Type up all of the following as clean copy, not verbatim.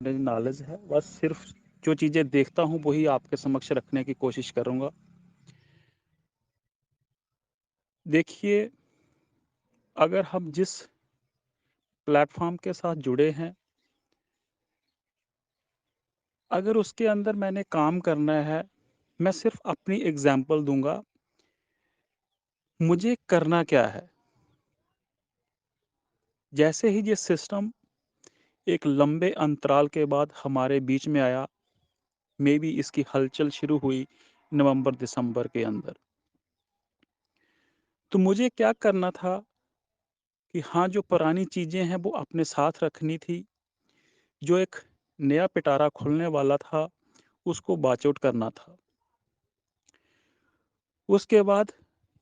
Knowledge है, बस सिर्फ जो चीज़ें देखता हूँ वही आपके समक्ष रखने की कोशिश करूँगा। देखिए, अगर हम जिस प्लेटफ़ॉर्म के साथ जुड़े हैं, अगर उसके अंदर मैंने काम करना है, मैं सिर्फ अपनी एग्ज़ाम्पल दूँगा, मुझे करना क्या है? जैसे ही ये सिस्टम एक लंबे अंतराल के बाद हमारे बीच में आया, मेबी इसकी हलचल शुरू हुई नवंबर-दिसंबर के अंदर। तो मुझे क्या करना था कि हाँ, जो पुरानी चीज़ें हैं वो अपने साथ रखनी थी, जो एक नया पिटारा खुलने वाला था, उसको बाच-आउट करना था। उसके बाद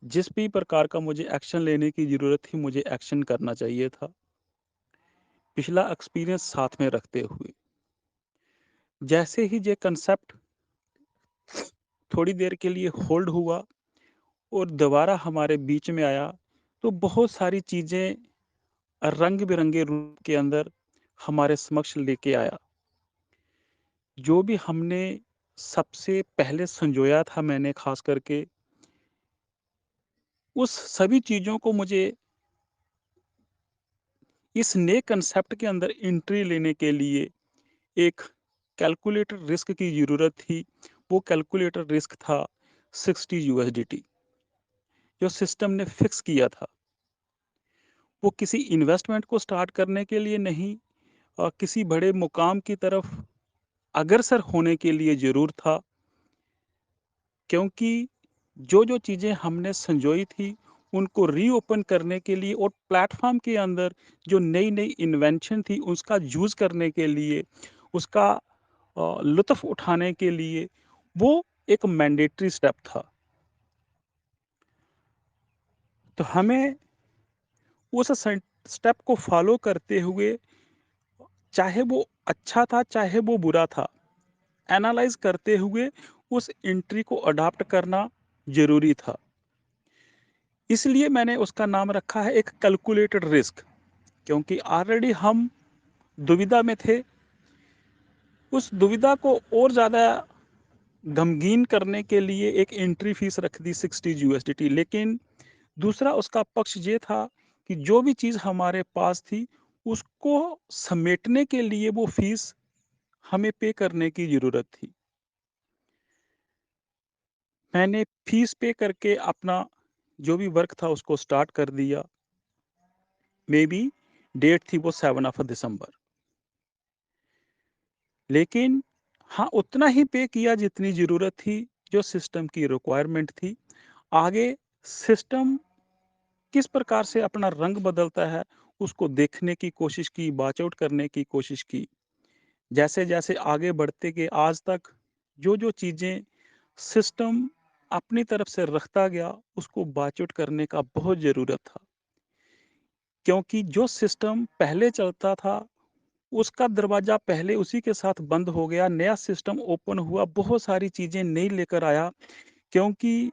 जिस भी प्रकार का मुझे एक्शन लेने की ज़रूरत थी, मुझे एक्शन करना चाहिए था, पिछला एक्सपीरियंस साथ में रखते हुए। जैसे ही ये कांसेप्ट थोड़ी देर के लिए होल्ड हुआ और दोबारा हमारे बीच में आया, तो बहुत सारी चीज़ें रंग-बिरंगे रूप के अंदर हमारे समक्ष लेके आया। जो भी हमने सबसे पहले संजोया था मैंने ख़ास करके, उस सभी चीज़ों को मुझे इस नए कांसेप्ट के अंदर एंट्री लेने के लिए एक कैलकुलेटेड रिस्क की ज़रूरत थी। वो कैलकुलेटेड रिस्क था 60 यूएसडीटी, जो सिस्टम ने फिक्स किया था। वो किसी इन्वेस्टमेंट को स्टार्ट करने के लिए नहीं, किसी बड़े मुकाम की तरफ अग्रसर होने के लिए ज़रूर था, क्योंकि जो-जो चीज़ें हमने संजोई थी, उनको रीओपन करने के लिए और प्लेटफ़ॉर्म के अंदर जो नई-नई इन्वेंशन थी, उसका यूज़ करने के लिए, उसका लुत्फ़ उठाने के लिए, वो एक मैंडेटरी स्टेप था। तो हमें उस स्टेप को फ़ॉलो करते हुए, चाहे वो अच्छा था, चाहे वो बुरा था, एनालाइज़ करते हुए उस एंट्री को अडॉप्ट करना ज़रूरी था। इसलिए मैंने उसका नाम रखा है एक कैलकुलेटेड रिस्क, क्योंकि ऑलरेडी हम दुविधा में थे। उस दुविधा को और ज़्यादा गमगीन करने के लिए एक एंट्री फ़ीस रख दी 60 यूएसडीटी, लेकिन दूसरा उसका पक्ष ये था कि जो भी चीज़ हमारे पास थी, उसको समेटने के लिए वो फ़ीस हमें पे करने की ज़रूरत थी। मैंने फ़ीस पे करके अपना जो भी वर्क था उसको स्टार्ट कर दिया। मेबी डेट थी वो 7 ऑफ दिसंबर। लेकिन हाँ, उतना ही पे किया जितनी ज़रूरत थी, जो सिस्टम की रिक्वायरमेंट थी। आगे सिस्टम किस प्रकार से अपना रंग बदलता है, उसको देखने की कोशिश की, वाच आउट करने की कोशिश की। जैसे-जैसे आगे बढ़ते गए आज तक जो-जो चीज़ें सिस्टम अपनी तरफ से रखता गया, उसको वाच आउट करने का बहुत ज़रूरत था। क्योंकि जो सिस्टम पहले चलता था, उसका दरवाज़ा पहले उसी के साथ बंद हो गया, नया सिस्टम ओपन हुआ, बहुत सारी चीज़ें नई लेकर आया, क्योंकि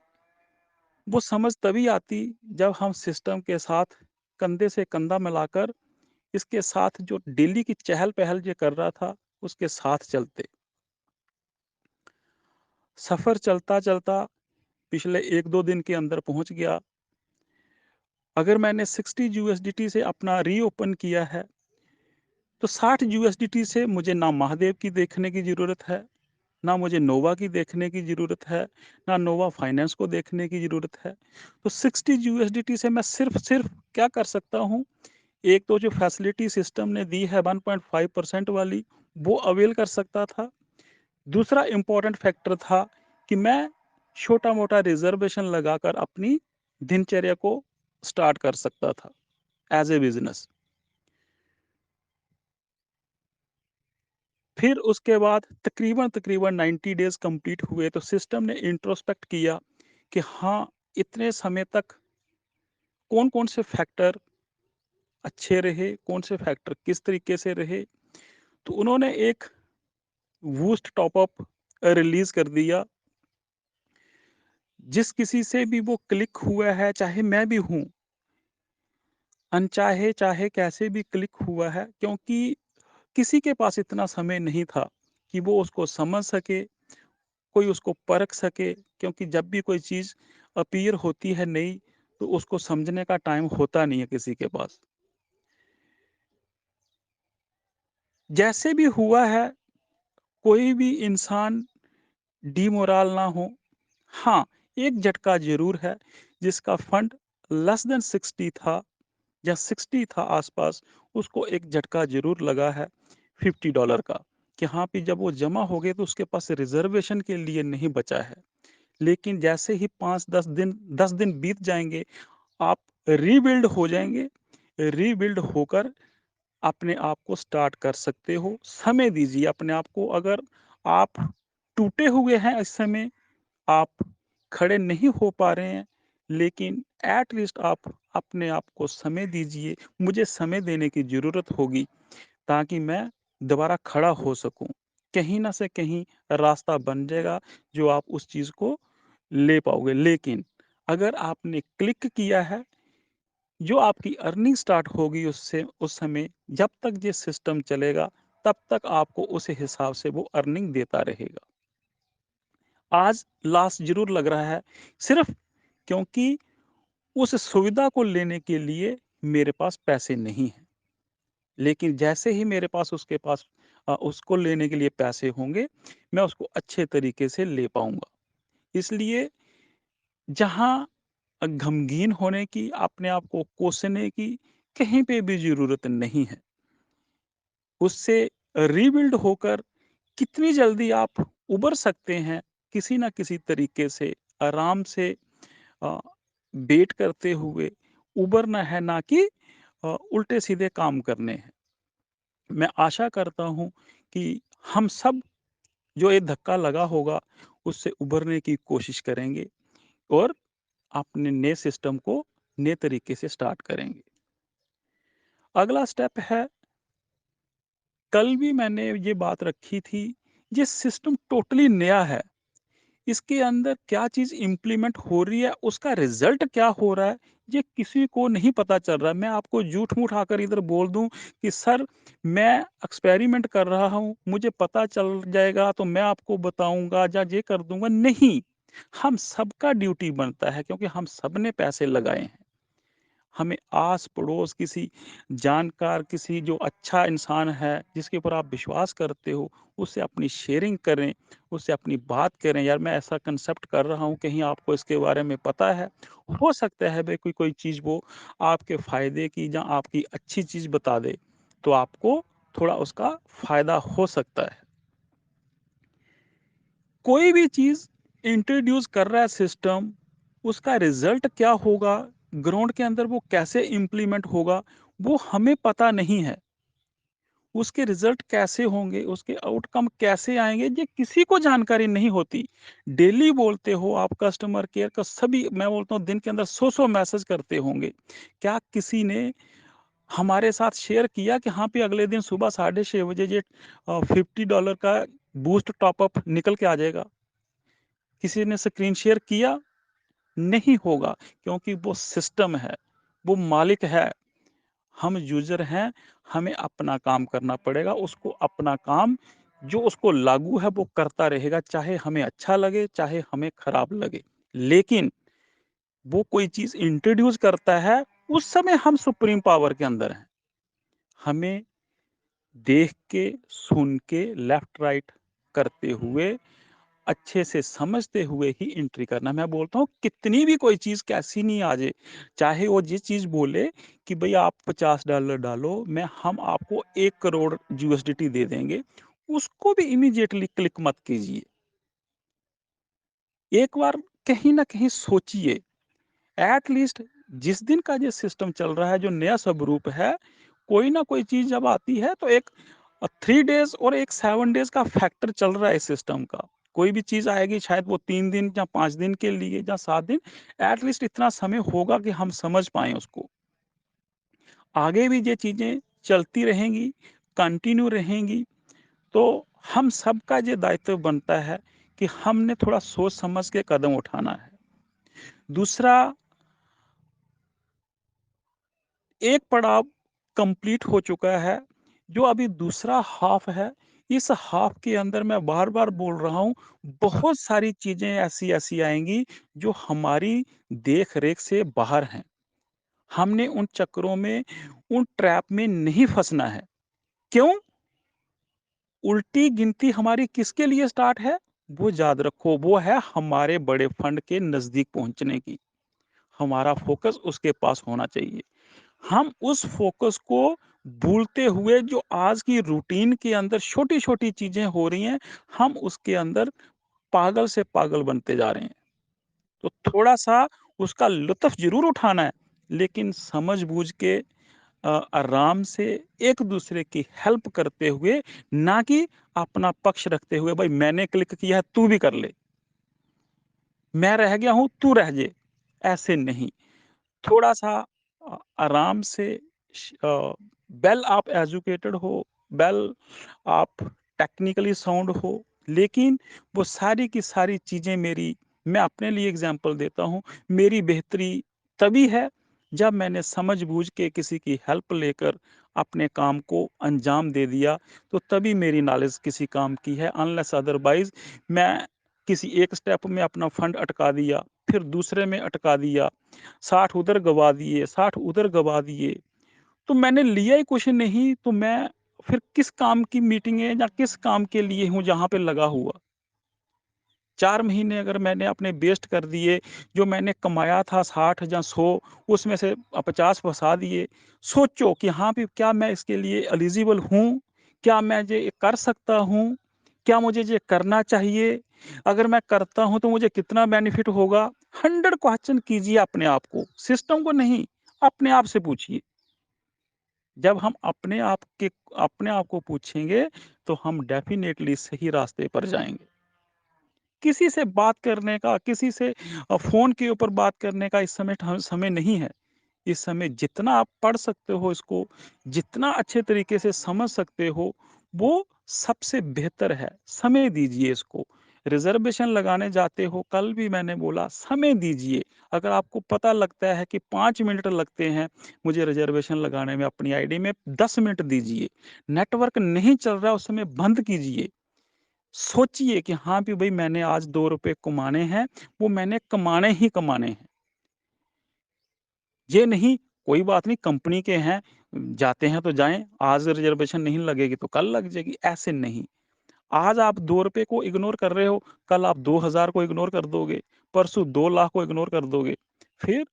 वो समझ तभी आती जब हम सिस्टम के साथ कंधे से कंधा मिलाकर इसके साथ जो डेली की चहल-पहल जो कर रहा था, उसके साथ चलते। सफ़र चलता-चलता पिछले 1-2 दिन के अंदर पहुँच गया। अगर मैंने 60 यूएसडीटी से अपना रीओपन किया है, तो 60 यूएसडीटी से मुझे ना महादेव की देखने की ज़रूरत है, ना मुझे नोवा की देखने की ज़रूरत है, ना नोवा फाइनेंस को देखने की ज़रूरत है। तो 60 यूएसडीटी से मैं सिर्फ़ क्या कर सकता हूँ, एक तो जो फैसिलिटी सिस्टम ने दी है 1.5% वाली, वो अवेल कर सकता था। दूसरा इम्पोर्टेंट फैक्टर था कि मैं छोटा-मोटा रिज़र्वेशन लगाकर अपनी दिनचर्या को स्टार्ट कर सकता था, एज़ ए बिज़नेस। फिर उसके बाद तकरीबन 90 डेज़ कंप्लीट हुए, तो सिस्टम ने इंट्रोस्पेक्ट किया कि हाँ, इतने समय तक कौन-कौन से फैक्टर अच्छे रहे, कौन से फैक्टर किस तरीके से रहे। तो उन्होंने एक बूस्ट टॉप अप रिलीज़ कर दिया। जिस किसी से भी वो क्लिक हुआ है, चाहे मैं भी हूँ, अनचाहे चाहे कैसे भी क्लिक हुआ है, क्योंकि किसी के पास इतना समय नहीं था कि वो उसको समझ सके, कोई उसको परख सके, क्योंकि जब भी कोई चीज़ अपीयर होती है नई, तो उसको समझने का टाइम होता नहीं है किसी के पास। जैसे भी हुआ है, कोई भी इंसान डिमोरल ना हो। हाँ, एक झटका ज़रूर है, जिसका फंड लेस देन 60 था या 60 था आस-पास, उसको एक झटका ज़रूर लगा है $50 का, कि हाँ, पे जब वो जमा हो गए तो उसके पास रिज़र्वेशन के लिए नहीं बचा है। लेकिन जैसे ही 10 दिन बीत जाएँगे, आप रीबिल्ड हो जाएँगे, रीबिल्ड होकर अपने आप को स्टार्ट कर सकते हो। समय दीजिए अपने आप को। अगर आप टूटे हुए हैं इस समय, आप खड़े नहीं हो पा रहे हैं, लेकिन एट लीस्ट आप अपने आप को समय दीजिए। मुझे समय देने की ज़रूरत होगी, ताकि मैं दोबारा खड़ा हो सकूँ। कहीं न से कहीं रास्ता बन जाएगा, जो आप उस चीज़ को ले पाओगे। लेकिन अगर आपने क्लिक किया है, जो आपकी अर्निंग स्टार्ट होगी उससे उस समय, जब तक ये सिस्टम चलेगा, तब तक आपको उस हिसाब से वो अर्निंग देता रहेगा। आज लॉस ज़रूर लग रहा है, सिर्फ़ क्योंकि उस सुविधा को लेने के लिए मेरे पास पैसे नहीं हैं। लेकिन जैसे ही मेरे पास उसको लेने के लिए पैसे होंगे, मैं उसको अच्छे तरीके से ले पाऊँगा। इसलिए जहाँ गमगीन होने की, अपने आप को कोसने की कहीं पे भी ज़रूरत नहीं है। उससे रीबिल्ड होकर कितनी जल्दी आप उबर सकते हैं, किसी न किसी तरीके से आराम से अ, वेट करते हुए उबरना है, ना कि उल्टे-सीधे काम करने हैं। मैं आशा करता हूँ कि हम सब जो ये धक्का लगा होगा, उससे उभरने की कोशिश करेंगे और अपने नए सिस्टम को नए तरीके से स्टार्ट करेंगे। अगला स्टेप है, कल भी मैंने ये बात रखी थी, ये सिस्टम टोटली नया है। इसके अंदर क्या चीज़ इम्प्लीमेंट हो रही है, उसका रिज़ल्ट क्या हो रहा है, ये किसी को नहीं पता चल रहा है। मैं आपको झूठ-मूठ आकर इधर बोल दूँ कि सर, मैं एक्सपेरिमेंट कर रहा हूँ, मुझे पता चल जाएगा तो मैं आपको बताऊँगा या ये कर दूँगा, नहीं। हम सबका ड्यूटी बनता है, क्योंकि हम सब ने पैसे लगाए हैं। हमें आस-पड़ोस किसी जानकार, किसी जो अच्छा इंसान है, जिसके ऊपर आप विश्वास करते हो, उससे अपनी शेयरिंग करें, उससे अपनी बात करें, यार मैं ऐसा कंसेप्ट कर रहा हूँ, कहीं आपको इसके बारे में पता है? हो सकता है भई कोई कोई चीज़ वो आपके फ़ायदे की या आपकी अच्छी चीज़ बता दे, तो आपको थोड़ा उसका फ़ायदा हो सकता है। कोई भी चीज़ इंट्रोड्यूस कर रहा है सिस्टम, उसका रिज़ल्ट क्या होगा, ग्राउंड के अंदर वो कैसे इम्प्लीमेंट होगा, वो हमें पता नहीं है। उसके रिज़ल्ट कैसे होंगे, उसके आउटकम कैसे आएँगे, ये किसी को जानकारी नहीं होती। डेली बोलते हो आप, कस्टमर केयर का सभी, मैं बोलता हूँ दिन के अंदर 100-100 मैसेज करते होंगे। क्या किसी ने हमारे साथ शेयर किया कि हाँ, पे अगले दिन सुबह साढ़े 6 बजे ये $50 का बूस्ट टॉप अप निकल के आ जाएगा? किसी ने स्क्रीन शेयर किया? नहीं होगा, क्योंकि वो सिस्टम है, वो मालिक है, हम यूज़र हैं, हमें अपना काम करना पड़ेगा, उसको अपना काम जो उसको लागू है वो करता रहेगा, चाहे हमें अच्छा लगे, चाहे हमें खराब लगे। लेकिन वो कोई चीज़ इंट्रोड्यूस करता है, उस समय हम सुप्रीम पावर के अंदर हैं। हमें देख के, सुन के, लेफ्ट राइट करते हुए, अच्छे से समझते हुए ही एंट्री करना। मैं बोलता हूँ कितनी भी कोई चीज़ कैसी नहीं आ जाए, चाहे वो ये चीज़ बोले कि भई आप $50 डालो, हम आपको 1 करोड़ यूएसडीटी दे देंगे, उसको भी इमीडिएटली क्लिक मत कीजिए। एक बार कहीं न कहीं सोचिए, एट लीस्ट जिस दिन का ये सिस्टम चल रहा है, जो नया स्वरूप है, कोई ना कोई चीज़ जब आती है तो एक 3 डेज़ और एक 7 डेज़ का फैक्टर चल रहा है इस सिस्टम का। कोई भी चीज़ आएगी, शायद वो 3 दिन या 5 दिन के लिए या 7 दिन, एट लीस्ट इतना समय होगा कि हम समझ पाएँ उसको। आगे भी ये चीज़ें चलती रहेंगी, कंटिन्यू रहेंगी, तो हम सबका ये दायित्व बनता है कि हमने थोड़ा सोच समझ के कदम उठाना है। दूसरा, एक पड़ाव कंप्लीट हो चुका है, जो अभी दूसरा हाफ़ है, इस हाफ़ के अंदर मैं बार-बार बोल रहा हूँ, बहुत सारी चीज़ें ऐसी-ऐसी आएँगी, जो हमारी देख-रेख से बाहर हैं। हमने उन चक्करों में, उन ट्रैप में नहीं फँसना है। क्यों? उल्टी गिनती हमारी किसके लिए स्टार्ट है? वो याद रखो, वो है हमारे बड़े फंड के नज़दीक पहुँचने की। हमारा फ़ोकस उसके पास होना चाहिए। हम उस फ़ोकस को भूलते हुए जो आज की रूटीन के अंदर छोटी-छोटी चीज़ें हो रही हैं, हम उसके अंदर पागल से पागल बनते जा रहे हैं। तो थोड़ा-सा उसका लुत्फ़ ज़रूर उठाना है, लेकिन समझ-बूझ के आराम से एक-दूसरे की हेल्प करते हुए, ना कि अपना पक्ष रखते हुए, "भई मैंने क्लिक किया है, तू भी कर ले। मैं रह गया हूँ, तू रह जे।" ऐसे नहीं। थोड़ा-सा आराम से वेल आप एजुकेटेड हो, वेल आप टेक्निकली साउंड हो, लेकिन वो सारी की सारी चीज़ें मेरी मैं अपने लिए एग्ज़ाम्पल देता हूँ, मेरी बेहतरी तभी है जब मैंने समझ-बूझ के किसी की हेल्प लेकर अपने काम को अंजाम दे दिया, तो तभी मेरी नॉलेज किसी काम की है अनलेस अदरवाइज़ मैं किसी एक स्टेप में अपना फंड अटका दिया, फिर दूसरे में अटका दिया, 60 उधर गँवा दिए, 60 उधर गँवा दिए। तो मैंने लिया ही कुछ नहीं, तो मैं फिर किस काम की मीटिंग है या किस काम के लिए हूँ जहाँ पे लगा हुआ। 4 महीने अगर मैंने अपने वेस्ट कर दिए, जो मैंने कमाया था 60 या 100 उसमें से 50 फँसा दिए। सोचो कि हाँ, भी क्या मैं इसके लिए एलिजिबल हूँ? क्या मैं ये कर सकता हूँ? क्या मुझे ये करना चाहिए? अगर मैं करता हूँ तो मुझे कितना बेनिफिट होगा? 100 क्वेश्चन कीजिए अपने आप को, सिस्टम को नहीं, अपने आप से पूछिए। जब हम अपने आप को पूछेंगे, तो हम डेफ़िनेटली सही रास्ते पर जाएँगे। किसी से बात करने का, किसी से फ़ोन के ऊपर बात करने का इस समय नहीं है। इस समय जितना आप पढ़ सकते हो इसको, जितना अच्छे तरीके से समझ सकते हो, वो सबसे बेहतर है। समय दीजिए इसको। रिज़र्वेशन लगाने जाते हो, कल भी मैंने बोला समय दीजिए। अगर आपको पता लगता है कि 5 मिनट लगते हैं मुझे रिज़र्वेशन लगाने में अपनी आईडी में, 10 मिनट दीजिए। नेटवर्क नहीं चल रहा है उस समय बंद कीजिए। सोचिए कि हाँ, भी भई मैंने आज 2 रुपए कमाने हैं, वो मैंने कमाने ही कमाने हैं। ये नहीं, कोई बात नहीं कंपनी के हैं, जाते हैं तो जाएँ, आज रिज़र्वेशन नहीं लगेगी तो कल लग जाएगी, ऐसे नहीं। आज आप 2 रुपए को इग्नोर कर रहे हो, कल आप 2000 को इग्नोर कर दोगे, परसों 2 लाख को इग्नोर कर दोगे। फिर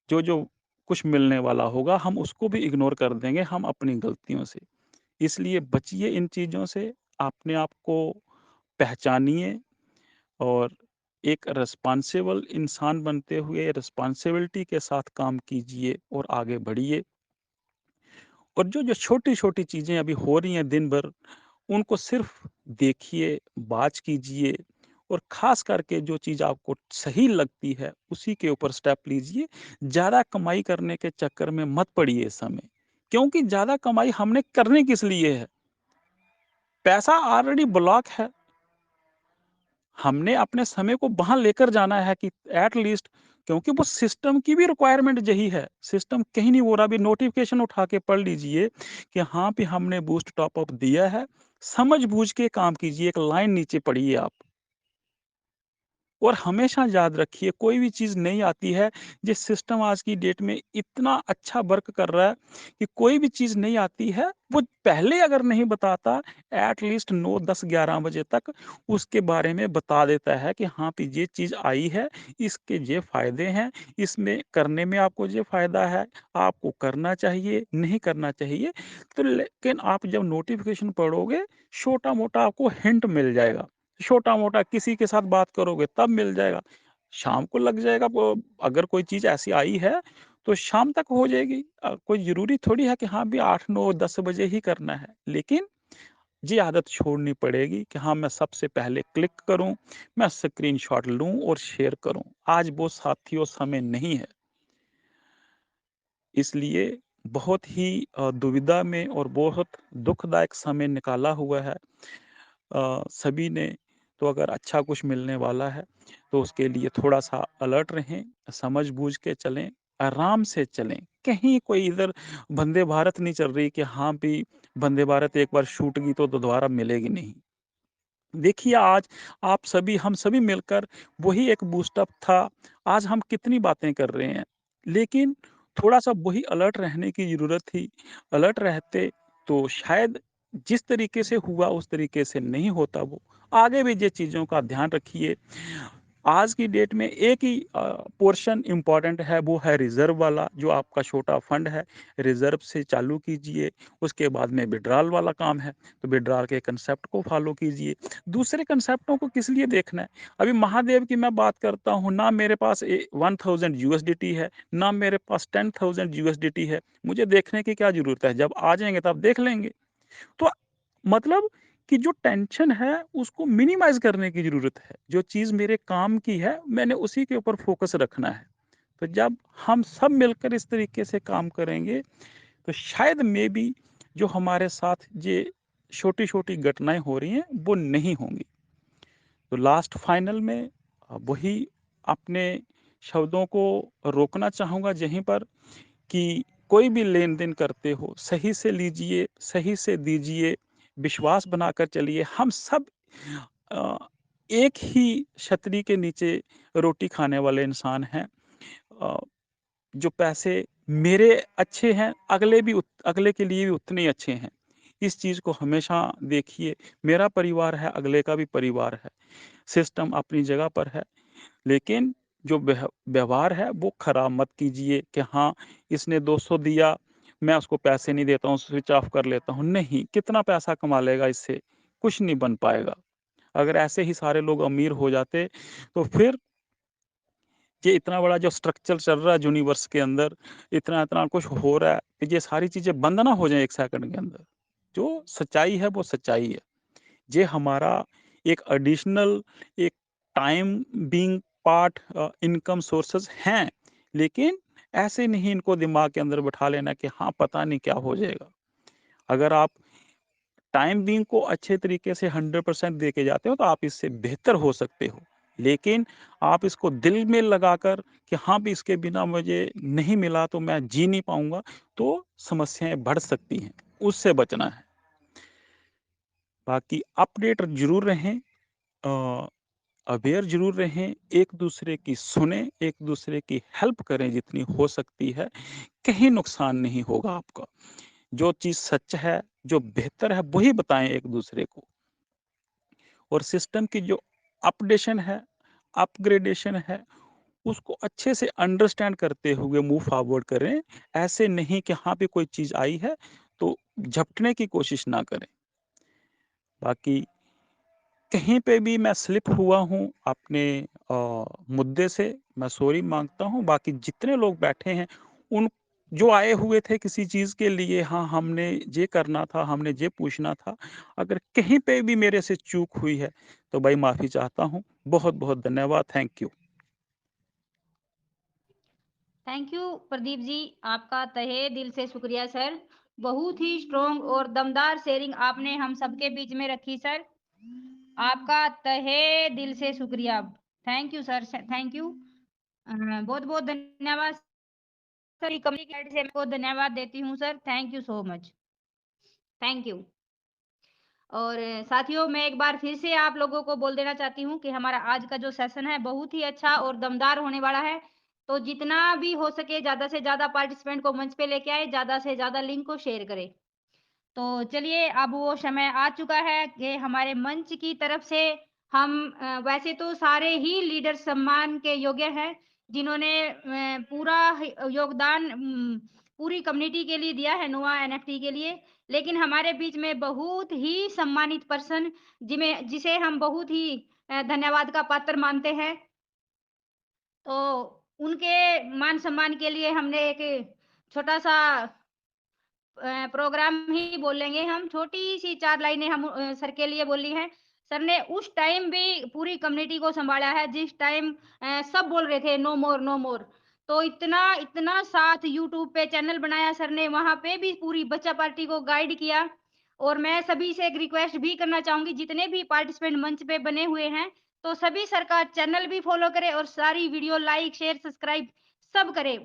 जो कुछ मिलने वाला होगा, हम उसको भी इग्नोर कर देंगे, हम अपनी गलतियों से। इसलिए बचिए इन चीज़ों से, अपने आप को पहचानिए और एक रिस्पॉन्सिबल इंसान बनते हुए रिस्पॉन्सिबिलिटी के साथ काम कीजिए और आगे बढ़िए। और जो छोटी-छोटी चीज़ें अभी हो रही हैं दिन भर, उनको सिर्फ़ देखिए, वाच कीजिए और ख़ास करके जो चीज़ आपको सही लगती है, उसी के ऊपर स्टेप लीजिए। ज़्यादा कमाई करने के चक्कर में मत पड़िए इस समय, क्योंकि ज़्यादा कमाई हमने करनी किस लिए है? पैसा ऑलरेडी ब्लॉक है। हमने अपने समय को वहाँ लेकर जाना है कि एट लीस्ट, क्योंकि वो सिस्टम की भी रिक्वायरमेंट यही है। सिस्टम कहीं नहीं बोल रहा, अभी नोटिफ़िकेशन उठा के पढ़ लीजिए कि हाँ, भी हमने बूस्ट टॉप अप दिया है। समझ-बूझ के काम कीजिए, एक लाइन नीचे पढ़िए आप। और हमेशा याद रखिए कोई भी चीज़ नई आती है, ये सिस्टम आज की डेट में इतना अच्छा वर्क कर रहा है कि कोई भी चीज़ नई आती है, वो पहले अगर नहीं बताता, एट लीस्ट 9, 10, 11 बजे तक उसके बारे में बता देता है कि हाँ, भी ये चीज़ आई है, इसके ये फ़ायदे हैं, इसमें करने में आपको ये फ़ायदा है, आपको करना चाहिए, नहीं करना चाहिए। तो लेकिन आप जब नोटिफ़िकेशन पढ़ोगे, छोटा-मोटा आपको हिंट मिल जाएगा। छोटा-मोटा किसी के साथ बात करोगे तब मिल जाएगा। शाम को लग जाएगा वो, अगर कोई चीज़ ऐसी आई है, तो शाम तक हो जाएगी। कोई ज़रूरी थोड़ी है कि हाँ, भी 8, 9, 10 बजे ही करना है। लेकिन ये आदत छोड़नी पड़ेगी कि हाँ, मैं सबसे पहले क्लिक करूँ, मैं स्क्रीनशॉट लूँ और शेयर करूँ। आज वो साथियों समय नहीं है। इसलिए बहुत ही दुविधा में और बहुत दुखदायक समय निकाला हुआ है सभी ने। तो अगर अच्छा कुछ मिलने वाला है, तो उसके लिए थोड़ा-सा अलर्ट रहें, समझ-बूझ के चलें, आराम से चलें। कहीं कोई इधर वंदे भारत नहीं चल रही कि हाँ भी वंदे भारत एक बार छूट गई तो दोबारा मिलेगी नहीं। देखिए आज आप सभी हम सभी मिलकर वही एक बूस्ट अप था, आज हम कितनी बातें कर रहे हैं। लेकिन थोड़ा-सा वही अलर्ट रहने की ज़रूरत थी। अलर्ट रहते तो शायद जिस तरीके से हुआ उस तरीके से नहीं होता वो। आगे भी ये चीज़ों का ध्यान रखिए। आज की डेट में एक ही पोर्शन इम्पोर्टेंट है, वो है रिज़र्व वाला, जो आपका छोटा फंड है, रिज़र्व से चालू कीजिए, उसके बाद में विथड्रॉल वाला काम है, तो विथड्रॉल के कंसेप्ट को फ़ॉलो कीजिए। दूसरे कंसेप्टों को किस लिए देखना है? अभी महादेव की मैं बात करता हूँ, ना मेरे पास 1000 यूएसडीटी है, ना मेरे पास 10,000 यूएसडीटी है, मुझे देखने की क्या ज़रूरत है? जब आ जाएँगे तब देख लेंगे। तो मतलब कि जो टेंशन है उसको मिनिमाइज़ करने की ज़रूरत है। जो चीज़ मेरे काम की है मैंने उसी के ऊपर फ़ोकस रखना है। तो जब हम सब मिलकर इस तरीके से काम करेंगे तो शायद मेबी जो हमारे साथ ये छोटी-छोटी घटनाएँ हो रही हैं वो नहीं होंगी। तो लास्ट फाइनल में वही अपने शब्दों को रोकना चाहूँगा यहीं पर कि कोई भी लेन-देन करते हो, सही से लीजिए, सही से दीजिए, विश्वास बनाकर चलिए। हम सब अ, एक ही छतरी के नीचे रोटी खाने वाले इंसान हैं। अ, जो पैसे मेरे अच्छे हैं, अगले के लिए भी उतने ही अच्छे हैं। इस चीज़ को हमेशा देखिए, मेरा परिवार है, अगले का भी परिवार है। सिस्टम अपनी जगह पर है। लेकिन जो व्यवहार है वो खराब मत कीजिए कि हाँ, इसने 200 दिया, मैं उसको पैसे नहीं देता हूँ, स्विच ऑफ कर लेता हूँ। नहीं, कितना पैसा कमा लेगा इससे? कुछ नहीं बन पाएगा। अगर ऐसे ही सारे लोग अमीर हो जाते, तो फिर ये इतना बड़ा जो स्ट्रक्चर चल रहा है यूनिवर्स के अंदर, इतना-इतना कुछ हो रहा है, कि ये सारी चीज़ें बंद ना हो जाएँ 1 सेकंड के अंदर। जो सच्चाई है, वो सच्चाई है। ये हमारा एक एडिशनल एक time being part income sources हैं, लेकिन ऐसे नहीं इनको दिमाग के अंदर बिठा लेना कि हाँ, पता नहीं क्या हो जाएगा। अगर आप टाइम बीइंग को अच्छे तरीके से 100% दे के जाते हो, तो आप इससे बेहतर हो सकते हो। लेकिन आप इसको दिल में लगाकर कि हाँ, भी इसके बिना मुझे नहीं मिला तो मैं जी नहीं पाऊँगा, तो समस्याएँ बढ़ सकती हैं, उससे बचना है। बाकी अपडेट ज़रूर रहें, अ अवेयर ज़रूर रहें, एक-दूसरे की सुनें, एक-दूसरे की हेल्प करें जितनी हो सकती है, कहीं नुकसान नहीं होगा आपका। जो चीज़ सच है, जो बेहतर है, वही बताएँ एक-दूसरे को और सिस्टम की जो अपडेशन है, अपग्रेडेशन है, उसको अच्छे से अंडरस्टैंड करते हुए मूव फॉरवर्ड करें। ऐसे नहीं कि हाँ, भी कोई चीज़ आई है, तो झपटने की कोशिश ना करें। बाकी कहीं पे भी मैं स्लिप हुआ हूँ अपने मुद्दे से, मैं सॉरी माँगता हूँ। बाकी जितने लोग बैठे हैं, उन जो आए हुए थे किसी चीज़ के लिए, हाँ, हमने ये करना था, हमने ये पूछना था। अगर कहीं पे भी मेरे से चूक हुई है, तो भाई माफ़ी चाहता हूँ। बहुत-बहुत धन्यवाद। Thank you. Thank you Pradeep ji, आपका तहे दिल से शुक्रिया सर। बहुत ही स्ट्रॉन्ग और दमदार शेयरिंग आपने हम सबके बीच में रखी सर। आपका तहे दिल से शुक्रिया। Thank you sir, thank you. बहुत-बहुत धन्यवाद सर, कंपनी की साइड से मैं आपको धन्यवाद देती हूँ sir. Thank you so much. Thank you. और साथियों, मैं एक बार फिर से आप लोगों को बोल देना चाहती हूँ कि हमारा आज का जो सेशन है बहुत ही अच्छा और दमदार होने वाला है। तो जितना भी हो सके ज़्यादा से ज़्यादा पार्टिसिपेंट को मंच पे लेके आएँ, ज़्यादा से ज़्यादा लिंक को शेयर करें। तो चलिए अब वो समय आ चुका है कि हमारे मंच की तरफ से हम वैसे तो सारे ही लीडर सम्मान के योग्य हैं, जिन्होंने पूरा योगदान पूरी कम्युनिटी के लिए दिया है नोआ एनएफटी के लिए। लेकिन हमारे बीच में बहुत ही सम्मानित पर्सन जिसे हम बहुत ही धन्यवाद का पात्र मानते हैं। तो उनके मान सम्मान के लिए हमने एक छोटा-सा प्रोग्राम ही बोलेंगे हम, छोटी-सी 4 लाइनें हम सर के लिए बोली हैं। सर ने उस टाइम भी पूरी कम्युनिटी को सँभाला है जिस टाइम सब बोल रहे थे नो मोर, नो मोर। तो इतना इतना साथ यूट्यूब पे चैनल बनाया सर ने, वहाँ पे भी पूरी बच्चा पार्टी को गाइड किया। और मैं सभी से एक रिक्वेस्ट भी करना चाहूँगी, जितने भी पार्टिसिपेंट मंच पे बने हुए हैं, तो सभी सर का चैनल भी फ़ॉलो करें और सारी वीडियो लाइक, शेयर, सब्सक्राइब सब करें।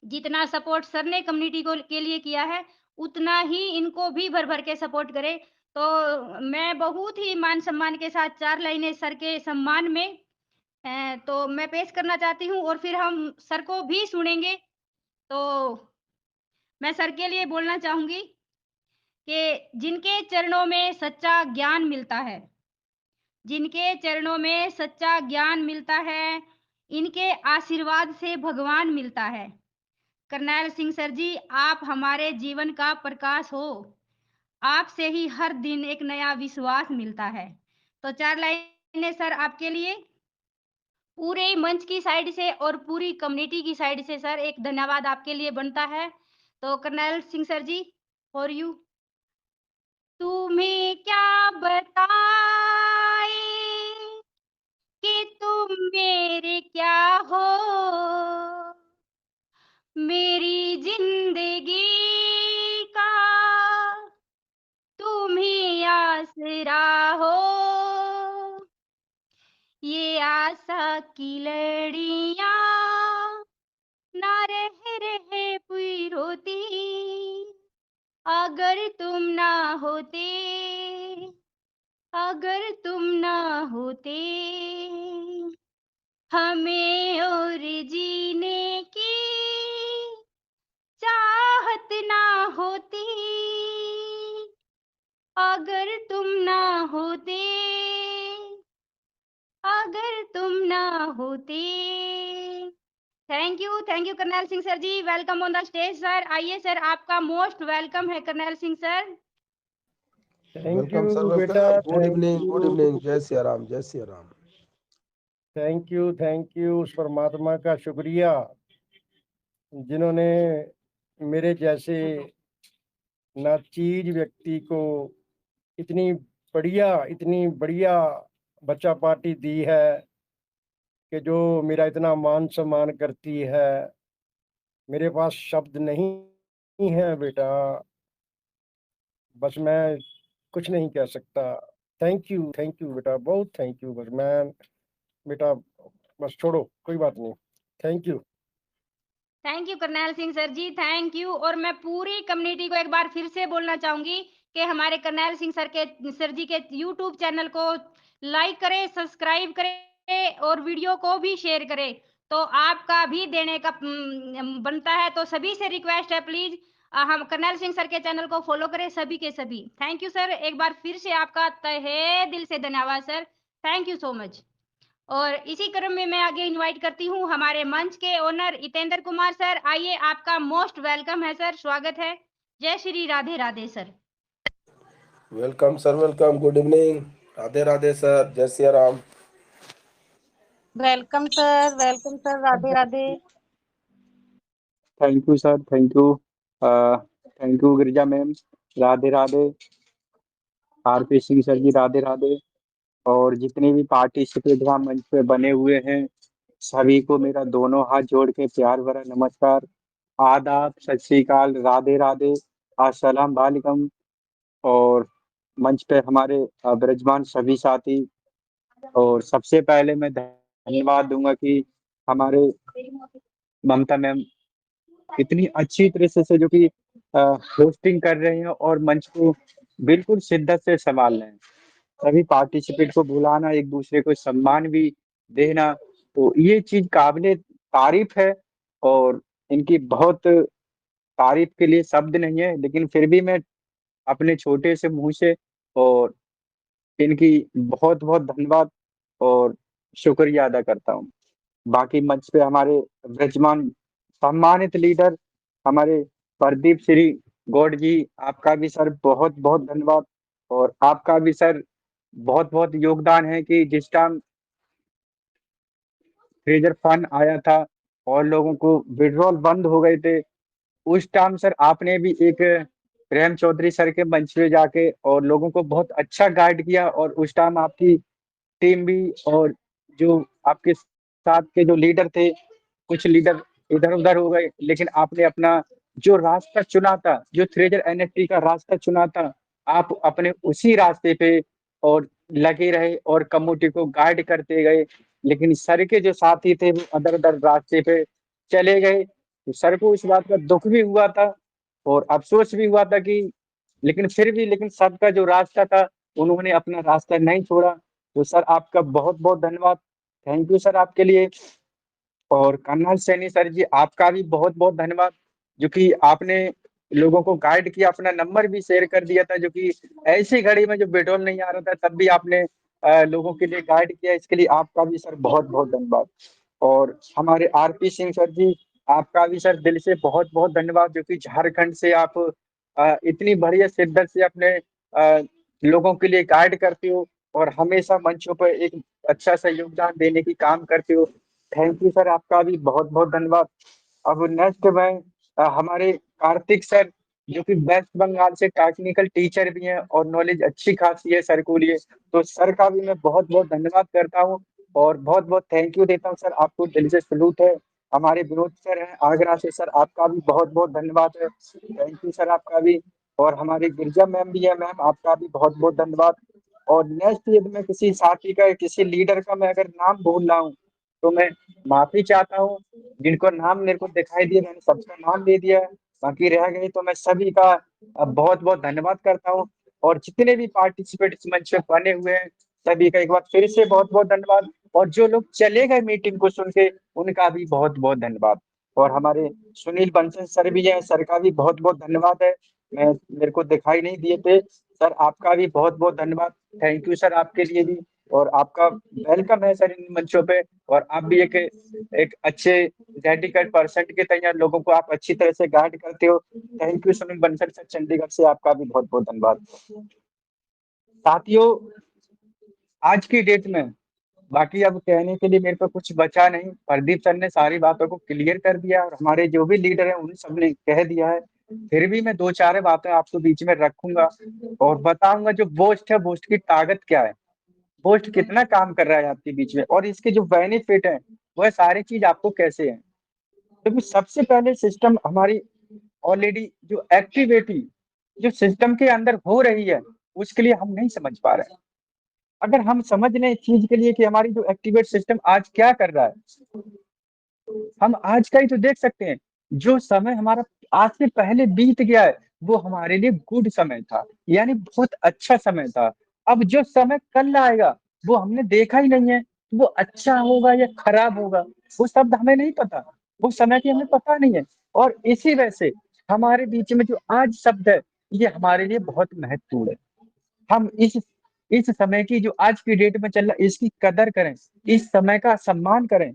जितना सपोर्ट सर ने कम्युनिटी को के लिए किया है, उतना ही इनको भी भर-भर के सपोर्ट करें। तो मैं बहुत ही मान-सम्मान के साथ 4 लाइनें सर के सम्मान में तो मैं पेश करना चाहती हूँ और फिर हम सर को भी सुनेंगे। तो मैं सर के लिए बोलना चाहूँगी कि जिनके चरणों में सच्चा ज्ञान मिलता है, जिनके चरणों में सच्चा ज्ञान मिलता है, इनके आशीर्वाद से भगवान मिलता है। करनैल सिंह सर जी, आप हमारे जीवन का प्रकाश हो। आपसे ही हर दिन एक नया विश्वास मिलता है। तो 4 लाइनें सर आपके लिए, पूरे मंच की साइड से और पूरी कम्युनिटी की साइड से सर एक धन्यवाद आपके लिए बनता है। तो Karnail Singh sir ji, for you. तुम्हें क्या बताएँ कि तुम मेरे क्या हो, मेरी ज़िंदगी का तुम ही आसरा हो। ये आशा की लड़ियाँ ना रह रहे पुरोती, अगर तुम ना होते, अगर तुम ना होते, हमें और जीने की चाहत ना होती, अगर तुम ना होते, अगर तुम ना होते। Thank you Karnail Singh sir ji. Welcome on the stage sir. आइए सर, आपका मोस्ट वेलकम है Karnail Singh sir. Thank welcome sir, you बेटा, welcome. Good thank evening, good you, evening. जय सिया राम, जय सिया राम। थैंक यू उस परमात्मा का शुक्रिया जिन्होंने मेरे जैसे नाचीज व्यक्ति को इतनी बढ़िया बच्चा पार्टी दी है कि जो मेरा इतना मान सम्मान करती है। मेरे पास शब्द नहीं है बेटा, बस मैं कुछ नहीं कह सकता। थैंक यू बेटा, बहुत थैंक यू। बस मैं बेटा, बस छोड़ो, कोई बात नहीं। Thank you Karnail Singh sir ji, thank you. और मैं पूरी कम्युनिटी को एक बार फिर से बोलना चाहूँगी कि हमारे करनैल सिंह सर जी के यूट्यूब चैनल को लाइक करें, सब्सक्राइब करें और वीडियो को भी शेयर करें। तो आपका भी देने का बनता है, तो सभी से रिक्वेस्ट है प्लीज़ हम करनैल सिंह सर के चैनल को फॉलो करें सभी के सभी। थैंक यू सर, एक बार फिर से आपका तहे दिल से धन्यवाद sir. Thank you so much. और इसी क्रम में मैं आगे इनवाइट करती हूँ हमारे मंच के ओनर हितेंद्र कुमार सर। आइए, आपका मोस्ट वेलकम है सर, स्वागत है। जय Shri Radhe Radhe sir. Welcome sir, welcome. Good evening. Radhe Radhe sir, जय Siya Ram. Welcome sir, Radhe Radhe. Thank you sir, thank you Girija ma'am, Radhe Radhe. RP Singh sir ji, Radhe Radhe. और जितने भी पार्टिसिपेट वहाँ मंच पे बने हुए हैं, सभी को मेरा दोनों हाथ जोड़ के प्यार भरा नमस्कार, आदाब, सत श्री अकाल, राधे राधे, अस्सलाम वालेकुम। और मंच पे हमारे ब्रजमान सभी साथी, और सबसे पहले मैं धन्यवाद दूंगा कि हमारे ममता मैम इतनी अच्छी तरह से जो कि होस्टिंग कर रहे हैं और मंच को बिल्कुल शिद्दत से संभाल रहे हैं। सभी पार्टिसिपेट को बुलाना, एक दूसरे को सम्मान भी देना, तो ये चीज काबिले तारीफ है। और इनकी बहुत तारीफ के लिए शब्द नहीं है, लेकिन फिर भी मैं अपने छोटे से मुंह से और इनकी बहुत बहुत धन्यवाद और शुक्रिया अदा करता हूँ। बाकी मंच पे हमारे विराजमान सम्मानित लीडर हमारे प्रदीप श्री गौड़ जी, आपका भी सर बहुत बहुत धन्यवाद। और आपका भी सर बहुत बहुत योगदान है कि जिस टाइम फ्रेजर फंड आया था और लोगों को विड्रॉल बंद हो गए थे, उस टाइम सर आपने भी एक प्रेम चौधरी सर के मंच पे जाके और लोगों को बहुत अच्छा गाइड किया। और उस टाइम आपकी टीम भी और जो आपके साथ के जो लीडर थे, कुछ लीडर इधर-उधर हो गए, लेकिन आपने अपना जो रास्ता चुना था, जो थ्रेजर एनएफटी का रास्ता चुना था, आप अपने उसी रास्ते पे और लगे रहे और कम्युनिटी को गाइड करते गए। लेकिन सर के जो साथी थे वो अदर-अदर रास्ते पे चले गए। तो सर को इस बात का दुःख भी हुआ था और अफ़सोस भी हुआ था कि लेकिन फिर भी लेकिन सबका जो रास्ता था, उन्होंने अपना रास्ता नहीं छोड़ा। तो सर आपका बहुत-बहुत धन्यवाद। थैंक यू सर आपके लिए। और कर्नल सैनी सर जी, आपका भी बहुत-बहुत धन्यवाद, जो कि आपने लोगों को गाइड किया, अपना नंबर भी शेयर कर दिया था, जो कि ऐसी घड़ी में जो पेट्रोल नहीं आ रहा था, तब भी आपने लोगों के लिए गाइड किया, इसके लिए आपका भी सर बहुत-बहुत धन्यवाद। और हमारे आरपी सिंह सर जी, आपका भी सर दिल से बहुत-बहुत धन्यवाद, जो कि झारखंड से आप इतनी बढ़िया शिद्दत से अपने लोगों के लिए गाइड करते हो और हमेशा मंचों पर एक अच्छा-सा योगदान देने की काम करते हो। थैंक यू सर, आपका भी बहुत-बहुत धन्यवाद। अब नेक्स्ट मैं हमारे कार्तिक सर, जो कि वेस्ट बंगाल से टेक्निकल टीचर भी हैं और नॉलेज अच्छी खासी है सर को लिए, तो सर का भी मैं बहुत-बहुत धन्यवाद करता हूँ और बहुत-बहुत थैंक यू देता हूँ सर, आपको दिल से सैल्यूट है। हमारे विनोद सर हैं आगरा से, सर आपका भी बहुत-बहुत धन्यवाद है। थैंक यू सर आपका भी। और हमारी गिरिजा मैम भी है, मैम आपका भी बहुत-बहुत धन्यवाद। और नेक्स्ट यदि मैं किसी साथी का, किसी लीडर का मैं अगर नाम भूल रहा हूँ, तो मैं माफ़ी चाहता हूँ। जिनको नाम मेरे को दिखाई दिए, मैंने सबका नाम ले दिया है, बाकी रह गए तो मैं सभी का बहुत-बहुत धन्यवाद करता हूँ। और जितने भी पार्टिसिपेट इस मंच पे बने हुए हैं, सभी का एक बार फिर से बहुत-बहुत धन्यवाद। और जो लोग चले गए मीटिंग को सुन के, उनका भी बहुत-बहुत धन्यवाद। और हमारे सुनील बंसल सर भी हैं, सर का भी बहुत-बहुत धन्यवाद है। मेरे को दिखाई नहीं दिए थे। सर आपका भी बहुत-बहुत धन्यवाद। थैंक यू सर आपके लिए भी। और आपका वेलकम है सर इन मंचों पे। और आप भी एक एक अच्छे डेडिकेटेड पर्सन के तैयार लोगों को आप अच्छी तरह से गाइड करते हो। Thank you Sunil Bansal sir Chandigarh से, आपका भी बहुत-बहुत धन्यवाद। साथियों, आज की डेट में बाकी अब कहने के लिए मेरे पे कुछ बचा नहीं। प्रदीप सर ने सारी बातों को क्लियर कर दिया और हमारे जो भी लीडर हैं, उन सब ने कह दिया है। फिर भी मैं 2-4 बातें आपके बीच में रखूँगा और बताऊँगा जो बूस्ट है, बूस्ट की ताकत क्या है? बूस्ट कितना काम कर रहा है आपके बीच में और इसके जो बेनिफिट हैं, वह सारी चीज़ आपको कैसे हैं? क्योंकि सबसे पहले सिस्टम हमारी ऑलरेडी जो एक्टिविटी जो सिस्टम के अंदर हो रही है, उसके लिए हम नहीं समझ पा रहे हैं। अगर हम समझ लें इस चीज़ के लिए कि हमारी जो एक्टिवेट सिस्टम आज क्या कर रहा है, हम आज का ही तो देख सकते हैं। जो समय हमारा आज से पहले बीत गया है, वो हमारे लिए गुड समय था, यानी बहुत अच्छा समय था। अब जो समय कल आएगा, वो हमने देखा ही नहीं है, वो अच्छा होगा या खराब होगा, वो शब्द हमें नहीं पता, वो समय की हमें पता नहीं है। और इसी वजह से हमारे बीच में जो आज शब्द है, ये हमारे लिए बहुत महत्वपूर्ण है। हम इस समय की जो आज की डेट में चल रहा है, इसकी कदर करें, इस समय का सम्मान करें।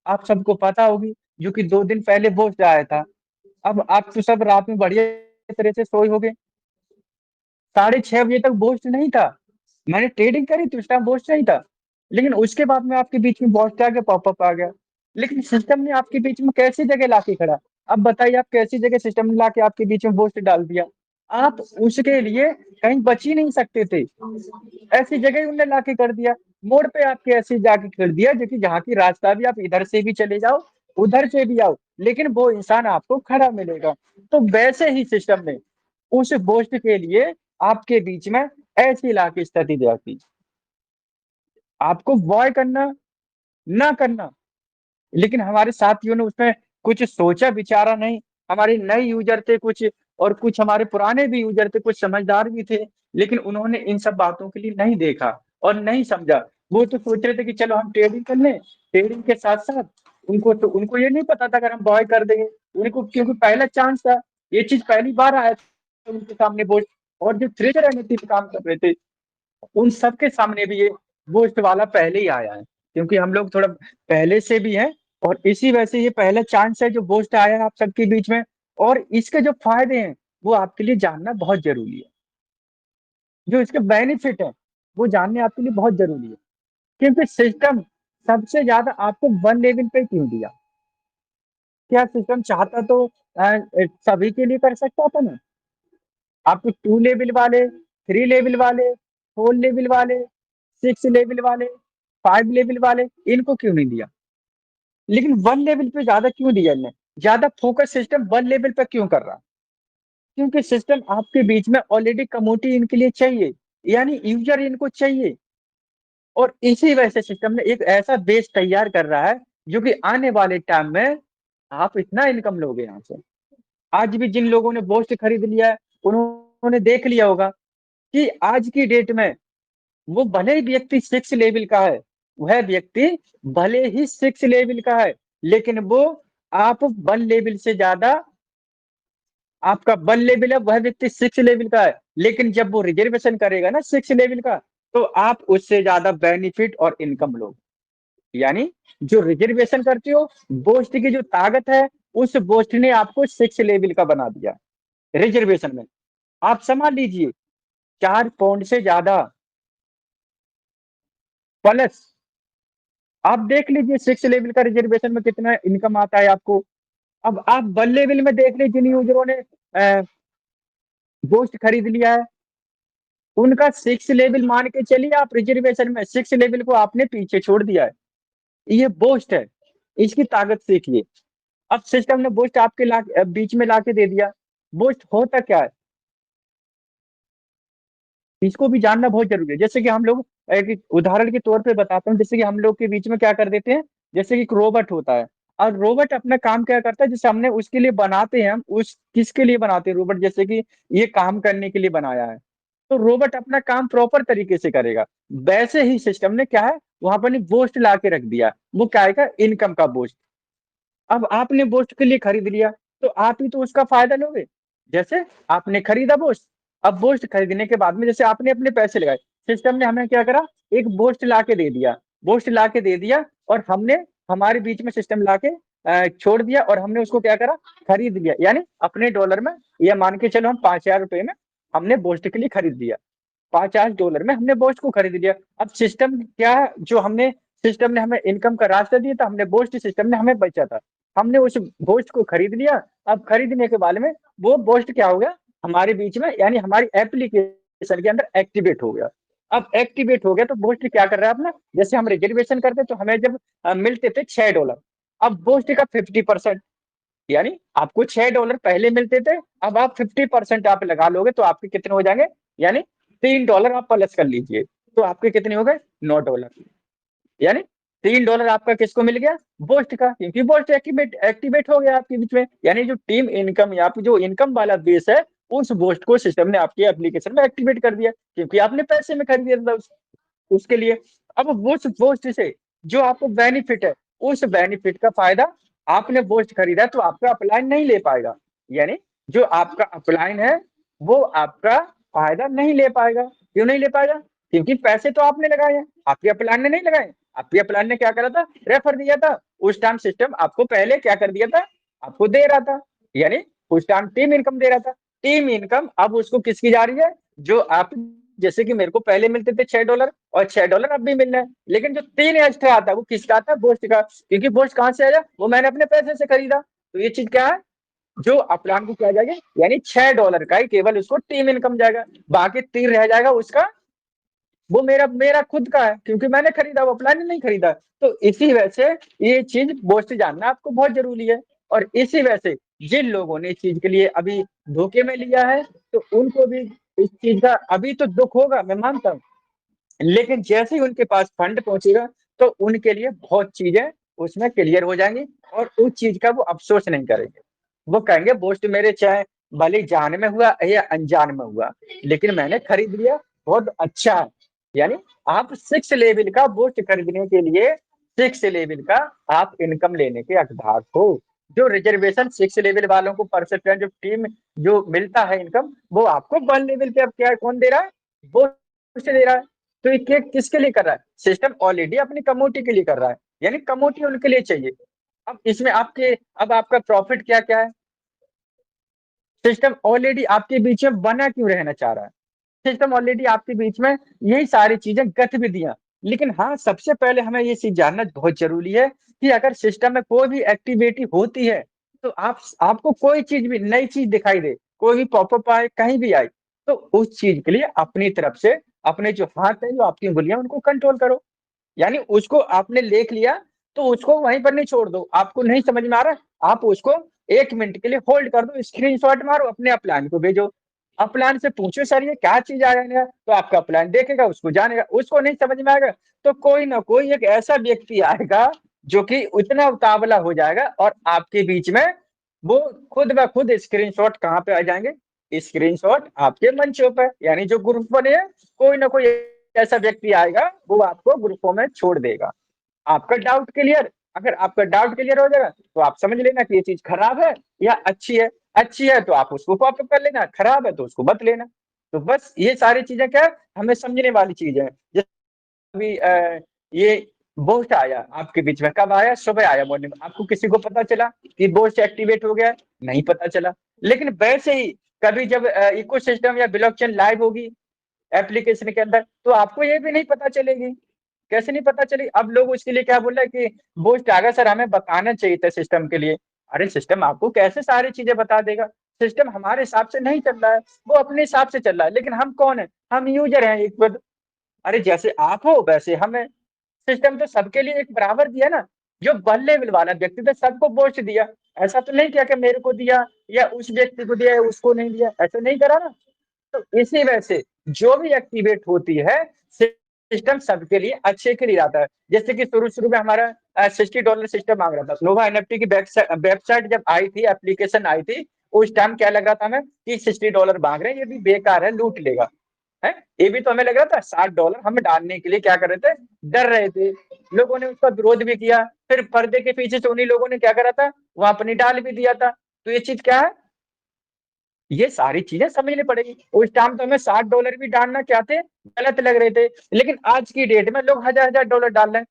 आप सबको पता होगी, जो कि 2 दिन पहले पोस्ट आया था। अब आप तो सब रात में बढ़िया तरह से सोए होंगे। 6:30 बजे तक पोस्ट नहीं था। मैंने ट्रेडिंग करी थी, उस टाइम पोस्ट नहीं था। लेकिन उसके बाद में आपके बीच में पोस्ट आ गया, पॉपअप आ गया। लेकिन सिस्टम ने आपके बीच में कैसी जगह लाके खड़ा। अब बताइए आप कैसी जगह सिस्टम ने लाके आपके बीच में पोस्ट डाल दिया। आप उसके लिए कहीं बच ही नहीं सकते थे। ऐसी जगह ही उन्होंने लाके कर दिया। मोड़ पे आपके ऐसे जाके कर दिया, जो कि जहाँ की रास्ता भी आप इधर से भी चले जाओ, उधर से भी आओ, लेकिन वो इंसान आपको खड़ा मिलेगा। तो वैसे ही सिस्टम ने उस पोस्ट के लिए आपके बीच में ऐसी ला के स्थिति दे दी। आपको बॉय करना, ना करना, लेकिन हमारे साथियों ने उसमें कुछ सोचा विचारा नहीं। हमारे नए यूज़र थे कुछ और कुछ हमारे पुराने भी यूज़र थे, कुछ समझदार भी थे, लेकिन उन्होंने इन सब बातों के लिए नहीं देखा और नहीं समझा। वो तो सोच रहे थे कि चलो हम ट्रेडिंग कर लें, ट्रेडिंग के साथ-साथ उनको ये नहीं पता था अगर हम बाय कर देंगे, उनको क्योंकि पहला चांस था, ये चीज़ पहली बार आया था उनके सामने बोझ। और जो ट्रेडर एनएफटी पे काम कर रहे थे, उन सबके सामने भी ये बूस्ट वाला पहले ही आया है, क्योंकि हम लोग थोड़ा पहले से भी हैं और इसी वजह से ये पहला चांस है जो बूस्ट आया है आप सबके बीच में। और इसके जो फ़ायदे हैं, वो आपके लिए जानना बहुत ज़रूरी है। जो इसके बेनिफिट हैं, वो जानने आपके लिए बहुत ज़रूरी है। क्योंकि सिस्टम सबसे ज़्यादा आपको 1 लेवल पे क्यों दिया? क्या सिस्टम चाहता तो सभी के लिए कर सकता था ना? आपको 2 लेवल वाले, 3 लेवल वाले, 4 लेवल वाले, 6 लेवल वाले, 5 लेवल वाले, इनको क्यों नहीं दिया? लेकिन 1 लेवल पे ज़्यादा क्यों दिया इनने? ज़्यादा फोकस सिस्टम 1 लेवल पे क्यों कर रहा? क्योंकि सिस्टम आपके बीच में ऑलरेडी कमोडिटी इनके लिए चाहिए, यानी यूज़र इनको चाहिए। और इसी वजह से सिस्टम ने एक ऐसा बेस तैयार कर रहा है, जो कि आने वाले टाइम में आप इतना इनकम लोगे यहाँ से। आज भी जिन लोगों ने बोस्ट खरीद लिया है उन्होंने देख लिया होगा कि आज की डेट में वो भले ही व्यक्ति 6 लेवल का है, वह व्यक्ति भले ही 6 लेवल का है, लेकिन वो आप 1 लेवल से ज्यादा आपका 1 लेवल है, वह व्यक्ति 6 लेवल का है, लेकिन जब वो रिजर्वेशन करेगा ना 6 लेवल का, तो आप उससे ज्यादा बेनिफिट और इनकम लोगे। यानी जो रिजर्वेशन करते हो, बोस्ट की जो ताकत है, उस बोस्ट ने आपको 6 लेवल का बना दिया रिजर्वेशन में। आप समझ लीजिए 4 पाउंड से ज्यादा प्लस आप देख लीजिए 6 लेवल का रिजर्वेशन में कितना इनकम आता है आपको। अब आप 1 लेवल में देख लीजिए, जिन यूजरों ने बोस्ट खरीद लिया है, उनका 6 लेवल मान के चलिए आप रिजर्वेशन में 6 लेवल को आपने पीछे छोड़ दिया है। ये बोस्ट है, इसकी ताकत सीखिए। अब सिस्टम ने बोस्ट आपके बीच में लाके दे दिया। बोस्ट होता क्या है, इसको भी जानना बहुत जरूरी है। जैसे कि हम लोग एक उदाहरण के तौर पे बताता हूँ, जैसे कि हम लोग के बीच में क्या कर देते हैं, जैसे कि एक रोबोट होता है और रोबोट अपना काम क्या करता है, जैसे हमने उसके लिए बनाते हैं, हम उस किसके लिए बनाते हैं रोबोट, जैसे कि ये काम करने के लिए बनाया है, तो रोबोट अपना काम प्रॉपर तरीके से करेगा। वैसे ही सिस्टम ने क्या है वहां पर बोस्ट ला के रख दिया, वो क्या है इनकम का बोस्ट। अब आपने बोस्ट के लिए खरीद लिया तो आप ही तो उसका फायदा लोगे। जैसे आपने खरीदा बोस्ट, अब बोस्ट खरीदने के बाद में जैसे आपने अपने पैसे लगाए, सिस्टम ने हमें क्या करा, एक बोस्ट ला के दे दिया, बोस्ट ला के दे दिया और हमने हमारे बीच में सिस्टम ला के छोड़ दिया और हमने उसको क्या करा, खरीद लिया। यानी अपने डॉलर में, या मान के चलो हम 5,000 रुपए में हमने बोस्ट के लिए खरीद लिया, $50 में हमने बोस्ट को खरीद लिया। अब सिस्टम क्या है, जो हमने सिस्टम ने हमें इनकम का रास्ता दिया था, हमने बोस्ट सिस्टम ने हमें बचा था, हमने उस बोस्ट को खरीद लिया। अब खरीदने के बाद में वो बोस्ट क्या हो गया हमारे बीच में, यानी हमारी एप्लीकेशन के अंदर एक्टिवेट हो गया। अब एक्टिवेट हो गया तो बोस्ट क्या कर रहा है अपना, जैसे हम रिजर्वेशन करते तो हमें जब मिलते थे $6, अब बोस्ट का 50%, यानी आपको $6 पहले मिलते थे, अब आप 50% आप लगा लोगे तो आपके कितने हो जाएंगे, यानी $3 आप प्लस कर लीजिए तो आपके कितने हो गए, $9। यानी $3 आपका किसको मिल गया, बोस्ट का, क्योंकि बोस्ट एक्टिवेट एक्टिवेट हो गया आपके बीच में। यानी जो टीम इनकम या जो इनकम वाला बेस है, उस बोस्ट को सिस्टम ने आपके एप्लीकेशन में एक्टिवेट कर दिया, क्योंकि आपने पैसे में खरीद दिया था उसके लिए। अब वो बोस्ट से जो आपको बेनिफिट है, उस बेनिफिट का फायदा आपने बोस्ट खरीदा तो आपका अपलाइन नहीं ले पाएगा। यानी जो आपका अपलाइन है वो आपका फायदा नहीं ले पाएगा। क्यों नहीं ले पाएगा, क्योंकि पैसे तो आपने लगाए हैं, आपके अपलाइन ने नहीं लगाए। आपके अपलाइन ने क्या करा था, रेफर दिया था, उस टाइम सिस्टम आपको पहले क्या कर दिया था, आपको दे रहा था, यानी उस टाइम टीम इनकम दे रहा था। टीम इनकम अब उसको किसकी जा रही है, जो आप, जैसे कि मेरे को पहले मिलते थे $6 और $6 अब भी मिल रहे हैं, लेकिन जो 3 एक्स्ट्रा आता है वो किसका आता है, बोस्ट का, क्योंकि बोस्ट कहां से आया, वो मैंने अपने पैसे से खरीदा। तो ये चीज क्या है, जो अपलाइन को क्या जाएगा, यानी $6 का ही केवल उसको टीम इनकम जाएगा, बाकी 3 रह जाएगा उसका, वो मेरा मेरा खुद का है, क्योंकि मैंने खरीदा, वो अपलाइन ने नहीं खरीदा। तो इसी वजह से ये चीज बोस्ट जानना आपको बहुत जरूरी है। और इसी वजह से जिन लोगों ने इस चीज के लिए अभी धोखे में लिया है, तो उनको भी इस चीज का अभी तो दुख होगा, मैं मानता हूँ, लेकिन जैसे ही उनके पास फंड पहुंचेगा तो उनके लिए बहुत चीजें उसमें क्लियर हो जाएंगी और उस चीज का वो अफसोस नहीं करेंगे। वो कहेंगे बोस्ट मेरे चाहे भले जान में हुआ या अनजान में हुआ, लेकिन मैंने खरीद लिया, बहुत अच्छा है। यानी आप 6 लेवल का बोस्ट खरीदने के लिए 6 लेवल का आप इनकम लेने के हकदार हो। जो रिजर्वेशन 6 लेवल वालों को परसेंटेज जो टीम जो मिलता है इनकम, वो आपको 1 लेवल पे अब क्या कौन दे रहा है, बोस्ट दे रहा है। तो ये किसके लिए कर रहा है, सिस्टम ऑलरेडी अपनी कम्युनिटी के लिए कर रहा है, यानी कम्युनिटी उनके लिए चाहिए। अब इसमें आपके अब आपका प्रॉफिट क्या क्या है, सिस्टम ऑलरेडी आपके बीच में बना क्यों रहना चाह रहा है, सिस्टम ऑलरेडी आपके बीच में यही सारी चीजें गतिविधियां। लेकिन हाँ, सबसे पहले हमें ये चीज जानना बहुत जरूरी है कि अगर सिस्टम में कोई भी एक्टिविटी होती है तो आपको कोई चीज भी नई चीज दिखाई दे, कोई भी पॉपअप आए, कहीं भी आए, तो उस चीज के लिए अपनी तरफ से अपने जो हाथ है, जो आपकी उंगलियां, उनको कंट्रोल करो। यानी उसको आपने देख लिया तो उसको वहीं पर नहीं छोड़ दो, आपको नहीं समझ में आ रहा है, आप उसको 1 मिनट के लिए होल्ड कर दो, स्क्रीनशॉट मारो, अपने अपलाइन को भेजो, अपलाइन से पूछो सर ये क्या चीज आ रहा है, तो आपका अपलाइन देखेगा, उसको जानेगा। उसको नहीं समझ में आएगा तो कोई ना कोई एक ऐसा व्यक्ति आएगा जो कि उतना उतावला हो जाएगा और आपके बीच में वो खुद ब खुद स्क्रीनशॉट कहाँ पे आ जाएंगे, स्क्रीनशॉट आपके मंचों पर, यानी जो ग्रुप बने हैं कोई ना कोई ऐसा व्यक्ति आएगा वो आपको ग्रुपों में छोड़ देगा। आपका डाउट क्लियर, अगर आपका डाउट क्लियर हो जाएगा तो आप समझ लेना कि ये चीज खराब है या अच्छी है। अच्छी है तो आप उसको कॉपी कर लेना, खराब है तो उसको मत लेना। तो बस ये सारी चीजें क्या है, हमें समझने वाली चीज है। अभी ये बोस्ट आया आपके बीच में, कब आया? सुबह आया मॉर्निंग में। आपको किसी को पता चला कि बोस्ट एक्टिवेट हो गया? नहीं पता चला। लेकिन वैसे ही कभी जब इकोसिस्टम या ब्लॉकचेन लाइव होगी एप्लीकेशन के अंदर, तो आपको ये भी नहीं पता चलेगी। कैसे नहीं पता चली? अब लोग उसके लिए क्या बोल रहे हैं कि बोस्ट आ गया सर, हमें बताना चाहिए था सिस्टम के लिए। अरे सिस्टम आपको कैसे सारी चीजें बता देगा? सिस्टम हमारे हिसाब से नहीं चल रहा है, वो अपने हिसाब से चल रहा है। लेकिन हम कौन है? हम यूजर हैं एक बार। अरे जैसे आप हो वैसे हम हैं। सिस्टम तो सबके लिए एक बराबर दिया ना। जो वन लेवल वाला व्यक्ति था सबको बोस्ट दिया। ऐसा तो नहीं किया कि मेरे को दिया या उस व्यक्ति को दिया या उसको नहीं दिया, ऐसा नहीं करा ना। तो इसी वजह से जो भी एक्टिवेट होती है सिस्टम सबके लिए अच्छे के लिए आता है। जैसे कि शुरू में हमारा $60 सिस्टम मांग रहा था। नोवा एनएफटी की वेबसाइट जब आई थी, एप्लीकेशन आई थी, उस टाइम क्या लग रहा था हमें कि $60 मांग रहे हैं, ये भी बेकार है, लूट लेगा है। ये भी तो हमें लग रहा था। $60 हम डालने के लिए क्या कर रहे थे, डर रहे थे। लोगों ने उसका विरोध भी किया। फिर पर्दे के पीछे से उन्हीं लोगों ने क्या करा था, वहां अपनी डाल भी दिया था। तो ये चीज क्या है, ये सारी चीजें समझनी पड़ेगी। उस टाइम तो हमें $60 भी डालना क्या थे, गलत लग रहे थे। लेकिन आज की डेट में लोग हजार डॉलर डाल रहे हैं,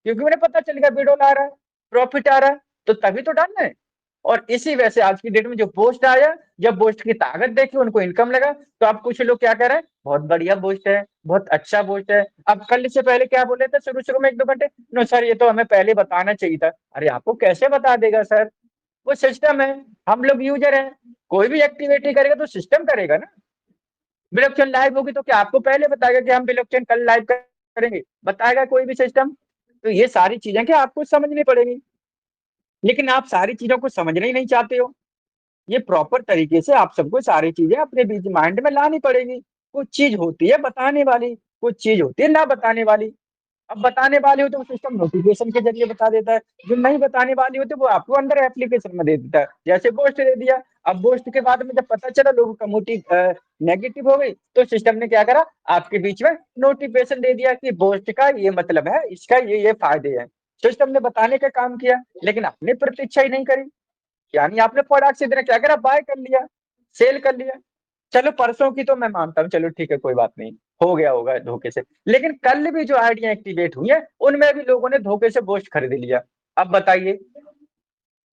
क्योंकि उन्हें पता चल गया विड्रॉल आ रहा है, प्रॉफिट आ रहा है, तो तभी तो डालना है। और इसी वजह से आज की डेट में जो पोस्ट आया, जब पोस्ट की ताकत देखी, उनको इनकम लगा, तो अब कुछ लोग क्या कह रहे हैं, बहुत बढ़िया पोस्ट है, बहुत अच्छा पोस्ट है। अब कल से पहले क्या बोले थे शुरू में 1-2 घंटे, नो सर ये तो हमें पहले बताना चाहिए था। अरे आपको कैसे बता देगा सर? वो सिस्टम है, हम लोग यूजर हैं। कोई भी एक्टिविटी करेगा तो सिस्टम करेगा ना। ब्लॉकचेन लाइव होगी तो क्या आपको पहले बताएगा कि हम ब्लॉकचेन कल लाइव करेंगे? बताएगा कोई भी सिस्टम? तो ये सारी चीजें क्या आपको समझनी पड़ेगी। लेकिन आप सारी चीजों को समझना ही नहीं चाहते हो। ये प्रॉपर तरीके से आप सबको सारी चीजें अपने बीच माइंड में लानी पड़ेगी। कुछ चीज होती है बताने वाली, कुछ चीज होती है ना बताने वाली। अब बताने वाली हो तो सिस्टम नोटिफिकेशन के जरिए बता देता है, जो नहीं बताने वाली होती है वो आपको अंदर एप्लीकेशन में दे देता है। जैसे पोस्ट दे दिया, अब पोस्ट के बाद में जब पता चला लोगों का मोटिव नेगेटिव हो गई, तो सिस्टम ने क्या करा, आपके बीच में नोटिफिकेशन दे दिया कि पोस्ट का ये मतलब है, इसका ये फायदे हैं। सिस्टम ने बताने का काम किया, लेकिन आपने प्रतीक्षा ही नहीं करी। यानी आपने प्रोडक्ट सीधे क्या करा, बाय कर लिया, सेल कर लिया। चलो परसों की तो मैं मानता हूँ, चलो ठीक है कोई बात नहीं, हो गया होगा धोखे से। लेकिन कल भी जो आईडियां एक्टिवेट हुई है उनमें भी लोगों ने धोखे से पोस्ट खरीद लिया। अब बताइए,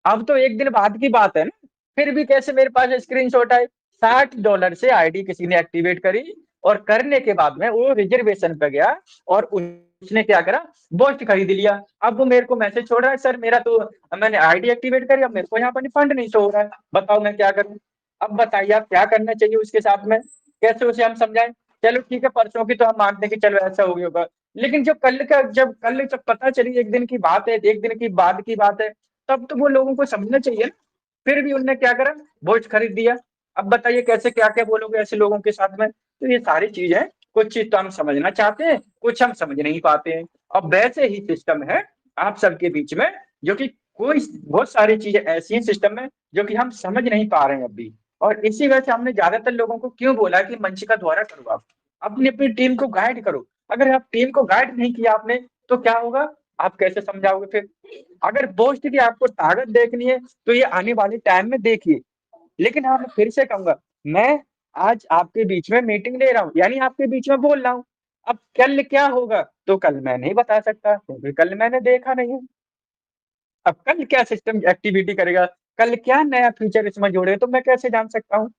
अब तो एक दिन बाद की बात है ना, फिर भी कैसे मेरे पास स्क्रीनशॉट आए। $60 से आईडी किसी ने एक्टिवेट करी, और करने के बाद में वो रिजर्वेशन पे गया और उसने क्या करा, पोस्ट खरीद लिया। अब वो मेरे को मैसेज छोड़ रहा है, सर मेरा तो मैंने आईडी एक्टिवेट करी, अब मेरे को यहाँ पर फंड नहीं शो हो रहा है, बताओ मैं क्या करूं। अब बताइए आप क्या करना चाहिए उसके साथ में, कैसे उसे हम समझाएं। चलो ठीक है, परसों की तो हम मानते हैं कि चलो ऐसा हो गया होगा, लेकिन जो कल जब पता चली, एक दिन की बात है, एक दिन की बाद की बात है, तब तो वो लोगों को समझना चाहिए ना। फिर भी उनने क्या करा, वोट खरीद दिया। अब बताइए कैसे क्या क्या बोलोगे ऐसे लोगों के साथ में। तो ये सारी चीजें, कुछ चीज तो हम समझना चाहते हैं, कुछ हम समझ नहीं पाते हैं। अब वैसे ही सिस्टम है आप सबके बीच में, जो कि कोई बहुत सारी चीजें ऐसी हैं सिस्टम में जो कि हम समझ नहीं पा रहे हैं अभी। और इसी वजह से हमने ज्यादातर लोगों को क्यों बोला कि मंच का द्वारा करो, आप अपनी अपनी टीम को गाइड करो। अगर आप टीम को गाइड नहीं किया आपने, तो क्या होगा, आप कैसे समझाओगे फिर? अगर बोस्ट की आपको ताकत देखनी है तो ये आने वाले टाइम में देखिए। लेकिन हाँ, मैं फिर से कहूंगा, मैं आज आपके बीच में मीटिंग ले रहा हूँ, यानी आपके बीच में बोल रहा हूँ। अब कल क्या होगा तो कल मैं नहीं बता सकता, क्योंकि कल मैंने देखा नहीं है। अब कल क्या सिस्टम एक्टिविटी करेगा, कल क्या नया फीचर इसमें जोड़े, तो मैं कैसे जान सकता हूँ।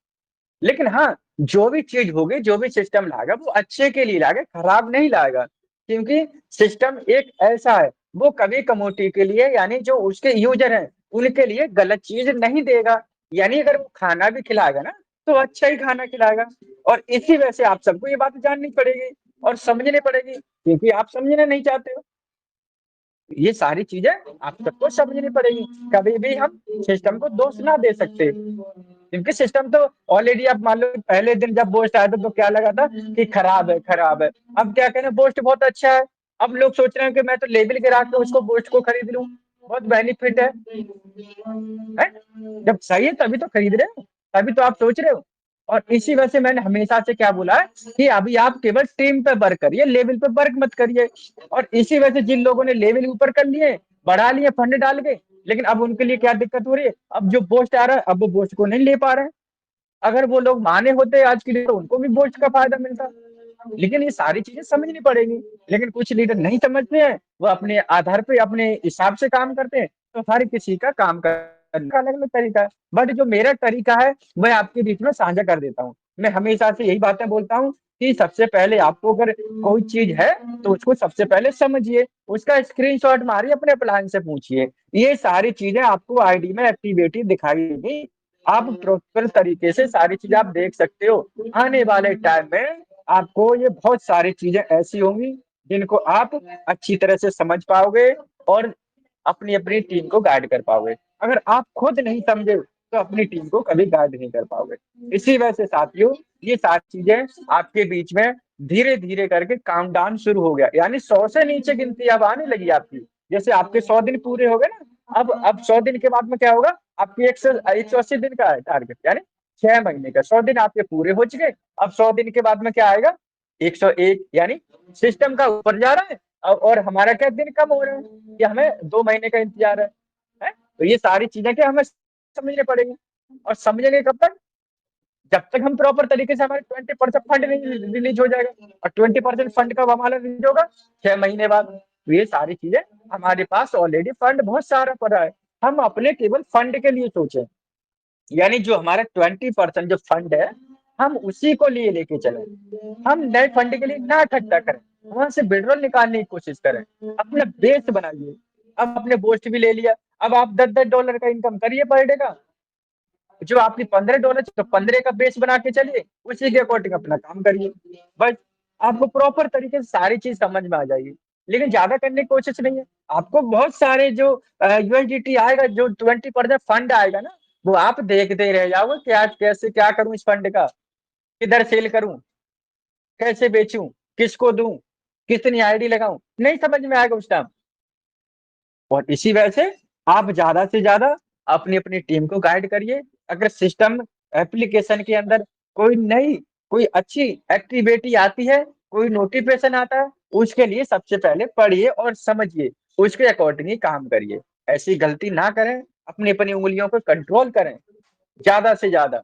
लेकिन हाँ, जो भी चीज होगी, जो भी सिस्टम लाएगा वो अच्छे के लिए लाएगा, खराब नहीं लाएगा। क्योंकि सिस्टम एक ऐसा है, वो कभी कम्युनिटी के लिए, यानी जो उसके यूजर हैं उनके लिए गलत चीज नहीं देगा। यानी अगर वो खाना भी खिलाएगा ना, तो अच्छा ही खाना खिलाएगा। और इसी वजह से आप सबको ये बात जाननी पड़ेगी और समझनी पड़ेगी, क्योंकि आप समझना नहीं चाहते हो। ये सारी चीजें आप सबको समझनी पड़ेगी। कभी भी हम सिस्टम को दोष ना दे सकते, क्योंकि सिस्टम तो ऑलरेडी, आप मान लो पहले दिन जब पोस्ट आया था तो क्या लगा था कि खराब है खराब है। अब क्या कहना, पोस्ट बहुत अच्छा है। अब लोग सोच रहे हैं कि मैं तो लेबल गिरा के उसको पोस्ट को खरीद लूं। बहुत बेनिफिट है? जब सही है तभी तो खरीद रहे हो, तभी तो आप सोच रहे हो। और इसी वजह से मैंने हमेशा से क्या बोला है कि अभी आप केवल टीम पे वर्क करिए, लेवल पे वर्क मत करिए। और इसी वजह से जिन लोगों ने लेवल ऊपर कर लिए, बढ़ा लिए फंड डाल के, लेकिन अब उनके लिए क्या दिक्कत हो रही है, अब जो पोस्ट आ रहा है अब वो पोस्ट को नहीं ले पा रहे हैं। अगर वो लोग माने होते आज के लिए तो उनको भी पोस्ट का फायदा मिलता। लेकिन ये सारी चीजें समझनी पड़ेगी, लेकिन कुछ लीडर नहीं समझते हैं, वो अपने आधार पे अपने हिसाब से काम करते हैं। तो हर किसी का काम करने का अलग अलग तरीका है, बट जो मेरा तरीका है मैं आपके बीच में साझा कर देता हूँ। मैं हमेशा से यही बातें बोलता हूँ कि सबसे पहले आपको अगर कोई चीज है तो उसको सबसे पहले समझिए, उसका स्क्रीनशॉट मारिए, अपने प्लान से पूछिए। ये सारी चीजें आपको आईडी में एक्टिविटी दिखाई देगी, आप प्रॉपर तरीके से सारी चीजें आप देख सकते हो। आने वाले टाइम में आपको ये बहुत सारी चीजें ऐसी होंगी जिनको आप अच्छी तरह से समझ पाओगे और अपनी अपनी टीम को गाइड कर पाओगे। अगर आप खुद नहीं समझे तो अपनी टीम को कभी गाइड नहीं कर पाओगे। इसी वजह से साथियों, ये सारी चीजें आपके बीच में धीरे धीरे करके काउंटडाउन शुरू हो गया, यानी 100 से नीचे गिनती अब आने लगी आपकी। जैसे आपके 100 दिन पूरे हो गए ना, अब 100 दिन के बाद में क्या होगा, आपकी 180 दिन का है टारगेट, यानी 6 महीने का 100 दिन आपके पूरे हो चुके। अब 100 दिन के बाद में क्या आएगा, 101, यानी सिस्टम का ऊपर जा रहा है। और हमारा क्या दिन कम हो रहा है, कि हमें 2 महीने का इंतजार है? तो ये सारी चीजें क्या हमें समझने पड़ेगी। और समझेंगे कब तक, जब तक हम प्रॉपर तरीके से हमारे 20% फंड नहीं रिलीज हो जाएगा। और 20% फंड कब हमारा रिलीज होगा, 6 महीने बाद। तो ये सारी चीजें, हमारे पास ऑलरेडी फंड बहुत सारा पड़ा है, हम अपने केवल फंड के लिए सोचें, यानी जो हमारा 20% जो फंड है हम उसी को लिए लेके चले। हम नए फंड के लिए ना इकट्ठा करें, वहां से विड्रॉल निकालने की कोशिश करें, अपना बेस बनाइए। अब आपने बोस्ट भी ले लिया, अब आप $10 का इनकम करिए पर डे का। जो आपकी $15, तो 15 का बेस बना के चलिए, उसी के अकॉर्डिंग अपना काम करिए। बस आपको प्रॉपर तरीके से सारी चीज समझ में आ जाएगी। लेकिन ज्यादा करने की कोशिश नहीं है, आपको बहुत सारे जो यूएसडीटी आएगा, जो 20% फंड आएगा ना, वो आप देखते रह जाओगे कि आज कैसे क्या करूं इस फंड का, किधर सेल करूं, कैसे बेचूं, किसको दूं, कितनी आईडी लगाऊं, नहीं समझ में आएगा उस टाइम। और इसी वजह से आप ज्यादा से ज्यादा अपनी अपनी टीम को गाइड करिए। अगर सिस्टम एप्लीकेशन के अंदर कोई नई, कोई अच्छी एक्टिविटी आती है, कोई नोटिफिकेशन आता है, उसके लिए सबसे पहले पढ़िए और समझिए, उसके अकॉर्डिंग ही काम करिए। ऐसी गलती ना करें, अपनी अपनी उंगलियों पर कंट्रोल करें ज्यादा से ज्यादा।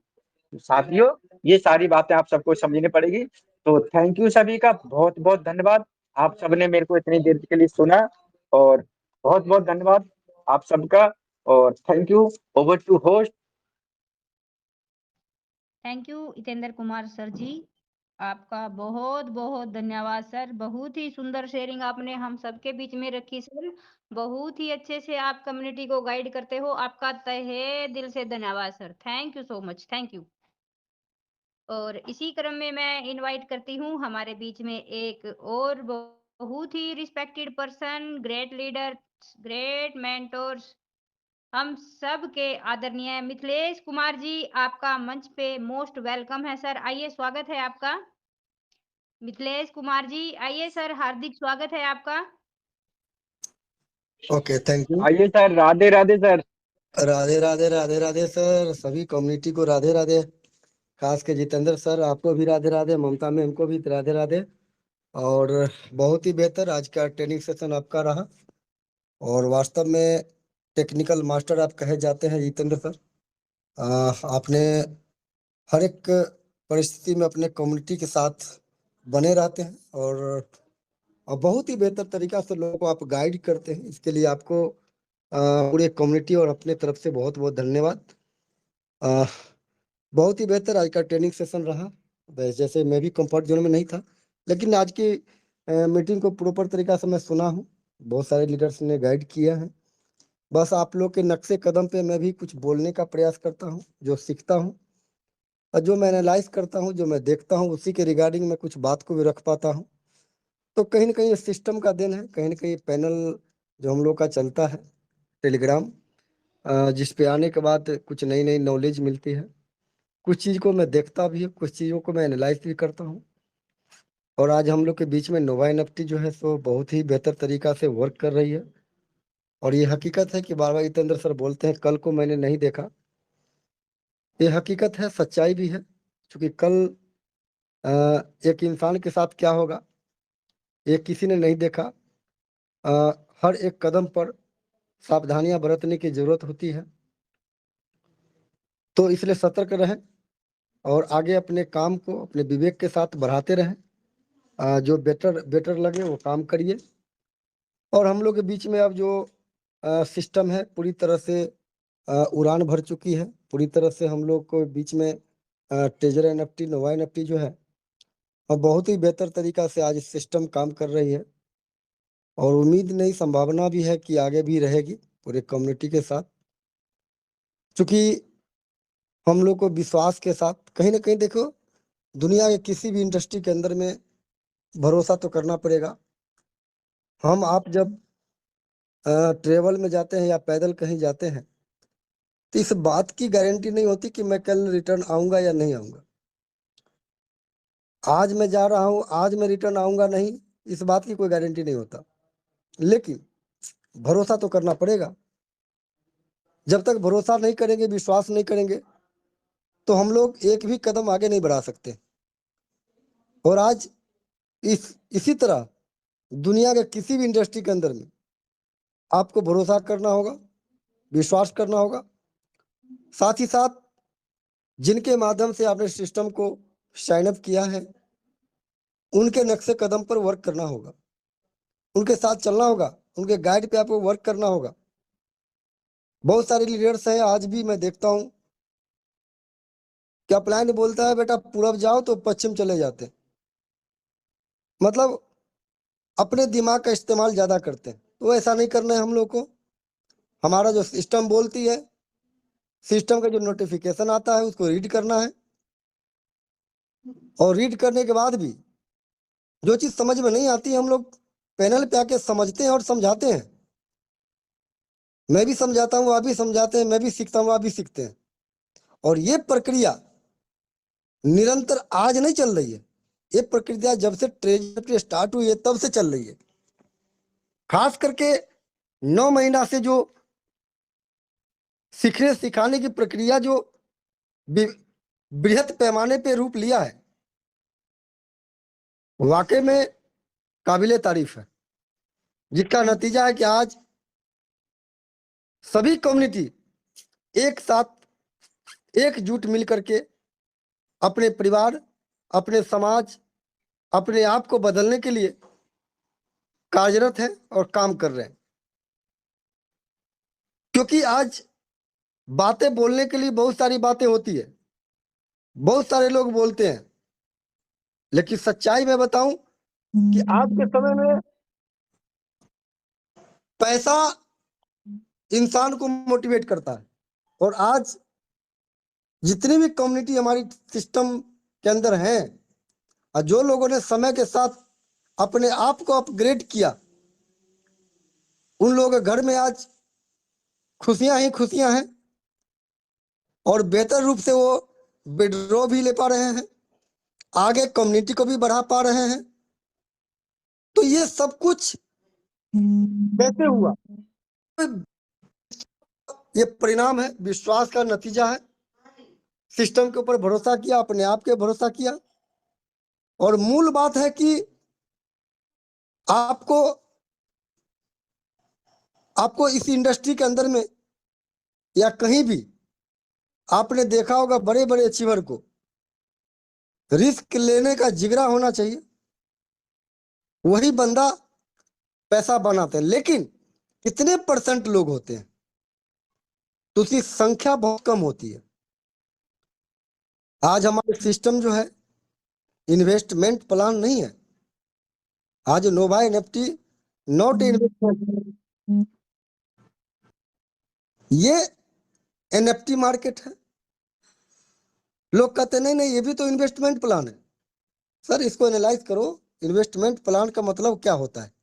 साथियों, ये सारी बातें आप सबको समझनी पड़ेगी। तो थैंक यू सभी का, बहुत बहुत धन्यवाद। आप सबने मेरे को इतनी देर के लिए सुना, और बहुत बहुत धन्यवाद आप सबका। और thank you, over to host. Thank you Jitendra Kumar sir ji, आपका बहुत बहुत धन्यवाद सर। बहुत ही सुंदर शेयरिंग आपने हम सबके बीच में रखी सर। बहुत ही अच्छे से आप कम्युनिटी को गाइड करते हो, आपका तहे दिल से धन्यवाद sir. Thank you so much, thank you. और इसी क्रम में मैं इनवाइट करती हूँ हमारे बीच में एक और बहुत ही respected person, great leader, great mentors, हम सब के आदरणीय मिथिलेश कुमार जी, आपका मंच पे मोस्ट वेलकम है सर। आइए, स्वागत है आपका। मिथिलेश कुमार जी आइए सर, हार्दिक स्वागत है आपका। Okay, thank you. आइए sir, Radhe Radhe sir. Radhe Radhe Radhe Radhe sir, सभी कम्युनिटी को राधे राधे। खास के जितेंद्र सर आपको भी राधे राधे, ममता मैम को भी राधे राधे। और बहुत ही बेहतर आज का ट्रेनिंग सेशन आपका रहा, और वास्तव में टेक्निकल मास्टर आप कहे जाते हैं जितेंद्र सर। आपने हर एक परिस्थिति में अपने कम्युनिटी के साथ बने रहते हैं, और बहुत ही बेहतर तरीका से लोगों को आप गाइड करते हैं। इसके लिए आपको पूरे कम्युनिटी और अपने तरफ से बहुत बहुत धन्यवाद। बहुत ही बेहतर आज का ट्रेनिंग सेशन रहा। जैसे मैं भी कंफर्ट जोन में नहीं था, लेकिन आज की मीटिंग को प्रॉपर तरीका से मैं सुना हूँ, बहुत सारे लीडर्स ने गाइड किया है। बस आप लोग के नक्शे कदम पे मैं भी कुछ बोलने का प्रयास करता हूँ, जो सीखता हूँ और जो मैं एनालाइज करता हूँ, जो मैं देखता हूँ, उसी के रिगार्डिंग मैं कुछ बात को भी रख पाता हूँ। तो कहीं ना कहीं सिस्टम का देन है, कहीं ना कहीं पैनल जो हम लोग का चलता है टेलीग्राम, जिस पे आने के बाद कुछ नई नई नॉलेज मिलती है। कुछ चीज़ को मैं देखता भी हूँ, कुछ चीज़ों को मैं एनालाइज भी करता हूँ। और आज हम लोग के बीच में नोवा एनएफटी जो है सो बहुत ही बेहतर तरीका से वर्क कर रही है। और ये हकीकत है कि बार बार जितेंद्र सर बोलते हैं कल को मैंने नहीं देखा। ये हकीकत है, सच्चाई भी है, क्योंकि कल एक इंसान के साथ क्या होगा ये किसी ने नहीं देखा। हर एक कदम पर सावधानियां बरतने की जरूरत होती है, तो इसलिए सतर्क रहें और आगे अपने काम को अपने विवेक के साथ बढ़ाते रहें। जो बेटर लगे वो काम करिए। और हम लोग के बीच में अब जो सिस्टम है पूरी तरह से उड़ान भर चुकी है। पूरी तरह से हम लोग को बीच में ट्रेजर एनएफटी, नोवा एनएफटी जो है और बहुत ही बेहतर तरीका से आज सिस्टम काम कर रही है, और उम्मीद नहीं संभावना भी है कि आगे भी रहेगी पूरे कम्युनिटी के साथ, क्योंकि हम लोग को विश्वास के साथ कहीं ना कहीं देखो दुनिया के किसी भी इंडस्ट्री के अंदर में भरोसा तो करना पड़ेगा। हम आप जब ट्रेवल में जाते हैं या पैदल कहीं जाते हैं तो इस बात की गारंटी नहीं होती कि मैं कल रिटर्न आऊंगा या नहीं आऊंगा। आज मैं जा रहा हूं, आज मैं रिटर्न आऊंगा नहीं, इस बात की कोई गारंटी नहीं होता, लेकिन भरोसा तो करना पड़ेगा। जब तक भरोसा नहीं करेंगे, विश्वास नहीं करेंगे, तो हम लोग एक भी कदम आगे नहीं बढ़ा सकते। और आज इसी तरह दुनिया के किसी भी इंडस्ट्री के अंदर में आपको भरोसा करना होगा, विश्वास करना होगा। साथ ही साथ जिनके माध्यम से आपने सिस्टम को साइन अप किया है उनके नक्शे कदम पर वर्क करना होगा, उनके साथ चलना होगा, उनके गाइड पे आपको वर्क करना होगा। बहुत सारे लीडर्स हैं आज भी मैं देखता हूं क्या प्लान बोलता है बेटा पूरब जाओ तो पश्चिम चले जाते हैं, मतलब अपने दिमाग का इस्तेमाल ज्यादा करते हैं। तो ऐसा नहीं करना है हम लोग को। हमारा जो सिस्टम बोलती है, सिस्टम का जो नोटिफिकेशन आता है उसको रीड करना है, और रीड करने के बाद भी जो चीज समझ में नहीं आती हम लोग पैनल पे आके समझते हैं और समझाते हैं। मैं भी समझाता हूँ, आप भी समझाते हैं, मैं भी सीखता हूँ, आप भी सीखते हैं। और ये प्रक्रिया निरंतर आज नहीं चल रही है, ये प्रक्रिया जब से ट्रेजर स्टार्ट हुई है तब से चल रही है। खास करके 9 महीना से जो सीखने सिखाने की प्रक्रिया जो बृहत पैमाने पे रूप लिया है, वाकई में काबिले तारीफ है, जिसका नतीजा है कि आज सभी कम्युनिटी एक साथ एकजुट मिलकर के अपने परिवार, अपने समाज, अपने आप को बदलने के लिए कार्यरत है और काम कर रहे हैं। क्योंकि आज बातें बोलने के लिए बहुत सारी बातें होती है, बहुत सारे लोग बोलते हैं, लेकिन सच्चाई में बताऊं कि आज के समय में पैसा इंसान को मोटिवेट करता है। और आज जितनी भी कम्युनिटी हमारी सिस्टम के अंदर है और जो लोगों ने समय के साथ अपने आप को अपग्रेड किया, उन लोगों के घर में आज खुशियां ही खुशियां हैं, और बेहतर रूप से वो विड्रॉ भी ले पा रहे हैं, आगे कम्युनिटी को भी बढ़ा पा रहे हैं। तो ये सब कुछ कैसे हुआ? ये परिणाम है, विश्वास का नतीजा है। सिस्टम के ऊपर भरोसा किया, अपने आप के भरोसा किया, और मूल बात है कि आपको इस इंडस्ट्री के अंदर में या कहीं भी आपने देखा होगा बड़े बड़े अचीवर को रिस्क लेने का जिगरा होना चाहिए, वही बंदा पैसा बनाते हैं। लेकिन कितने % लोग होते हैं तो उसकी संख्या बहुत कम होती है। आज हमारे सिस्टम जो है इन्वेस्टमेंट प्लान नहीं है। आज नोवा एनएफटी नॉट इन्वेस्टमेंट, ये एनएफटी मार्केट है। लोग कहते नहीं नहीं ये भी तो इन्वेस्टमेंट प्लान है। सर इसको एनालाइज करो, इन्वेस्टमेंट प्लान का मतलब क्या होता है?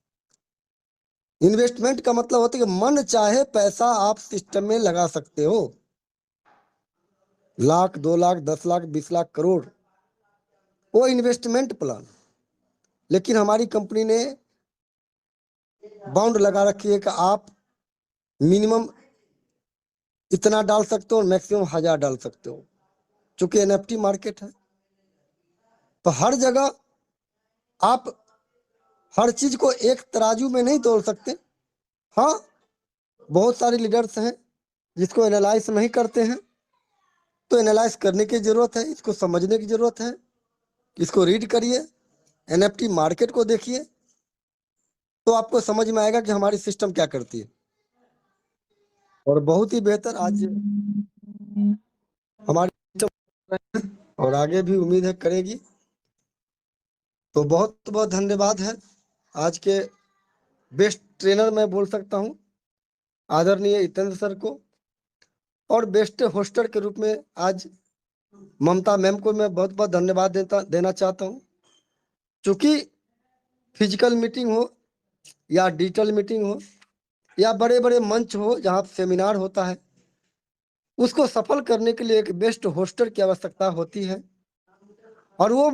इन्वेस्टमेंट का मतलब होता है कि मन चाहे पैसा आप सिस्टम में लगा सकते हो, लाख, 2 लाख, 10 लाख, 20 लाख, करोड़, वो इन्वेस्टमेंट प्लान। लेकिन हमारी कंपनी ने बाउंड लगा रखी है कि आप मिनिमम इतना डाल सकते हो, मैक्सिमम 1000 डाल सकते हो। चूंकि एनएफटी मार्केट है तो हर जगह आप हर चीज को एक तराजू में नहीं तोल सकते। हाँ, बहुत सारे लीडर्स हैं जिसको एनालाइज नहीं करते हैं, तो एनालाइज करने की जरूरत है, इसको समझने की जरूरत है, इसको रीड करिए, एनएफटी मार्केट को देखिए, तो आपको समझ में आएगा कि हमारी सिस्टम क्या करती है। और बहुत ही बेहतर आज हमारी सिस्टम और आगे भी उम्मीद है करेगी। तो बहुत बहुत धन्यवाद है आज के बेस्ट ट्रेनर मैं बोल सकता हूँ आदरणीय हितेंद्र सर को, और बेस्ट होस्टर के रूप में आज ममता मैम को मैं बहुत बहुत धन्यवाद देना चाहता हूँ। चूंकि फिजिकल मीटिंग हो या डिजिटल मीटिंग हो या बड़े बड़े मंच हो जहाँ सेमिनार होता है, उसको सफल करने के लिए एक बेस्ट होस्टर की आवश्यकता होती है, और वो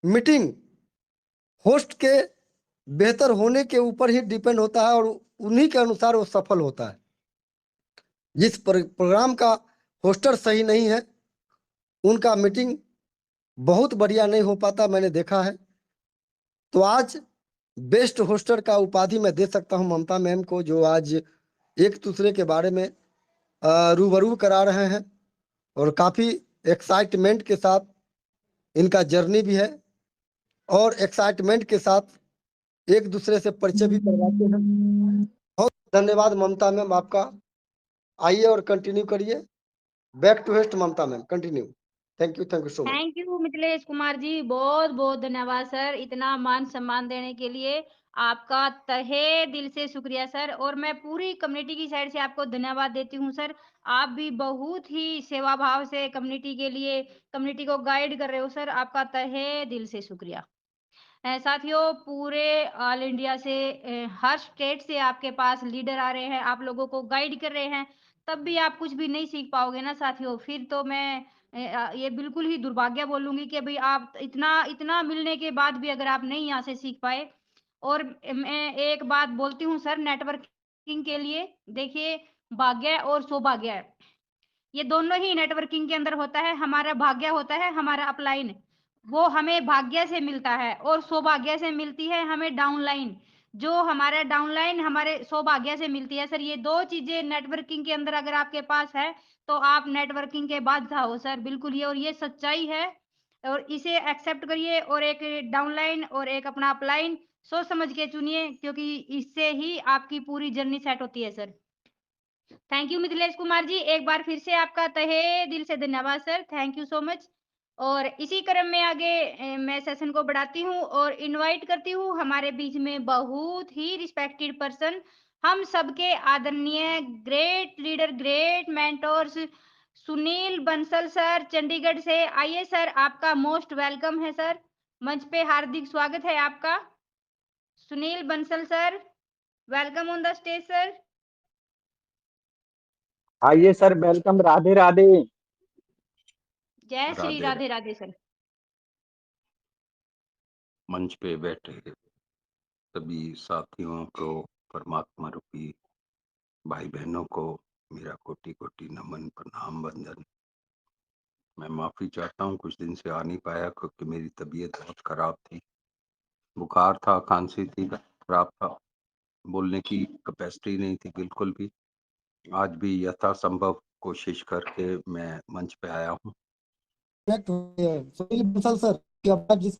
मीटिंग होस्ट के बेहतर होने के ऊपर ही डिपेंड होता है और उन्हीं के अनुसार वो सफल होता है। जिस प्रोग्राम का होस्टर सही नहीं है उनका मीटिंग बहुत बढ़िया नहीं हो पाता, मैंने देखा है। तो आज बेस्ट होस्टर का उपाधि मैं दे सकता हूं ममता मैम को, जो आज एक दूसरे के बारे में रूबरू करा रहे हैं और काफ़ी एक्साइटमेंट के साथ इनका जर्नी भी है, और एक्साइटमेंट के साथ एक दूसरे से परिचय भी करवाते हैं। बहुत धन्यवाद ममता मैम आपका। आइए और कंटिन्यू करिए। Back to host Mamta ma'am, continue. Thank you so much. Thank you Mithilesh Kumar ji, बहुत बहुत धन्यवाद सर इतना मान सम्मान देने के लिए। आपका तहे दिल से शुक्रिया सर, और मैं पूरी कम्युनिटी की साइड से आपको धन्यवाद देती हूँ सर। आप भी बहुत ही सेवा भाव से कम्युनिटी के लिए कम्युनिटी को गाइड कर रहे हो सर, आपका तहे दिल से शुक्रिया। साथियों, पूरे ऑल इंडिया से हर स्टेट से आपके पास लीडर आ रहे हैं, आप लोगों को गाइड कर रहे हैं, तब भी आप कुछ भी नहीं सीख पाओगे ना साथियों। फिर तो मैं ये बिल्कुल ही दुर्भाग्य बोलूंगी कि भाई आप इतना इतना मिलने के बाद भी अगर आप नहीं यहाँ से सीख पाए। और मैं एक बात बोलती हूँ सर नेटवर्किंग के लिए, देखिए भाग्य और सौभाग्य ये दोनों ही नेटवर्किंग के अंदर होता है। हमारा भाग्य होता है हमारा अपलाइन, वो हमें भाग्य से मिलता है, और सौभाग्य से मिलती है हमें डाउनलाइन, जो हमारा डाउनलाइन हमारे सौभाग्य से मिलती है। सर ये दो चीजें नेटवर्किंग के अंदर अगर आपके पास है तो आप नेटवर्किंग के बादशाह हो सर, बिल्कुल ये, और ये सच्चाई है, और इसे एक्सेप्ट करिए। और एक डाउनलाइन और एक अपना अपलाइन सोच समझ के चुनिए, क्योंकि इससे ही आपकी पूरी जर्नी सेट होती है sir. Thank you Mithilesh Kumar ji, एक बार फिर से आपका तहे दिल से धन्यवाद sir, thank you so much. और इसी क्रम में आगे मैं सेशन को बढ़ाती हूँ और इनवाइट करती हूँ हमारे बीच में बहुत ही रिस्पेक्टेड पर्सन, हम सबके आदरणीय great leader, great mentors, Sunil Bansal sir Chandigarh से। आइए सर, आपका मोस्ट वेलकम है सर, मंच पे हार्दिक स्वागत है आपका। Sunil Bansal sir, welcome on the stage sir. आइए सर, वेलकम। राधे राधे। जय श्री राधे राधे राधे सर। मंच पे बैठे सभी साथियों को, परमात्मा रूपी भाई बहनों को मेरा कोटि कोटि नमन, प्रणाम, वंदन। मैं माफी चाहता हूँ, कुछ दिन से आ नहीं पाया क्योंकि मेरी तबीयत बहुत खराब थी, बुखार था, खांसी थी, खराब था, बोलने की कैपेसिटी नहीं थी बिल्कुल भी। आज भी यथासंभव कोशिश करके मैं मंच पे आया हूँ। सुनील बंसल सर, कि अपना जिस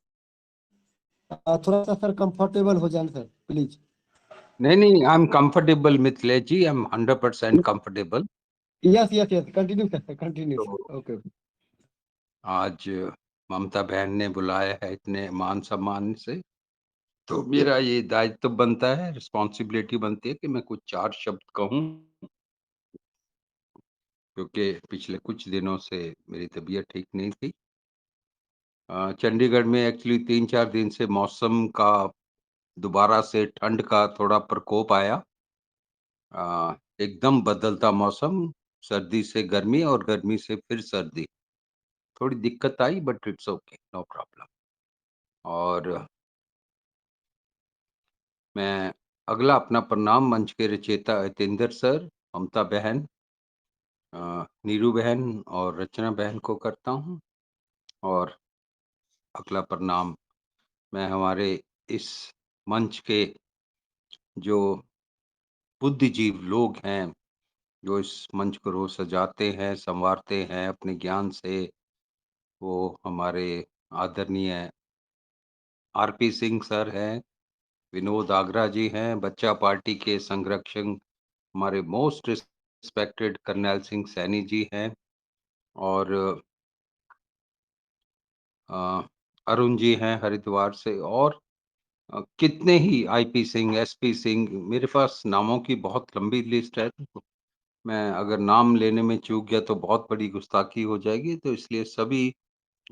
थोड़ा सा सर कंफर्टेबल हो जाए सर प्लीज। नहीं, I am comfortable Mithilesh ji, I am 100% comfortable. Yes yes yes, continue sir, continue तो सर। ओके। आज ममता बहन ने बुलाया है इतने मान सम्मान से, तो मेरा ये दायित्व बनता है, रिस्पॉन्सिबिलिटी बनती है कि मैं कुछ 4 शब्द कहूँ, क्योंकि पिछले कुछ दिनों से मेरी तबीयत ठीक नहीं थी। चंडीगढ़ में एक्चुअली 3-4 दिन से मौसम का दोबारा से ठंड का थोड़ा प्रकोप आया। एकदम बदलता मौसम, सर्दी से गर्मी और गर्मी से फिर सर्दी। थोड़ी दिक्कत आई but it's okay, no problem. और मैं अगला अपना प्रणाम मंच के रचयिता अतिंदर सर, ममता बहन, नीरू बहन और रचना बहन को करता हूँ। और अगला प्रणाम मैं हमारे इस मंच के जो बुद्धिजीव लोग हैं, जो इस मंच को रोज सजाते हैं, संवारते हैं अपने ज्ञान से, वो हमारे आदरणीय आरपी सिंह सर हैं, विनोद आगरा जी हैं, बच्चा पार्टी के संरक्षक हमारे मोस्ट रिस्पेक्टेड करनैल सिंह सैनी जी हैं, और अरुण जी हैं हरिद्वार से, और कितने ही आईपी सिंह, एसपी सिंह, मेरे पास नामों की बहुत लंबी लिस्ट है। मैं अगर नाम लेने में चूक गया तो बहुत बड़ी गुस्ताखी हो जाएगी, तो इसलिए सभी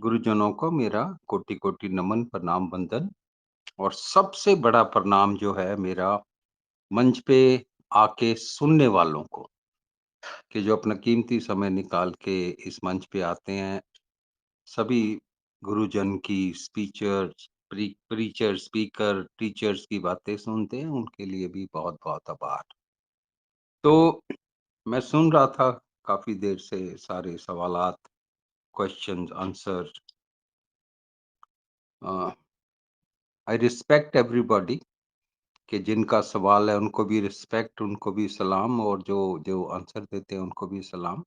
गुरुजनों को मेरा कोटि कोटि नमन, प्रणाम, वंदन। और सबसे बड़ा प्रणाम जो है मेरा मंच पे आके सुनने वालों को, कि जो अपना कीमती समय निकाल के इस मंच पे आते हैं। सभी गुरुजन की स्पीचर्स, प्रीचर, स्पीकर, टीचर्स की बातें सुनते हैं, उनके लिए भी बहुत बहुत आभार। तो मैं सुन रहा था काफी देर से सारे सवालात, questions, answer. I respect everybody, कि जिनका सवाल है उनको भी रिस्पेक्ट, उनको भी सलाम, और जो जो आंसर देते हैं उनको भी सलाम।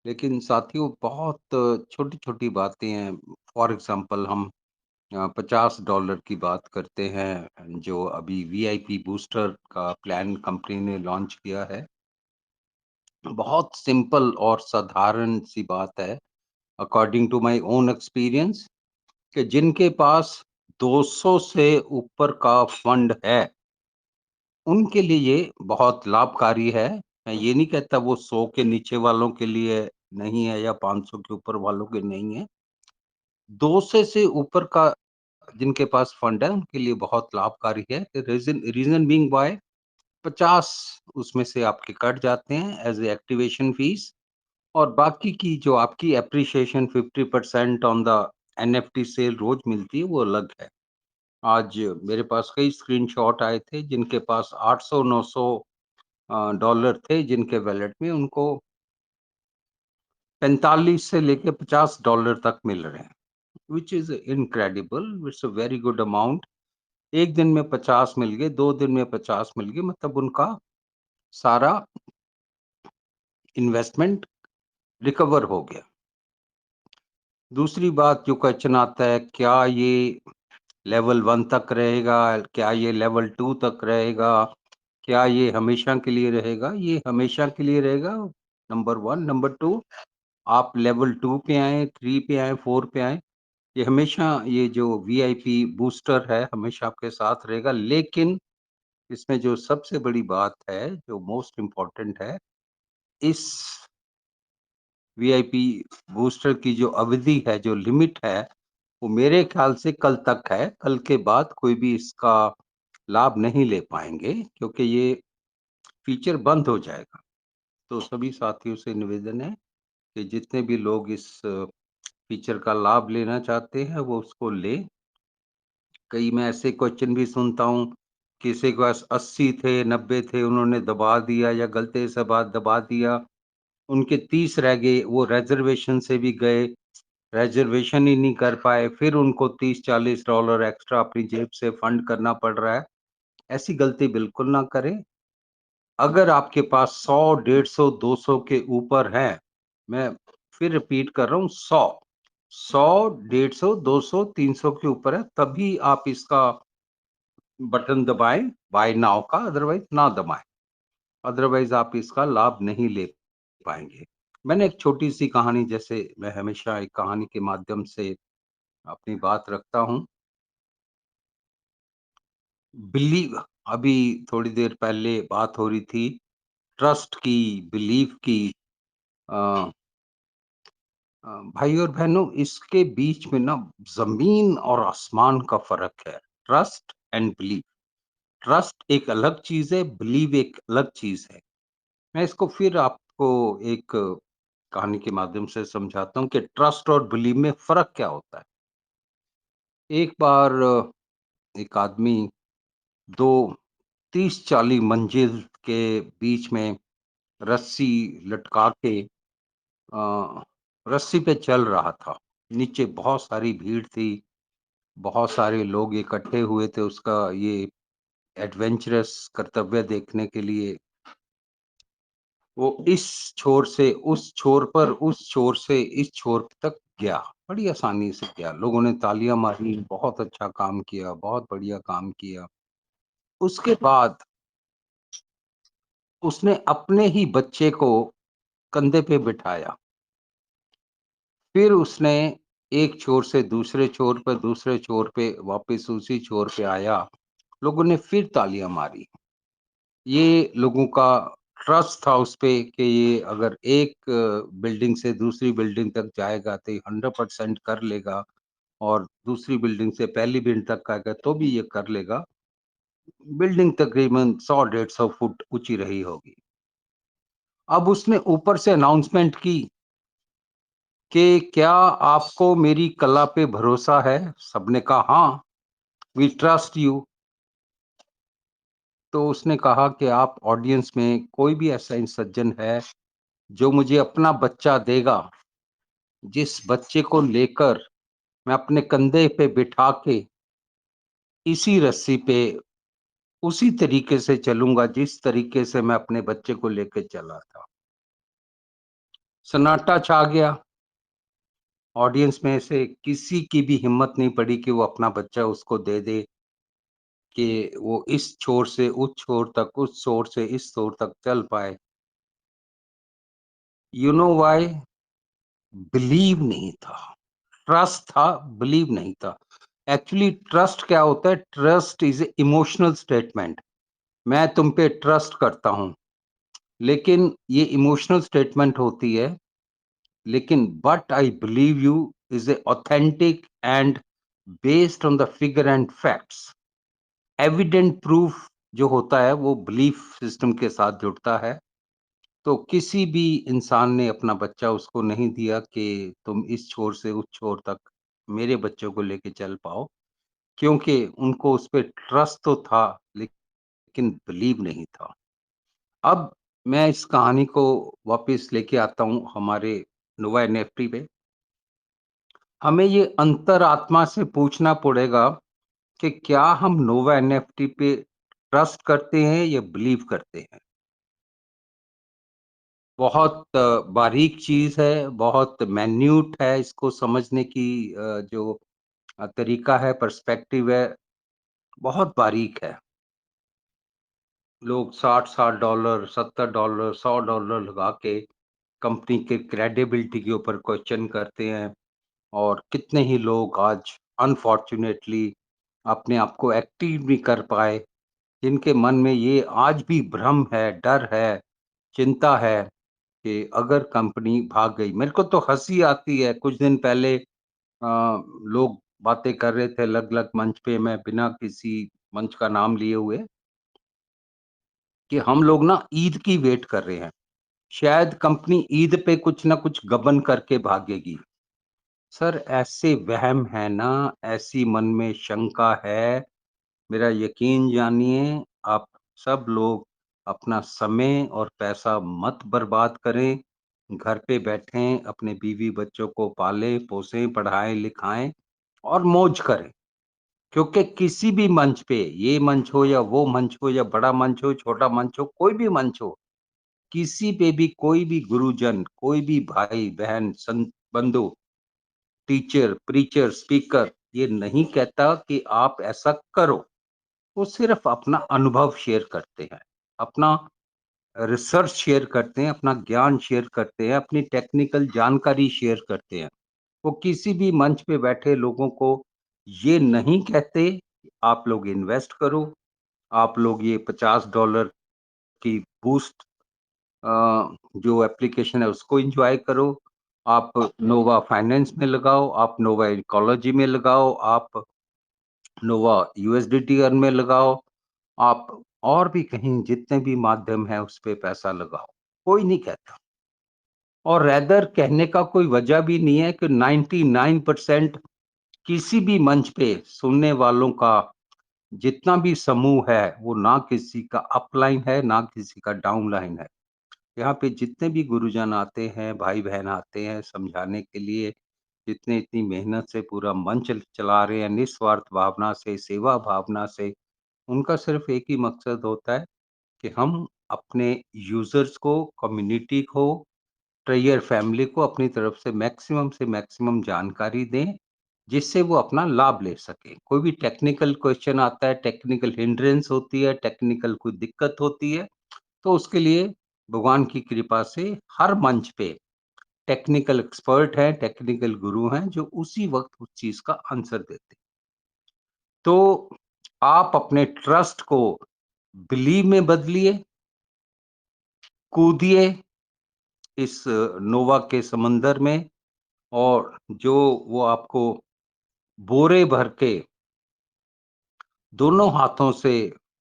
लेकिन साथियों, बहुत छोटी-छोटी बातें हैं। फॉर एग्ज़ाम्पल हम $50 की बात करते हैं, जो अभी वीआईपी बूस्टर का प्लान कंपनी ने लॉन्च किया है। बहुत सिंपल और साधारण सी बात है, according to my own experience, कि जिनके पास 200 से ऊपर का फंड है, उनके लिए ये बहुत लाभकारी है। मैं ये नहीं कहता वो 100 के नीचे वालों के लिए नहीं है या 500 के ऊपर वालों के नहीं है। 200 से ऊपर का जिनके पास फंड है, उनके लिए बहुत लाभकारी है। रीज़न रीज़न बीइंग व्हाई, 50 उसमें से आपके कट जाते हैं एज़ ए एक्टिवेशन फीस, और बाकी की जो आपकी appreciation 50% on the NFT sale रोज़ मिलती है, वो अलग है। आज मेरे पास कई स्क्रीनशॉट आए थे, जिनके पास 800-900 डॉलर थे जिनके वॉलेट में, उनको 45 से लेके $50 तक मिल रहे हैं, which is incredible, it's a very good amount. 1 दिन में 50 मिल गए, 2 दिन में 50 मिल गए, मतलब उनका सारा इन्वेस्टमेंट रिकवर हो गया। दूसरी बात जो क्वेश्चन आता है, क्या ये लेवल 1 तक रहेगा? क्या ये लेवल 2 तक रहेगा? क्या ये हमेशा के लिए रहेगा? ये हमेशा के लिए रहेगा, नंबर 1। नंबर 2, आप लेवल 2 पे आएँ, 3 पे आएँ, 4 पे आएँ, ये हमेशा, ये जो वीआईपी बूस्टर है, हमेशा आपके साथ रहेगा। लेकिन इसमें जो सबसे बड़ी बात है, जो मोस्ट इम्पोर्टेंट है, इस वीआईपी बूस्टर की जो अवधि है, जो लिमिट है, वो मेरे ख्याल से कल तक है। कल के बाद कोई भी इसका लाभ नहीं ले पाएँगे, क्योंकि ये फीचर बंद हो जाएगा। तो सभी साथियों से निवेदन है कि जितने भी लोग इस फीचर का लाभ लेना चाहते हैं, वो उसको लें। कई मैं ऐसे क्वेश्चन भी सुनता हूँ, किसी के पास 80 थे, 90 थे, उन्होंने दबा दिया या गलती से बात दबा दिया, उनके 30 रह गए, वो रिज़र्वेशन से भी गए, रिज़र्वेशन ही नहीं कर पाए, फिर उनको $30-40 एक्स्ट्रा अपनी जेब से फंड करना पड़ रहा है। ऐसी गलती बिल्कुल ना करें। अगर आपके पास 100, 150, 200 के ऊपर है, मैं फिर रिपीट कर रहा हूँ, 100, 150, 200, 300 के ऊपर है, तभी आप इसका बटन दबाएं, बाय नाउ का, अदरवाइज ना दबाएं। अदरवाइज आप इसका लाभ नहीं ले पाएंगे। मैंने एक छोटी सी कहानी, जैसे मैं हमेशा एक कहानी के माध्यम से अपनी बात रखता हूँ। बिलीव, अभी थोड़ी देर पहले बात हो रही थी ट्रस्ट की, बिलीफ की। अ, भाई और बहनों, इसके बीच में ना जमीन और आसमान का फर्क है। Trust and believe. ट्रस्ट एक अलग चीज है, बिलीव एक अलग चीज है। मैं इसको फिर आपको एक कहानी के माध्यम से समझाता हूँ कि ट्रस्ट और बिलीव में फर्क क्या होता है। एक बार एक आदमी दो 30-40 मंजिल के बीच में रस्सी लटका के रस्सी पे चल रहा था। नीचे बहुत सारी भीड़ थी, बहुत सारे लोग इकट्ठे हुए थे उसका ये एडवेंचरस कर्तव्य देखने के लिए। वो इस छोर से उस छोर पर, उस छोर से इस छोर तक गया, बड़ी आसानी से गया। लोगों ने तालियां मारी, बहुत अच्छा काम किया, बहुत बढ़िया काम किया। उसके बाद उसने अपने ही बच्चे को कंधे पे बिठाया। फिर उसने एक छोर से दूसरे छोर पर, दूसरे छोर पे वापस उसी छोर पे आया। लोगों ने फिर तालियां मारी। ये लोगों का ट्रस्ट था उस पे कि ये अगर एक बिल्डिंग से दूसरी बिल्डिंग तक जाएगा तो ये 100% कर लेगा, और दूसरी बिल्डिंग से पहली बिल्डिंग तक आएगा तो भी ये कर लेगा। बिल्डिंग तकरीबन 100-150 फुट ऊंची रही होगी। अब उसने ऊपर से अनाउंसमेंट की कि क्या आपको मेरी कला पे भरोसा है? सबने कहा हाँ, वी ट्रस्ट यू। तो उसने कहा कि आप ऑडियंस में कोई भी ऐसा सज्जन है जो मुझे अपना बच्चा देगा, जिस बच्चे को लेकर मैं अपने कंधे पे बिठा के इसी रस्सी पे उसी तरीके से चलूंगा जिस तरीके से मैं अपने बच्चे को लेकर चला था। सन्नाटा छा गया। ऑडियंस में से किसी की भी हिम्मत नहीं पड़ी कि वो अपना बच्चा उसको दे दे, कि वो इस छोर से उस छोर तक, उस छोर से इस छोर तक चल पाए। You know why? बिलीव नहीं था। ट्रस्ट था, बिलीव नहीं था। एक्चुअली ट्रस्ट क्या होता है? Trust is a emotional statement. मैं तुम पे ट्रस्ट करता हूं, लेकिन ये इमोशनल स्टेटमेंट होती है। लेकिन but I believe you is a authentic and based on the figure and facts. Evident proof जो होता है वो बिलीफ सिस्टम के साथ जुड़ता है। तो किसी भी इंसान ने अपना बच्चा उसको नहीं दिया कि तुम इस छोर से उस छोर तक मेरे बच्चों को लेके चल पाओ, क्योंकि उनको उस पे ट्रस्ट तो था लेकिन बिलीव नहीं था। अब मैं इस कहानी को वापस लेके आता हूँ हमारे नोवा एनएफटी पे। हमें ये अंतरात्मा से पूछना पड़ेगा कि क्या हम नोवा एनएफटी पे ट्रस्ट करते हैं या बिलीव करते हैं। बहुत बारीक चीज है, बहुत मैन्यूट है, इसको समझने की जो तरीका है, पर्सपेक्टिव है, बहुत बारीक है। लोग $60-60, $70, $100 लगा के कंपनी के क्रेडिबिलिटी के ऊपर क्वेश्चन करते हैं, और कितने ही लोग आज अनफॉर्चुनेटली अपने आप को एक्टिव नहीं कर पाए, जिनके मन में ये आज भी भ्रम है, डर है, चिंता है कि अगर कंपनी भाग गई। मेरे को तो हंसी आती है। कुछ दिन पहले लोग बातें कर रहे थे अलग अलग मंच पे, मैं बिना किसी मंच का नाम लिए हुए, कि हम लोग ना ईद की वेट कर रहे हैं, शायद कंपनी ईद पे कुछ ना कुछ गबन करके भागेगी। सर ऐसे वहम है ना, ऐसी मन में शंका है। मेरा यकीन जानिए, आप सब लोग अपना समय और पैसा मत बर्बाद करें। घर पे बैठें, अपने बीवी बच्चों को पालें, पोसें, पढ़ाएं, लिखाएं और मौज करें। क्योंकि किसी भी मंच पे, ये मंच हो या वो मंच हो, या बड़ा मंच हो, छोटा मंच हो, कोई भी मंच हो, किसी पे भी कोई भी गुरुजन, कोई भी भाई बहन, संत, बंधु, टीचर, प्रीचर, स्पीकर ये नहीं कहता कि आप ऐसा करो। वो सिर्फ अपना अनुभव शेयर करते हैं, अपना रिसर्च शेयर करते हैं, अपना ज्ञान शेयर करते हैं, अपनी टेक्निकल जानकारी शेयर करते हैं। वो किसी भी मंच पे बैठे लोगों को ये नहीं कहते आप लोग इन्वेस्ट करो, आप लोग ये $50 की बूस्ट जो एप्लीकेशन है उसको एंजॉय करो, आप नोवा फाइनेंस में लगाओ, आप नोवा इकोलॉजी में लगाओ, आप नोवा यूएसडीटी अर्न में लगाओ, आप और भी कहीं जितने भी माध्यम है उस पे पैसा लगाओ। कोई नहीं कहता। और रैदर कहने का कोई वजह भी नहीं है कि 99% किसी भी मंच पे सुनने वालों का जितना भी समूह है वो ना किसी का अपलाइन है ना किसी का डाउनलाइन है। यहाँ पे जितने भी गुरुजन आते हैं, भाई बहन आते हैं समझाने के लिए, जितने इतनी मेहनत से पूरा मंच चला रहे हैं, निस्वार्थ भावना से, सेवा भावना से, उनका सिर्फ एक ही मकसद होता है कि हम अपने यूजर्स को, कम्युनिटी को, ट्रेयर फैमिली को अपनी तरफ से मैक्सिमम जानकारी दें, जिससे वो अपना लाभ ले सके। कोई भी टेक्निकल क्वेश्चन आता है, टेक्निकल हिंड्रेंस होती है, टेक्निकल कोई दिक्कत होती है, तो उसके लिए भगवान की कृपा से हर मंच पे टेक्निकल एक्सपर्ट हैं, टेक्निकल गुरु हैं, जो उसी वक्त उस चीज का आंसर देते हैं। तो आप अपने ट्रस्ट को बिलीव में बदलिए, कूदिए इस नोवा के समंदर में, और जो वो आपको बोरे भर के दोनों हाथों से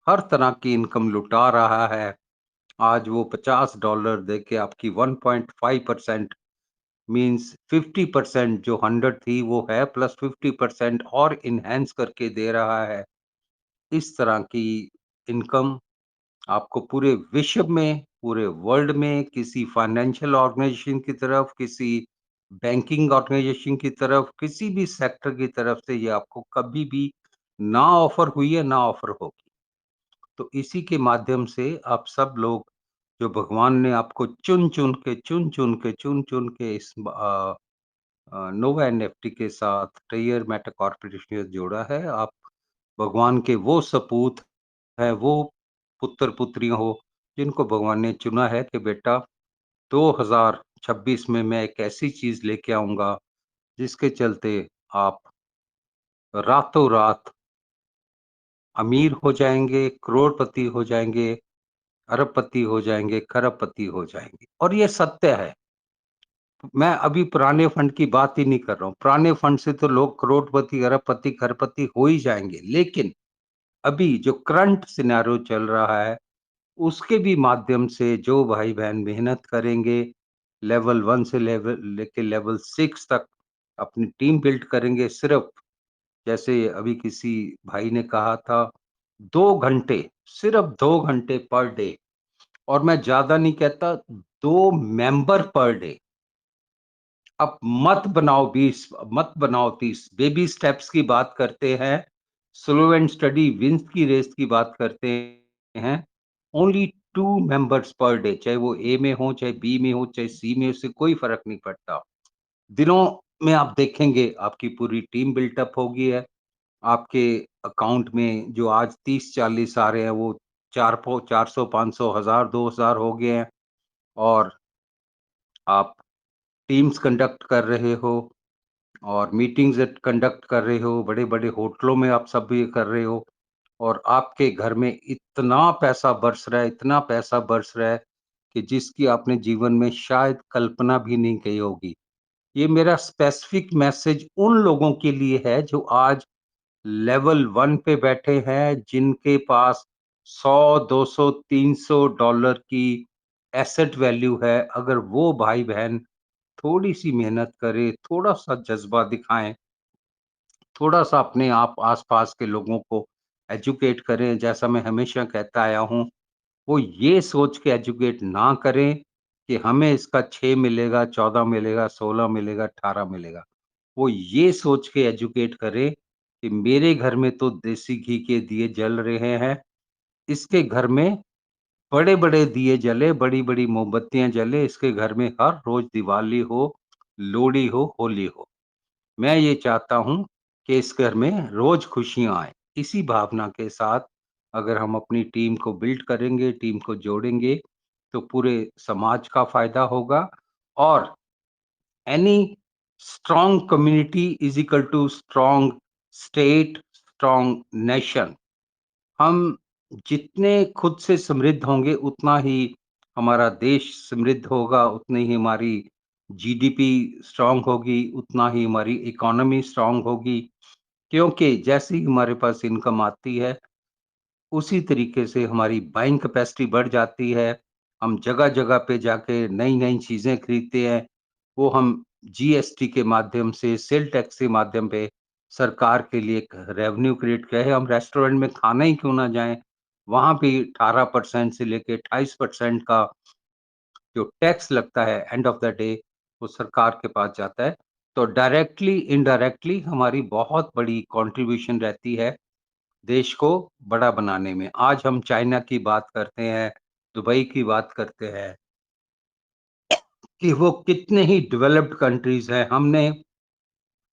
हर तरह की इनकम लुटा रहा है, आज वो $50 देके आपकी 1.5% मीन्स 50% जो 100 थी वो है, प्लस 50% और इनहेंस करके दे रहा है। इस तरह की इनकम आपको पूरे विश्व में, पूरे वर्ल्ड में किसी फाइनेंशियल ऑर्गेनाइजेशन की तरफ, किसी बैंकिंग ऑर्गेनाइजेशन की तरफ, किसी भी सेक्टर की तरफ से ये आपको कभी भी ना ऑफर हुई है, ना ऑफर होगी। तो इसी के माध्यम से आप सब लोग, जो भगवान ने आपको चुन चुन के इस नोवा एनएफटी के साथ ट्रेयर मेटा कॉर्पोरेशन से जोड़ा है, आप भगवान के वो सपूत है, वो पुत्र पुत्रियां हो जिनको भगवान ने चुना है कि बेटा 2026 में मैं एक ऐसी चीज लेके आऊंगा जिसके चलते आप रातों रात अमीर हो जाएंगे, करोड़पति हो जाएंगे, अरबपति हो जाएंगे, खरबपति हो जाएंगे। और ये सत्य है। मैं अभी पुराने फंड की बात ही नहीं कर रहा हूँ। पुराने फंड से तो लोग करोड़पति, अरबपति, खरबपति हो ही जाएंगे, लेकिन अभी जो करंट सिनेरियो चल रहा है उसके भी माध्यम से जो भाई बहन मेहनत करेंगे, लेवल 1 से लेके लेवल 6 तक अपनी टीम बिल्ड करेंगे, सिर्फ जैसे अभी किसी भाई ने कहा था 2 घंटे, सिर्फ 2 घंटे पर डे, और मैं ज्यादा नहीं कहता, 2 मेंबर पर डे। अब मत बनाओ 20, मत बनाओ 30, बेबी स्टेप्स की बात करते हैं, स्लो एंड स्टडी विंस की रेस की बात करते हैं। ओनली 2 मेंबर्स पर डे, चाहे वो ए में हो, चाहे बी में हो, चाहे सी में, उससे कोई फर्क नहीं पड़ता। दिनों में आप देखेंगे आपकी पूरी टीम बिल्टअप होगी है, आपके अकाउंट में जो आज 30-40 आ रहे हैं वो 400, 500, 1000, 2000 हो गए हैं, और आप टीम्स कंडक्ट कर रहे हो और मीटिंग्स कंडक्ट कर रहे हो, बड़े-बड़े होटलों में आप सब ये कर रहे हो, और आपके घर में इतना पैसा बरस रहा है, इतना पैसा बरस रहा है कि जिसकी आपने जीवन में शायद कल्पना भी नहीं की होगी। ये मेरा स्पेसिफिक मैसेज उन लोगों के लिए है जो आज लेवल 1 पे बैठे हैं, जिनके पास 100, 200, $300 की एसेट वैल्यू है। अगर वो भाई-बहन थोड़ी-सी मेहनत करें, थोड़ा-सा जज़्बा दिखाएँ, थोड़ा-सा अपने आप आस-पास के लोगों को एजुकेट करें, जैसा मैं हमेशा कहता आया हूँ, वो ये सोच के एजुकेट ना करें कि हमें इसका 6 मिलेगा, 14 मिलेगा, 16 मिलेगा, 18 मिलेगा। वो ये सोच के एजुकेट करें कि मेरे घर में तो देसी घी के दिए जल रहे हैं, इसके घर में बड़े-बड़े दिए जले, बड़ी-बड़ी मोमबत्तियाँ जले, इसके घर में हर रोज़ दिवाली हो, लोहड़ी हो, होली हो। मैं ये चाहता हूँ कि इस घर में रोज खुशियाँ आएँ। इसी भावना के साथ अगर हम अपनी टीम को बिल्ड करेंगे, टीम को जोड़ेंगे, तो पूरे समाज का फ़ायदा होगा, और any strong community is equal to strong state, strong nation. हम जितने खुद से समृद्ध होंगे, उतना ही हमारा देश समृद्ध होगा, उतनी ही हमारी जीडीपी स्ट्रांग होगी, उतना ही हमारी इकोनॉमी स्ट्रांग होगी। क्योंकि जैसे ही हमारे पास इनकम आती है, उसी तरीके से हमारी बाइंग कैपेसिटी बढ़ जाती है। हम जगह-जगह पे जाके नई-नई चीज़ें खरीदते हैं। वो हम जीएसटी के माध्यम से, सेल टैक्स के माध्यम पे सरकार के लिए एक रेवेन्यू क्रिएट किया है। हम रेस्टोरेंट में खाना ही क्यों ना जाएँ, वहाँ भी 18% से लेके 28% का जो टैक्स लगता है एंड ऑफ द डे वो सरकार के पास जाता है। तो डायरेक्टली, इनडायरेक्टली हमारी बहुत बड़ी कंट्रीब्यूशन रहती है देश को बड़ा बनाने में। आज हम चाइना की बात करते हैं, दुबई की बात करते हैं कि वो कितने ही डेवलप्ड कंट्रीज़ हैं। हमने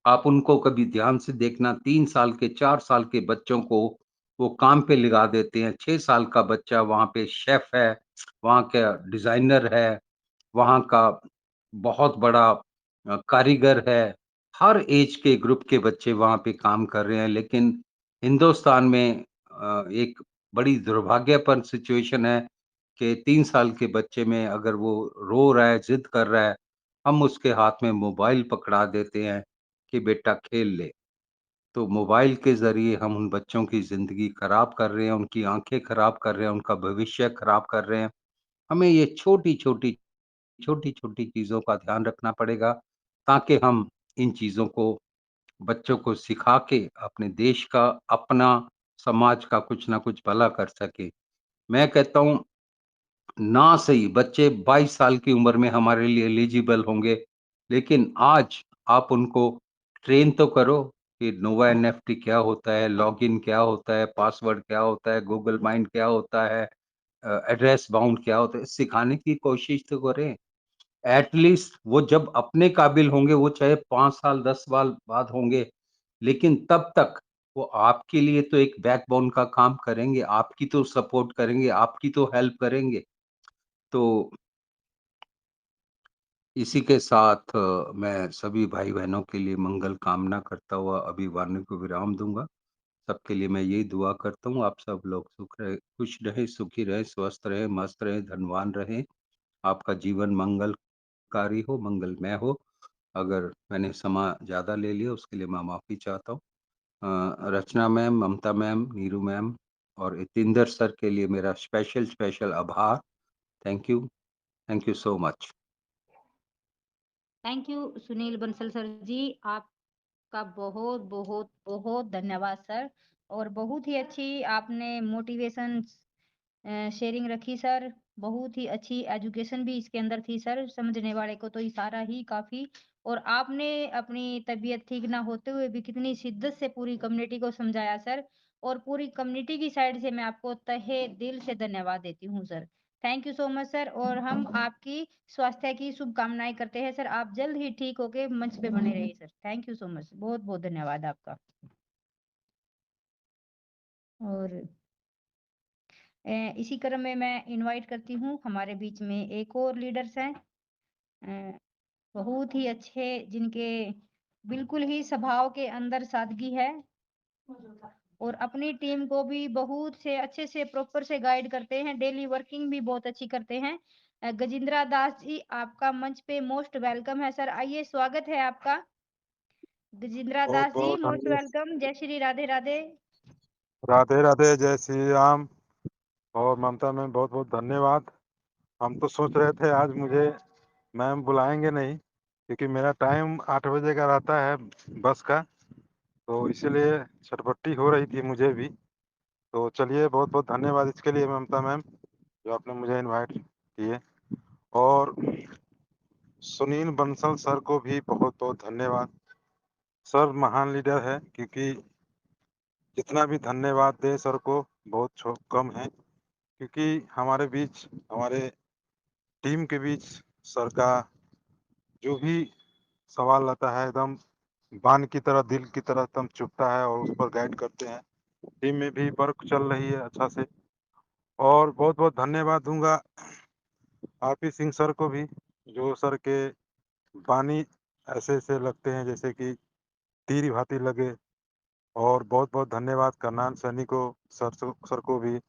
आप उनको कभी ध्यान से देखना 3 साल के, 4 साल के बच्चों को वो काम पे लगा देते हैं। 6 साल का बच्चा वहाँ पे शेफ़ है, वहाँ का डिज़ाइनर है, वहाँ का बहुत बड़ा कारीगर है। हर ऐज के ग्रुप के बच्चे वहाँ पे काम कर रहे हैं। लेकिन हिंदुस्तान में एक बड़ी दुर्भाग्यपूर्ण सिचुएशन है कि 3 साल के बच्चे में अगर वो रो रहा है, ज़िद कर रहा है, हम उसके हाथ में मोबाइल पकड़ा देते हैं कि बेटा खेल ले। तो मोबाइल के ज़रिए हम उन बच्चों की ज़िंदगी खराब कर रहे हैं, उनकी आँखें खराब कर रहे हैं, उनका भविष्य खराब कर रहे हैं। हमें ये छोटी-छोटी चीज़ों का ध्यान रखना पड़ेगा, ताकि हम इन चीज़ों को बच्चों को सिखा के अपने देश का, अपना, समाज का कुछ ना कुछ भला कर सकें। मैं कहता हूँ ना सही बच्चे 22 साल की उम्र में हमारे लिए एलिजिबल होंगे, लेकिन आज आप उनको ट्रेन तो करो कि नोवा एनएफटी क्या होता है, लॉगिन क्या होता है, पासवर्ड क्या होता है, गूगल माइंड क्या होता है, एड्रेस बाउंड क्या होता है, सिखाने की कोशिश तो करें। एट लीस्ट वो जब अपने काबिल होंगे, वो चाहे 5 साल, 10 साल बाद होंगे, लेकिन तब तक वो आपके लिए तो एक बैकबोन का काम करेंगे, आपकी तो सपोर्ट करेंगे, आपकी तो हेल्प करेंगे। तो इसी के साथ मैं सभी भाई-बहनों के लिए मंगल कामना करता हुआ अभी वाणी को विराम दूँगा। सबके लिए मैं यही दुआ करता हूँ, आप सब लोग खुश रहें, सुखी रहें, स्वस्थ रहें, मस्त रहें, धनवान रहें। आपका जीवन मंगलकारी हो, मंगलमय हो। अगर मैंने समय ज़्यादा ले लिया उसके लिए मैं माफ़ी चाहता हूँ। Rachna ma'am, Mamta ma'am, Neeru ma'am और यतींदर सर के लिए मेरा स्पेशल आभार। Thank you so much. Thank you Sunil Bansal sir ji, आपका बहुत बहुत बहुत धन्यवाद सर। और बहुत ही अच्छी आपने मोटिवेशन शेयरिंग रखी सर। बहुत ही अच्छी एजुकेशन भी इसके अंदर थी सर, समझने वाले को तो इशारा ही काफी। और आपने अपनी तबीयत ठीक ना होते हुए भी कितनी शिद्दत से पूरी कम्युनिटी को समझाया सर। और पूरी कम्युनिटी की साइड से मैं आपको तहे दिल से धन्यवाद देती हूँ sir. Thank you so much sir. और हम आपकी स्वास्थ्य की शुभकामनाएं करते हैं सर। आप जल्द ही ठीक होके मंच पे बने रहिए sir. Thank you so much, बहुत बहुत धन्यवाद आपका। और इसी क्रम में मैं इनवाइट करती हूँ, हमारे बीच में एक और लीडर्स हैं, अ, बहुत ही अच्छे, जिनके बिल्कुल ही स्वभाव के अंदर सादगी है और अपनी टीम को भी बहुत से अच्छे से प्रॉपर से गाइड करते हैं, डेली वर्किंग भी बहुत अच्छी करते हैं। गजेंद्रा दास जी, आपका मंच पे मोस्ट वेलकम है सर। आइए, स्वागत है आपका। गजेंद्रा बहुत दास जी, बहुत मोस्ट धन्यवाद। वेलकम। जय श्री राधे राधे। राधे राधे, जय श्री राम। और ममता मैम बहुत बहुत धन्यवाद। हम तो सोच रहे थे आज मुझे मैम बुलाएंगे नहीं, क्योंकि मेरा टाइम 8 बजे का रहता है बस का, तो इसीलिए छटपटी हो रही थी मुझे भी। तो चलिए, बहुत बहुत धन्यवाद इसके लिए ममता मैम, जो आपने मुझे इनवाइट किए। और सुनील बंसल सर को भी बहुत बहुत धन्यवाद। सर महान लीडर है, क्योंकि जितना भी धन्यवाद दे सर को बहुत कम है, क्योंकि हमारे बीच, हमारे टीम के बीच सर का जो भी सवाल आता है एकदम बाण की तरह, दिल की तरह एकदम चुभता है और उस पर गाइड करते हैं। टीम में भी वर्क चल रही है अच्छा से। और बहुत बहुत धन्यवाद दूंगा आरपी सिंह सर को भी, जो सर के बानी ऐसे ऐसे लगते हैं जैसे कि तीर भाती लगे। और बहुत बहुत धन्यवाद करनाल सैनी को, सर को भी।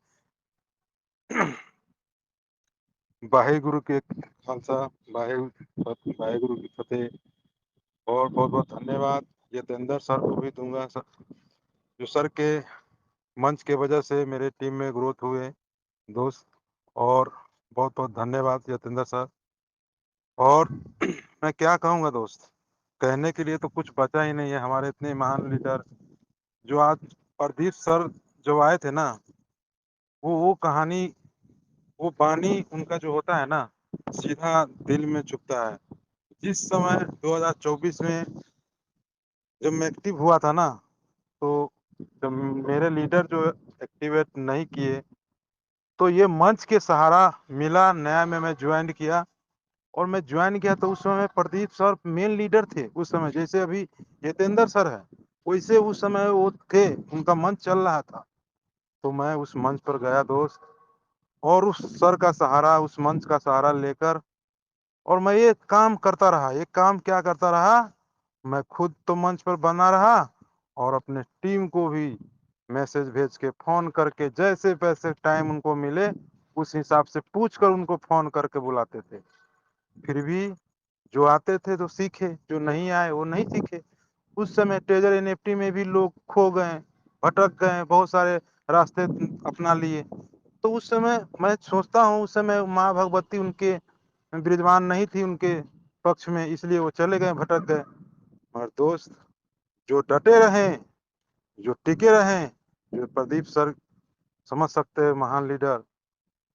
वाहे गुरु के खालसा, वाहे वाहे गुरु की फतेह। और बहुत बहुत धन्यवाद यतेंद्र सर को भी दूंगा सर, जो सर के मंच के वजह से मेरे टीम में ग्रोथ हुए दोस्त। और बहुत बहुत धन्यवाद यतेंद्र सर। और मैं क्या कहूँगा दोस्त, कहने के लिए तो कुछ बचा ही नहीं है। हमारे इतने महान लीडर जो आज प्रदीप सर जो आए थे ना, वो कहानी, वो बानी उनका जो होता है ना, सीधा दिल में चुभता है। जिस समय 2024 में जब मैं एक्टिव हुआ था ना, तो जब मेरे लीडर जो एक्टिवेट नहीं किए, तो ये मंच के सहारा मिला, नया में मैं ज्वाइन किया। और मैं ज्वाइन किया तो उस समय प्रदीप सर मेन लीडर थे उस समय, जैसे अभी जितेंद्र सर है वैसे उस समय वो थे, उनका मंच चल रहा था। तो मैं उस मंच पर गया दोस्त, और उस सर का सहारा, उस मंच का सहारा लेकर, और मैं ये काम करता रहा। ये काम क्या करता रहा, मैं खुद तो मंच पर बना रहा, और अपने टीम को भी मैसेज भेज के, फोन करके, जैसे पैसे टाइम उनको मिले उस हिसाब से पूछ कर उनको फोन करके बुलाते थे। फिर भी जो आते थे तो सीखे, जो नहीं आए वो नहीं सीखे। उस समय ट्रेजर एनएफटी में भी लोग खो गए, भटक गए, बहुत सारे रास्ते अपना लिए। तो उस समय मैं सोचता हूँ, उस समय माँ भगवती उनके विराजमान नहीं थी उनके पक्ष में, इसलिए वो चले गए, भटक गए। मगर दोस्त, जो डटे रहे, जो टिके रहे, जो प्रदीप सर समझ सकते हैं महान लीडर,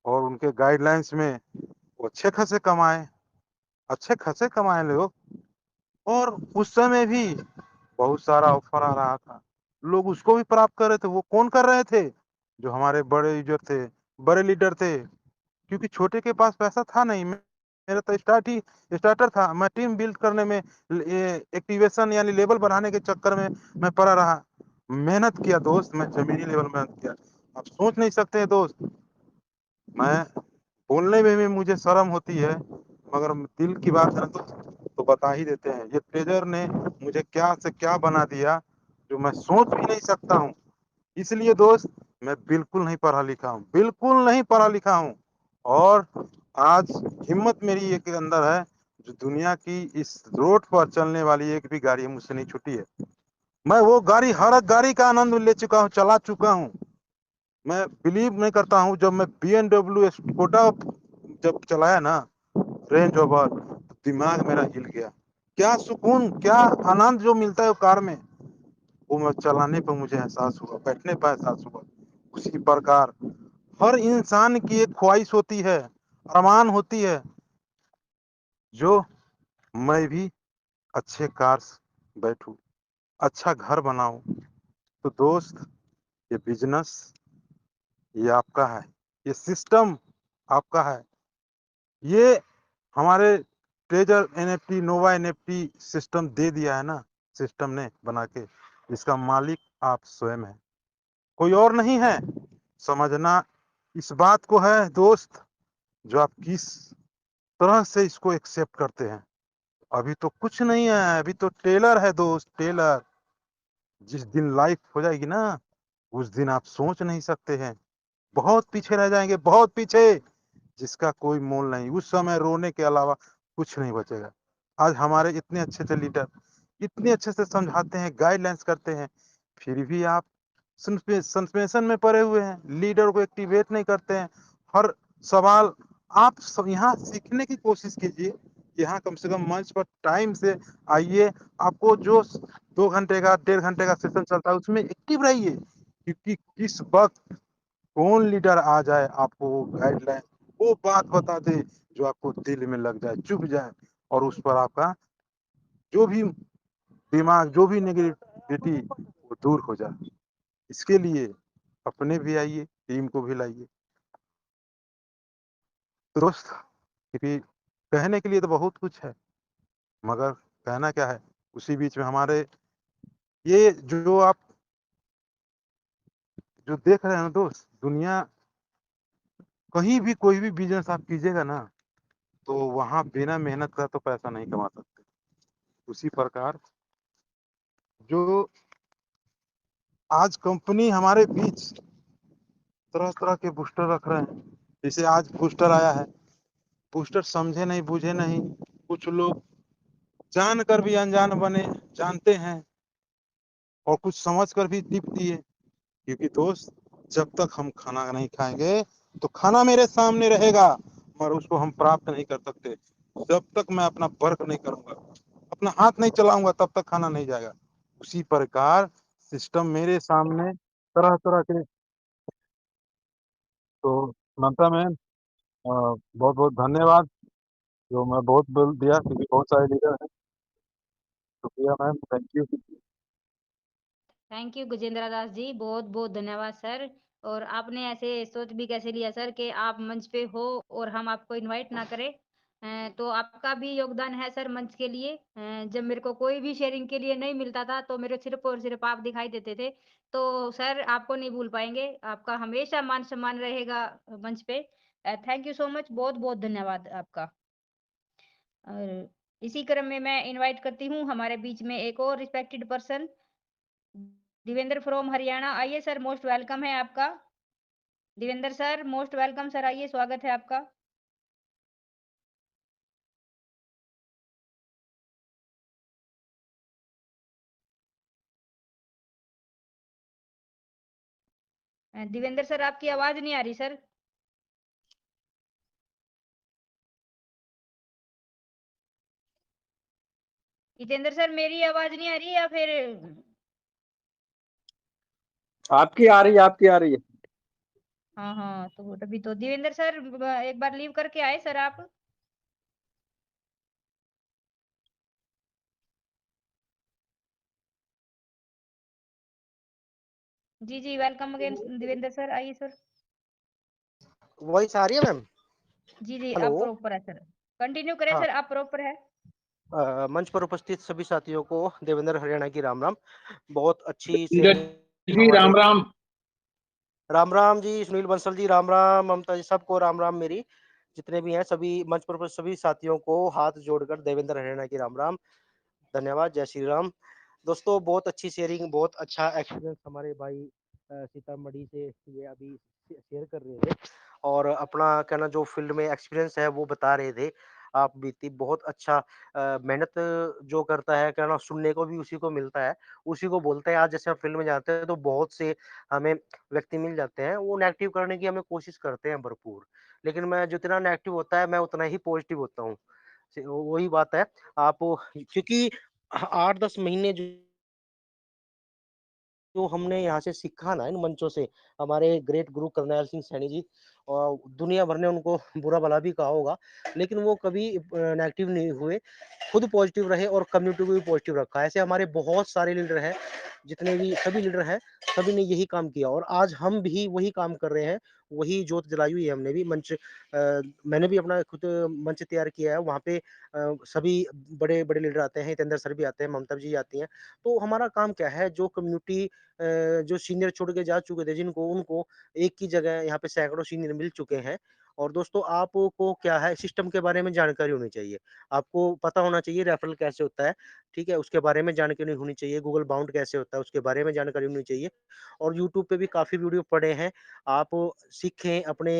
और उनके गाइडलाइंस में वो अच्छे खासे कमाए लोग। और उस समय भी बहुत सारा ऑफर आ रहा था, लोग उसको भी प्राप्त कर रहे थे। वो कौन कर रहे थे, जो हमारे बड़े यूजर थे, बड़े लीडर थे। क्योंकि छोटे के पास पैसा था नहीं, मेरा तो स्टार्टर था। मैं टीम बिल्ड करने में, एक्टिवेशन यानी लेवल बढ़ाने के चक्कर में मैं पड़ा रहा, मेहनत किया दोस्त, मैं जमीनी लेवल मेहनत किया। आप सोच नहीं सकते दोस्त, मैं बोलने में भी मुझे शर्म होती है, मगर दिल की बात है तो बता ही देते हैं। ये ट्रेजर ने मुझे क्या से क्या बना दिया, जो मैं सोच भी नहीं सकता हूँ। इसलिए दोस्त, मैं बिल्कुल नहीं पढ़ा लिखा हूँ, बिल्कुल नहीं पढ़ा लिखा हूँ। और आज हिम्मत मेरी एक अंदर है, जो दुनिया की इस रोड पर चलने वाली एक भी गाड़ी मुझसे नहीं छूटी है। मैं वो गाड़ी, हर एक गाड़ी का आनंद ले चुका हूँ, चला चुका हूँ। मैं बिलीव नहीं करता हूँ, जब मैं BMW स्कोडा जब चलाया ना, रेंज ओवर, तो दिमाग मेरा हिल गया। क्या सुकून, क्या आनंद जो मिलता है वो कार में, वो मैं चलाने पर मुझे एहसास हुआ, बैठने पर एहसास हुआ। उसी प्रकार हर इंसान की एक ख्वाहिश होती है, अरमान होती है, जो मैं भी अच्छे कार बैठूं, अच्छा घर बनाऊं। तो दोस्त, ये बिजनेस, ये आपका है, ये सिस्टम आपका है। ये हमारे ट्रेजर एनएफटी, नोवा एनएफटी सिस्टम दे दिया है ना, सिस्टम ने बना के, इसका मालिक आप स्वयं है, कोई और नहीं है। समझना इस बात को है दोस्त, जो आप किस तरह से इसको एक्सेप्ट करते हैं। अभी तो कुछ नहीं है, अभी तो टेलर है दोस्त, टेलर। जिस दिन लाइफ हो जाएगी ना, उस दिन आप सोच नहीं सकते हैं, बहुत पीछे रह जाएंगे, बहुत पीछे, जिसका कोई मोल नहीं। उस समय रोने के अलावा कुछ नहीं बचेगा। आज हमारे इतने अच्छे से लीडर इतने अच्छे से समझाते हैं, गाइडलाइंस करते हैं, फिर भी आप सस्पेंशन में पड़े हुए हैं, लीडर को एक्टिवेट नहीं करते हैं। हर सवाल आप सब यहाँ सीखने की कोशिश कीजिए, यहाँ कम से कम मंच पर टाइम से आइए। आपको जो 2 घंटे का, 1.5 घंटे का सेशन चलता है, उसमें एक्टिव रहिए, क्योंकि किस वक्त कौन लीडर आ जाए, आपको वो गाइडलाइन, वो बात बता दे जो आपको दिल में लग जाए, चुभ जाए, और उस पर आपका जो भी दिमाग, जो भी नेगेटिविटी, वो दूर हो जाए। इसके लिए अपने भी आइए, टीम को भी लाइए। तो दोस्त, क्योंकि कहने के लिए तो बहुत कुछ है, मगर कहना क्या है, उसी बीच में हमारे ये जो आप जो देख रहे हैं ना दोस्त, दुनिया, कहीं भी कोई भी बिजनेस आप कीजिएगा ना, तो वहां बिना मेहनत का तो पैसा नहीं कमा सकते। उसी प्रकार जो आज कंपनी हमारे बीच तरह तरह के बूस्टर रख रहे हैं, जैसे आज बूस्टर आया है, बूस्टर समझे नहीं, बूझे नहीं, कुछ लोग जान कर भी अनजान बने, जानते हैं, और कुछ समझ कर भी टिप दिए। क्योंकि दोस्त, जब तक हम खाना नहीं खाएंगे तो खाना मेरे सामने रहेगा, मगर उसको हम प्राप्त नहीं कर सकते जब तक मैं अपना वर्क नहीं करूंगा, अपना हाथ नहीं चलाऊंगा तब तक खाना नहीं जाएगा। उसी प्रकार सिस्टम मेरे सामने तरह तरह के, तो ममता मैम बहुत बहुत धन्यवाद, जो मैं बहुत बोल दिया क्योंकि बहुत सारे लीडर हैं। शुक्रिया ma'am, thank you. Thank you Gajendra Das ji, बहुत बहुत धन्यवाद सर। और आपने ऐसे सोच भी कैसे लिया सर कि आप मंच पे हो और हम आपको इनवाइट ना करें। तो आपका भी योगदान है सर मंच के लिए। जब मेरे को कोई भी शेयरिंग के लिए नहीं मिलता था तो मेरे सिर्फ और सिर्फ आप दिखाई देते थे। तो सर आपको नहीं भूल पाएंगे, आपका हमेशा मान सम्मान रहेगा मंच पे। थैंक यू सो मच, बहुत बहुत धन्यवाद आपका। और इसी क्रम में मैं इनवाइट करती हूँ हमारे बीच में एक और respected person, Devendra from Haryana. आइए सर, मोस्ट वेलकम है आपका। Devendra sir most welcome sir, आइए, स्वागत है आपका। देवेंद्र सर आपकी आवाज नहीं आ रही सर। जितेंद्र सर मेरी आवाज नहीं आ रही या फिर? आपकी आ रही है, आपकी आ रही है। हाँ हाँ, तो तभी तो देवेंद्र सर एक बार लीव करके आए सर आप। जी जी, वेलकम अगेन देवेंद्र सर, आइए सर। वॉइस आ रही है मैम? जी जी, हेलो। आप प्रॉपर है सर, कंटिन्यू करें हाँ, सर, आप प्रॉपर है। मंच पर उपस्थित सभी साथियों को देवेंद्र हरियाणा की राम राम। बहुत अच्छी जी शेयरिंग हमारे राम राम। राम राम जी, सुनील बंसल जी राम राम, ममता जी सबको राम राम। मेरी जितने भी हैं सभी मंच पर उपस्थित सभी साथियों को हाथ जोड़कर देवेंद्र हरियाणा की राम राम, धन्यवाद, जय श्री राम। दोस्तों बहुत अच्छी शेयरिंग, बहुत अच्छा एक्सपीरियंस हमारे भाई सीतामढ़ी से ये अभी शेयर कर रहे थे और अपना कहना जो फील्ड में एक्सपीरियंस है वो बता रहे थे। आप बीती बहुत अच्छा मेहनत जो करता है कहना सुनने को भी उसी को मिलता है, उसी को बोलते हैं। आज जैसे हम फील्ड में जाते हैं तो बहुत से हमें व्यक्ति मिल जाते हैं, वो नेगेटिव करने की हमें कोशिश करते हैं भरपूर, लेकिन मैं जितना नेगेटिव होता है मैं उतना ही पॉजिटिव होता हूँ। वही बात है। आप क्योंकि 8-10 महीने जो हमने यहाँ से सीखा ना इन मंचों से, हमारे ग्रेट गुरु करनैल सिंह सैनी जी, और दुनिया भर ने उनको बुरा भला भी कहा होगा, लेकिन वो कभी नेगेटिव नहीं हुए, खुद पॉजिटिव रहे और कम्युनिटी को भी पॉजिटिव रखा। ऐसे हमारे बहुत सारे लीडर हैं, जितने भी सभी लीडर हैं, सभी ने यही काम किया और आज हम भी वही काम कर रहे हैं, वही जोत जलाई हुई है हमने भी। मैंने भी अपना खुद मंच तैयार किया है, वहाँ पे सभी बड़े-बड़े लीडर आते हैं, हितेंद्र सर भी आते हैं, ममता जी आती हैं। तो हमारा काम क्या है, जो कम्युनिटी जो सीनियर छोड़ के जा चुके थे जिनको, उनको एक ही जगह यहाँ पे सैकड़ों सीनियर मिल चुके हैं। और दोस्तों आपको क्या है, सिस्टम के बारे में जानकारी होनी चाहिए। आपको पता होना चाहिए रेफरल कैसे होता है, ठीक है? उसके बारे में जानकारी होनी चाहिए, गूगल बाउंड कैसे होता है उसके बारे में जानकारी होनी चाहिए। और यूट्यूब पे भी काफ़ी वीडियो पड़े हैं, आप सीखें अपने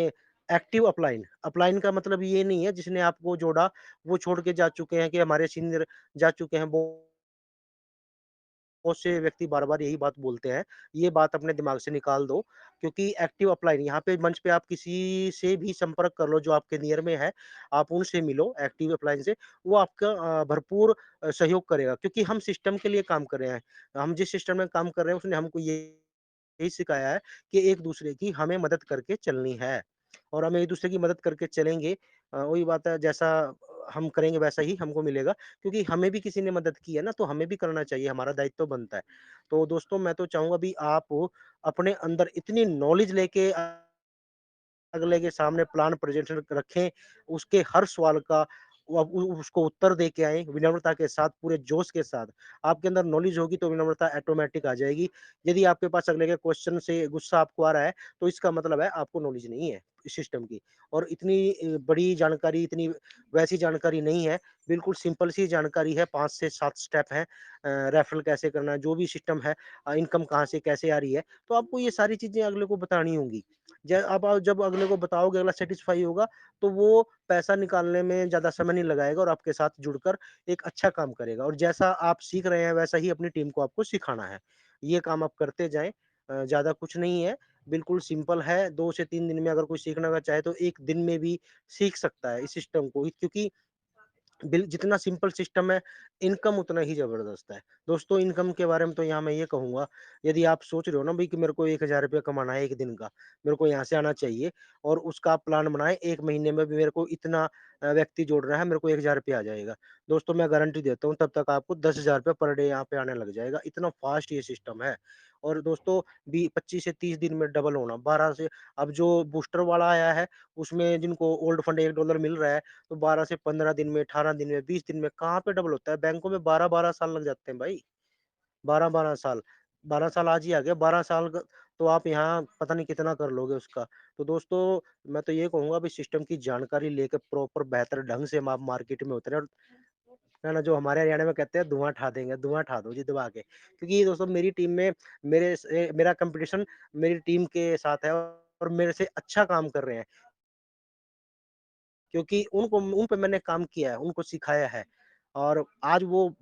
एक्टिव अपलाइन। अपलाइन का मतलब ये नहीं है जिसने आपको जोड़ा, वो छोड़ के जा चुके हैं कि हमारे सीनियर जा चुके हैं, वो बहुत से व्यक्ति बार-बार यही बात बोलते हैं, ये बात अपने दिमाग से निकाल दो, क्योंकि एक्टिव अपलाइन यहाँ पे मंच पे आप किसी से भी संपर्क कर लो जो आपके नियर में है, आप उनसे मिलो एक्टिव अपलाइन से, वो आपका भरपूर सहयोग करेगा, क्योंकि हम सिस्टम के लिए काम कर रहे हैं। हम जिस सिस्टम में काम कर रहे हैं उसने हमको ये यही सिखाया है कि एक-दूसरे की हमें मदद करके चलनी है और हम एक-दूसरे की मदद करके चलेंगे। वही बात है, जैसा हम करेंगे वैसा ही हमको मिलेगा, क्योंकि हमें भी किसी ने मदद की है ना, तो हमें भी करना चाहिए, हमारा दायित्व बनता है। तो दोस्तों मैं तो चाहूँगा भी आप अपने अंदर इतनी नॉलेज लेके अगले के सामने प्लान प्रेजेंटेशन रखें, उसके हर सवाल का वो आप उ उसको उत्तर दे के आएँ, विनम्रता के साथ, पूरे जोश के साथ। आपके अंदर नॉलेज होगी तो विनम्रता ऑटोमैटिक आ जाएगी। यदि आपके पास अगले के क्वेश्चन से गुस्सा आपको आ रहा है, तो इसका मतलब है आपको नॉलेज नहीं है इस सिस्टम की और इतनी बड़ी जानकारी, इतनी वैसी जानकारी नहीं है, बिल्कुल सिंपल सी जानकारी है, 5 से 7 स्टेप हैं। रेफरल कैसे करना है, जो भी सिस्टम है, इनकम कहाँ से कैसे आ रही है, तो आपको ये सारी चीज़ें अगले को बतानी होंगी। अब आप जब अगले को बताओगे, अगला सैटिस्फाई होगा, तो वो पैसा निकालने में ज़्यादा समय नहीं लगाएगा और आपके साथ जुड़कर एक अच्छा काम करेगा और जैसा आप सीख रहे हैं, वैसा ही अपनी टीम को आपको सिखाना है। ये काम आप करते जाएँ, ज़्यादा कुछ नहीं है, बिल्कुल सिंपल है, 2 से 3 दिन में अगर कोई सीखना अगर चाहे तो 1 दिन में भी सीख सकता है इस सिस्टम को, क्योंकि बिल जितना सिंपल सिस्टम है, इनकम उतना ही ज़बरदस्त है। दोस्तों इनकम के बारे में तो यहाँ मैं ये कहूँगा, यदि आप सोच रहे हो ना भई कि मेरे को 1000 रुपया कमाना है 1 दिन का, मेरे को यहाँ से आना चाहिए और उसका आप प्लान बनाएँ 1 महीने में भी मेरे को इतना व्यक्ति जोड़ना है, मेरे को 1000 रुपया आ जाएगा। दोस्तों मैं गारंटी देता हूँ तब तक आपको 10,000 रुपया पर डे यहाँ पे आने लग जाएगा, इतना फ़ास्ट ये सिस्टम है। और दोस्तों 25 से 30 दिन में डबल होना, 12 से अब जो बूस्टर वाला आया है, उसमें जिनको ओल्ड फंड $1 मिल रहा है, तो 12 से 15 दिन में, 18 दिन में, 20 दिन में कहाँ पे डबल होता है? बैंकों में 12-12 साल लग जाते हैं भाई, 12-12 साल। 12 साल आज ही आ गया, 12 साल क तो आप यहाँ पता नहीं कितना कर लोगे उसका। तो दोस्तों मैं तो ये कहूँगा अभी सिस्टम की जानकारी लेके प्रॉपर बेहतर ढंग से आप मार्केट में उतरें और है ना, जो हमारे हरियाणा में कहते हैं धुआँ ठा देंगे, धुआँ ठा दो जी दबा के। क्योंकि दोस्तों मेरी टीम में मेरा कॉम्पिटिशन मेरी टीम के साथ है और मेरे से अच्छा काम कर रहे हैं। क्योंकि उन पे मैंने काम किया है, उनको सिखाया है और आज वो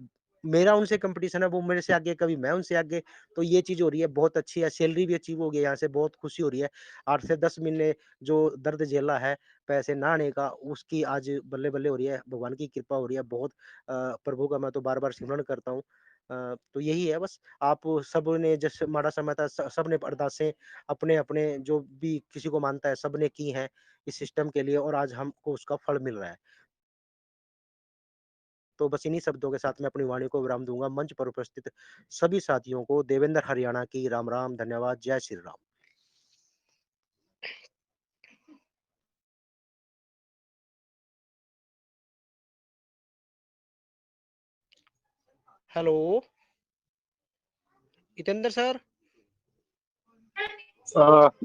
मेरा उनसे कॉम्पिटिशन है, वो मेरे से आगे, कभी मैं उनसे आगे, तो ये चीज़ हो रही है, बहुत अच्छी है, सैलरी भी अचीव हो गई है यहाँ से, बहुत खुशी हो रही है। 8 से 10 महीने जो दर्द झेला है, पैसे ना आने का, उसकी आज बल्ले-बल्ले हो रही है, भगवान की कृपा हो रही है, बहुत प्रभु का मैं तो बार-बार सिमरन करता हूँ। तो यही है बस, आप सबने जैसे माड़ा समय था, सबने अरदासें अपने-अपने जो भी किसी को मानता है, सबने की हैं। इस सिस्टम के लिए और आज हमको उसका फल मिल रहा है। तो बस इन्हीं शब्दों के साथ मैं अपनी वाणी को विराम दूँगा। मंच पर उपस्थित सभी साथियों को देवेंद्र हरियाणा की राम-राम, धन्यवाद, जय Shri Ram. Hello, Jitendra sir?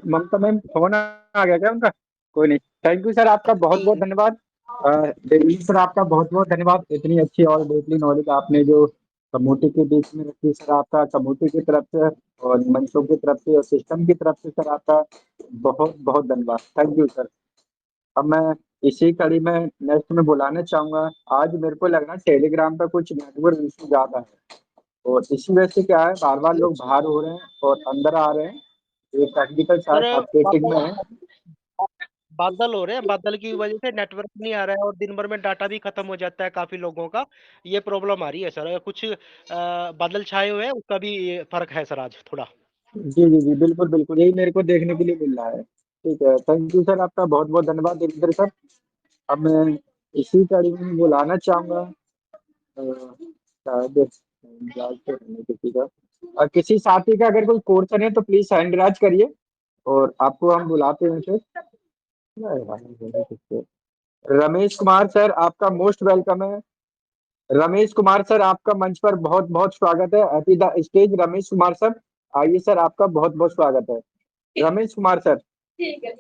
Mamta ma'am phone आ गया क्या उनका? कोई नहीं। थैंक यू सर, आपका बहुत बहुत धन्यवाद। देवलीन सर आपका बहुत बहुत धन्यवाद, इतनी अच्छी और डीपली नॉलेज आपने जो कम्युनिटी के बीच में रखी सर, आपका कम्युनिटी की तरफ से और मंचों की तरफ से और सिस्टम की तरफ से सर आपका बहुत बहुत धन्यवाद। Thank you sir. अब मैं इसी कड़ी में नेक्स्ट में बुलाना चाहूंगा। आज मेरे को लग रहा है टेलीग्राम पे कुछ नेटवर्क इशू ज्यादा है और इसी वजह से क्या है, बार बार लोग बाहर हो रहे हैं और अंदर आ रहे हैं। ये टेक्निकल सर शायद अपडेटिंग में है। बादल हो रहे हैं, बादल की वजह से नेटवर्क नहीं आ रहा है और दिन भर में डाटा भी खत्म हो जाता है काफ़ी लोगों का। ये प्रॉब्लम आ रही है सर। कुछ बादल छाए हुए हैं, उसका भी फ़र्क है सर आज थोड़ा। जी जी जी, बिल्कुल बिल्कुल, यही मेरे को देखने के लिए मिल रहा है। ठीक है, थैंक यू सर, आपका बहुत बहुत धन्यवाद देवेंद्र सर। अब मैं इसी कड़ी में बुलाना चाहूंगा शायद याद तो नहीं किसी का। और किसी साथी का अगर कोई क्वेश्चन है तो प्लीज हैंड राइज करिए और आपको हम बुलाते हैं फिर। रमेश कुमार सर आपका मोस्ट वेलकम है। रमेश कुमार सर आपका मंच पर बहुत बहुत स्वागत है। At the stage Ramesh Kumar sir, आइए सर, आपका बहुत बहुत स्वागत है रमेश कुमार सर। ठीक है।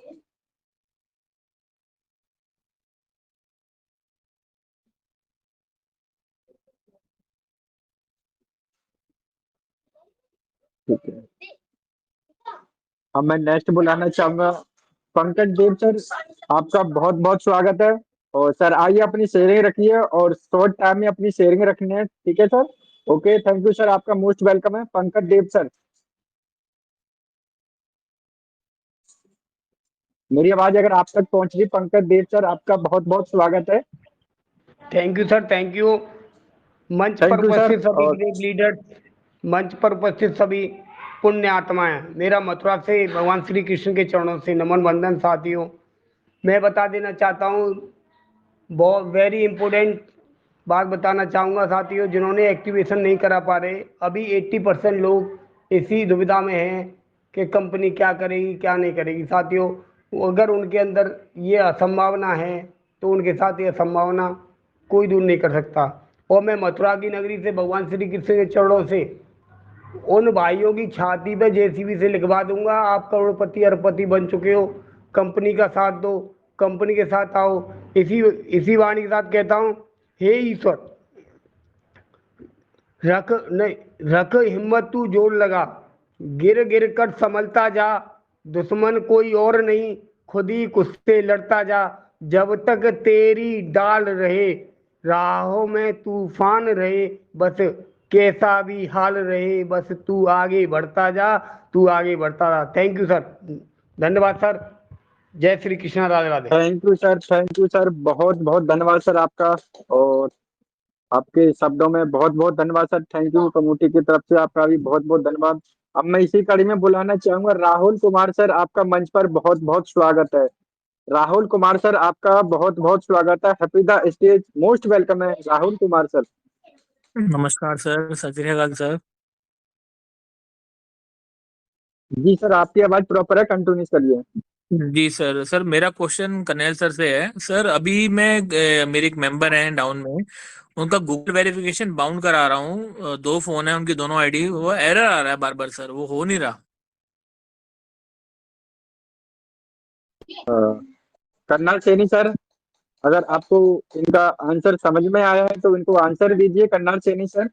ठीक है, अब मैं नेक्स्ट बुलाना चाहूंगा पंकज देव सर, आपका बहुत बहुत स्वागत है। और सर आइए अपनी शेयरिंग रखिए और शॉर्ट टाइम में अपनी शेयरिंग रखनी है, ठीक है sir? Okay, thank you sir, आपका मोस्ट वेलकम है पंकज देव सर। मेरी आवाज अगर आप तक पहुंच रही, पंकज देव सर आपका बहुत बहुत स्वागत है। Thank you sir, thank you. मंच पर थैंक यू सर। उपस्थित सभी और ग्रेट लीडर्स, मंच पर उपस्थित सभी पुण्य आत्माएं, मेरा मथुरा से भगवान श्री कृष्ण के चरणों से नमन वंदन। साथियों, मैं बता देना चाहता हूँ, बहुत वेरी इंपॉर्टेंट बात बताना चाहूँगा साथियों, जिन्होंने एक्टिवेशन नहीं करा पा रहे, अभी 80% लोग इसी दुविधा में हैं कि कंपनी क्या करेगी क्या नहीं करेगी। साथियों, अगर उनके अंदर ये असंभावना है तो उनके साथ ये संभावना कोई दूर नहीं कर सकता। और मैं मथुरा की नगरी से भगवान श्री कृष्ण के चरणों से उन भाइयों की छाती पे जेसीबी से लिखवा दूंगा, आप करोड़पति अरबपति बन चुके हो, कंपनी का साथ दो, कंपनी के साथ आओ। इसी वाणी के साथ कहता हूँ, हे ईश्वर, रख हिम्मत, तू जोर लगा, गिर गिर कर संभलता जा, दुश्मन कोई और नहीं, खुद ही खुद से लड़ता जा, जब तक तेरी डाल रहे, राहों में तूफान रहे, बस कैसा भी हाल रहे, बस तू आगे बढ़ता जा, तू आगे बढ़ता रहा। थैंक यू सर, धन्यवाद सर। जय Shri Krishna, Radhe Radhe. Thank you sir, thank you sir, बहुत बहुत धन्यवाद सर आपका। और आपके शब्दों में बहुत बहुत धन्यवाद सर। Thank you. कमेटी की तरफ से आपका भी बहुत बहुत धन्यवाद। अब मैं इसी कड़ी में बुलाना चाहूंगा राहुल कुमार सर, आपका मंच पर बहुत बहुत स्वागत है। राहुल कुमार सर, आपका बहुत बहुत स्वागत है। Happy the stage, most welcome है राहुल कुमार सर। नमस्कार सर, सत श्री अकाल सर। जी सर, आपकी आवाज प्रॉपर है, कंटिन्यू करिए। जी सर। सर मेरा क्वेश्चन कर्नेल सर से है। सर अभी मैं मेरे एक मेंबर हैं डाउन में, उनका गूगल वेरिफिकेशन बाउंड करा रहा हूँ। 2 फोन है उनकी, दोनों आईडी, वो एरर आ रहा है बार बार सर, वो हो नहीं रहा। कर्नल सैनी सर, अगर आपको इनका आंसर समझ में आया है तो इनको आंसर दीजिए कर्नल सैनी सर।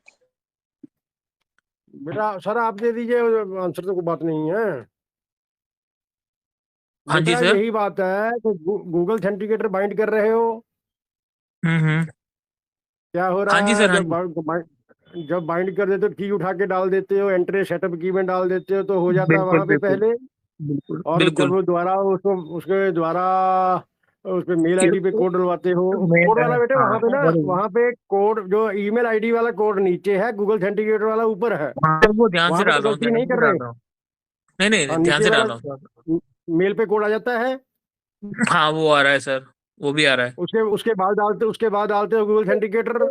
बेटा सर आप दे दीजिए आंसर, तो कोई बात नहीं है। हाँ जी बेटा सर। यही बात है कि गूगल ऑथेंटिकेटर बाइंड कर रहे हो। हम्म। क्या हो हाँ रहा जी है सर। हाँ जब बाइंड कर देते हो, की उठा के डाल देते हो, एंट्री सेटअप की में डाल देते हो, तो हो जाता है बिल्कुल वहां पे बिल्कुल पहले। बिल्कुल और जब बिल्कुल। वो दोबारा उसको उसके द्वारा उस पे मेल आईडी पे कोड डलवाते हो, कोड वाला बेटे हाँ वहां पे ना, बरोबर। वहां पे कोड जो ईमेल आईडी वाला कोड नीचे है, गूगल ऑथेंटिकेटर वाला ऊपर है। हाँ, वो ध्यान से वहां पे डाल तो रहा हूँ, गलती ध्यान नहीं से कर डाल रहे। रहा हूँ। नहीं नहीं, हाँ ध्यान नीचे से वाला डाल रहा हूँ सर। मेल पे कोड आ जाता है। हाँ वो आ रहा है सर, वो भी आ रहा है। उसके उसके बाद डालते हो गूगल ऑथेंटिकेटर।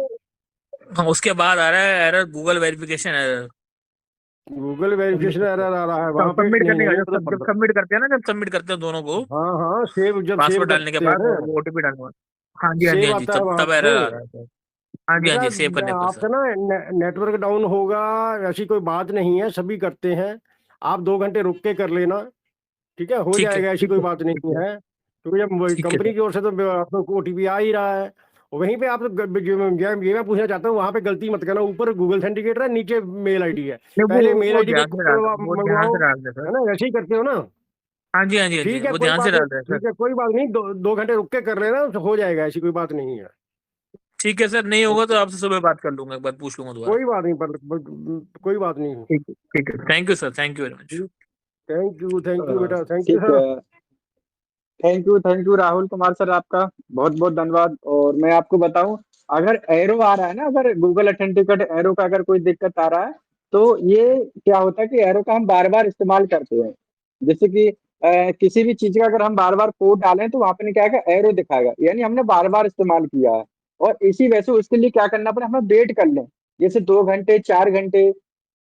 हाँ उसके बाद आ रहा है error, Google verification error. Google verification error आ रहा है तो वहां पे। सबमिट नहीं करने नहीं का, नहीं जब मतलब जब सबमिट करते हैं ना, जब सबमिट करते हैं दोनों को हाँ हाँ जब सेव पासवर्ड डालने के करते बाद, हैं, वो ओटीपी डालने के बाद। हाँ जी हाँ जी सेव हाँ जी, आता है तब वहां तब पे। एरर आ रहा है सर। हाँ जी हाँ बेटा जी, सेव करने पर आपका सर। ना नेटवर्क डाउन होगा, ऐसी कोई बात नहीं है, सभी करते हैं। आप 2 घंटे रुक के कर लेना, ठीक है, हो ठीक है जाएगा, ऐसी ठीक कोई है बात ठीक नहीं है है। क्योंकि जब ठीक है कंपनी सर। की ओर से तो आपको ओटीपी आ ही रहा है। वहीं पे आप ये मैं पूछना चाहता हूँ, वहां पे गलती मत करना, ऊपर गूगल ऑथेंटिकेटर है, नीचे मेल आईडी है। नहीं पहले मेल वो आईडी पे ध्यान से डाल रहे हैं, वो ध्यान मंगवाओ, से डाल रहे हैं सर। है ना, ऐसे ही करते हो ना। हाँ जी हाँ जी हाँ जी, ठीक है वो कोई ध्यान से बात नहीं, डाल रहे हैं सर। ठीक है कोई बात नहीं, 2 घंटे रुक के कर लेना, तो हो जाएगा, ऐसी कोई बात नहीं है। ठीक है सर, नहीं होगा तो आपसे सुबह बात कर लूंगा, एक बार पूछ लूंगा दोबारा। कोई बात नहीं, कोई बात नहीं। ठीक है, thank you sir, thank you very much. Thank you बेटा, थैंक यू ठीक सर। है, thank you Rahul Kumar sir, आपका बहुत बहुत धन्यवाद। और मैं आपको बताऊं, अगर एरो आ रहा है ना, अगर गूगल ऑथेंटिकेट एरो का अगर कोई दिक्कत आ रहा है, तो ये क्या होता है कि एरो का हम बार बार इस्तेमाल करते हैं। जैसे कि किसी भी चीज का अगर हम बार बार कोड डालें तो वहां पे क्या आएगा, एरो दिखाएगा, यानी हमने बार बार इस्तेमाल किया है। और इसी वजह से उसके लिए क्या करना पड़े, हमें वेट कर लें, जैसे 2 घंटे 4 घंटे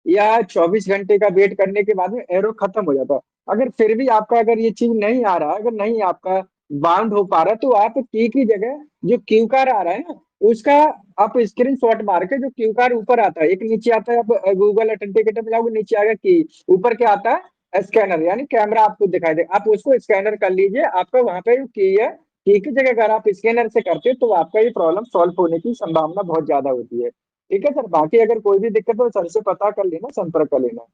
या 24 घंटे का वेट करने के बाद में एरो खत्म हो जाता है। अगर फिर भी आपका अगर ये चीज नहीं आ रहा, अगर नहीं आपका बाउंड हो पा रहा, तो आप की जगह जो क्यू कार आ रहा है ना, उसका आप स्क्रीन शॉट मार के, जो क्यू कार ऊपर आता है, एक नीचे आता है, आप गूगल ऑथेंटिकेटर में जाओगे, नीचे आएगा की, ऊपर क्या आता है, स्कैनर, यानी कैमरा आपको दिखाई दे, आप उसको स्कैनर कर लीजिए, आपका वहां पे जो की है, की की जगह अगर आप स्कैनर से करते हो तो आपका ये प्रॉब्लम सॉल्व होने की संभावना बहुत ज्यादा होती है। ठीक है सर, बाकी अगर कोई भी दिक्कत हो सर से पता कर लेना, संपर्क कर लेना।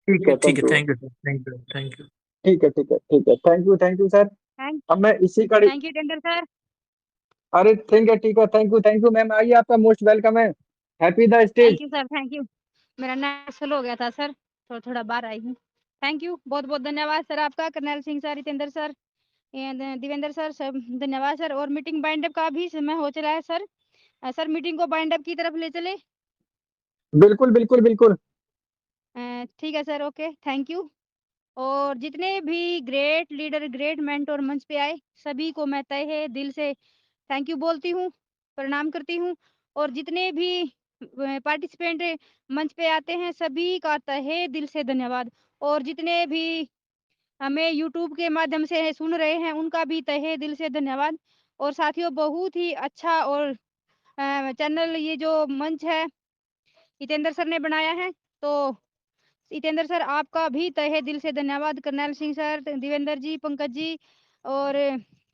ठीक है, ठीक है, thank you. Thank you sir, thank you thank you. ठीक है ठीक है ठीक है, थैंक यू सर। थैंक अब मैं इसी कड़ी, थैंक यू टेंडर सर। अरे ठीक है, थैंक यू मैम, आइए, आपका मोस्ट वेलकम है। Happy the stage. Thank you sir, thank you. मेरा नेट स्लो हो गया था सर, थोड़ा थोड़ा बाहर आई हूँ। थैंक यू, बहुत बहुत धन्यवाद सर आपका, colonel Singh sir, Hitendra sir, Divendra sir, सब धन्यवाद सर। और मीटिंग बाइंड अप का भी समय हो चला है सर। सर मीटिंग को बाइंड अप की तरफ ले चले। बिल्कुल बिल्कुल बिल्कुल। ठीक है सर, ओके, थैंक यू। और जितने भी ग्रेट लीडर, ग्रेट मेंटोर मंच पे आए, सभी को मैं तहे दिल से थैंक यू बोलती हूँ, प्रणाम करती हूँ। और जितने भी पार्टिसिपेंट मंच पे आते हैं, सभी का तहे दिल से धन्यवाद। और जितने भी हमें यूट्यूब के माध्यम से सुन रहे हैं, उनका भी तहे दिल से धन्यवाद। और साथियों, बहुत ही अच्छा और चैनल, ये जो मंच है हितेंद्र सर ने बनाया है, तो हितेंद्र सर आपका भी तहे दिल से धन्यवाद। कर्नल सिंह सर, देवेंद्र जी, पंकज जी, और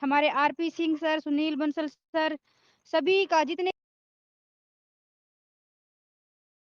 हमारे RP Singh sir, Sunil Bansal sir, सभी का, जितने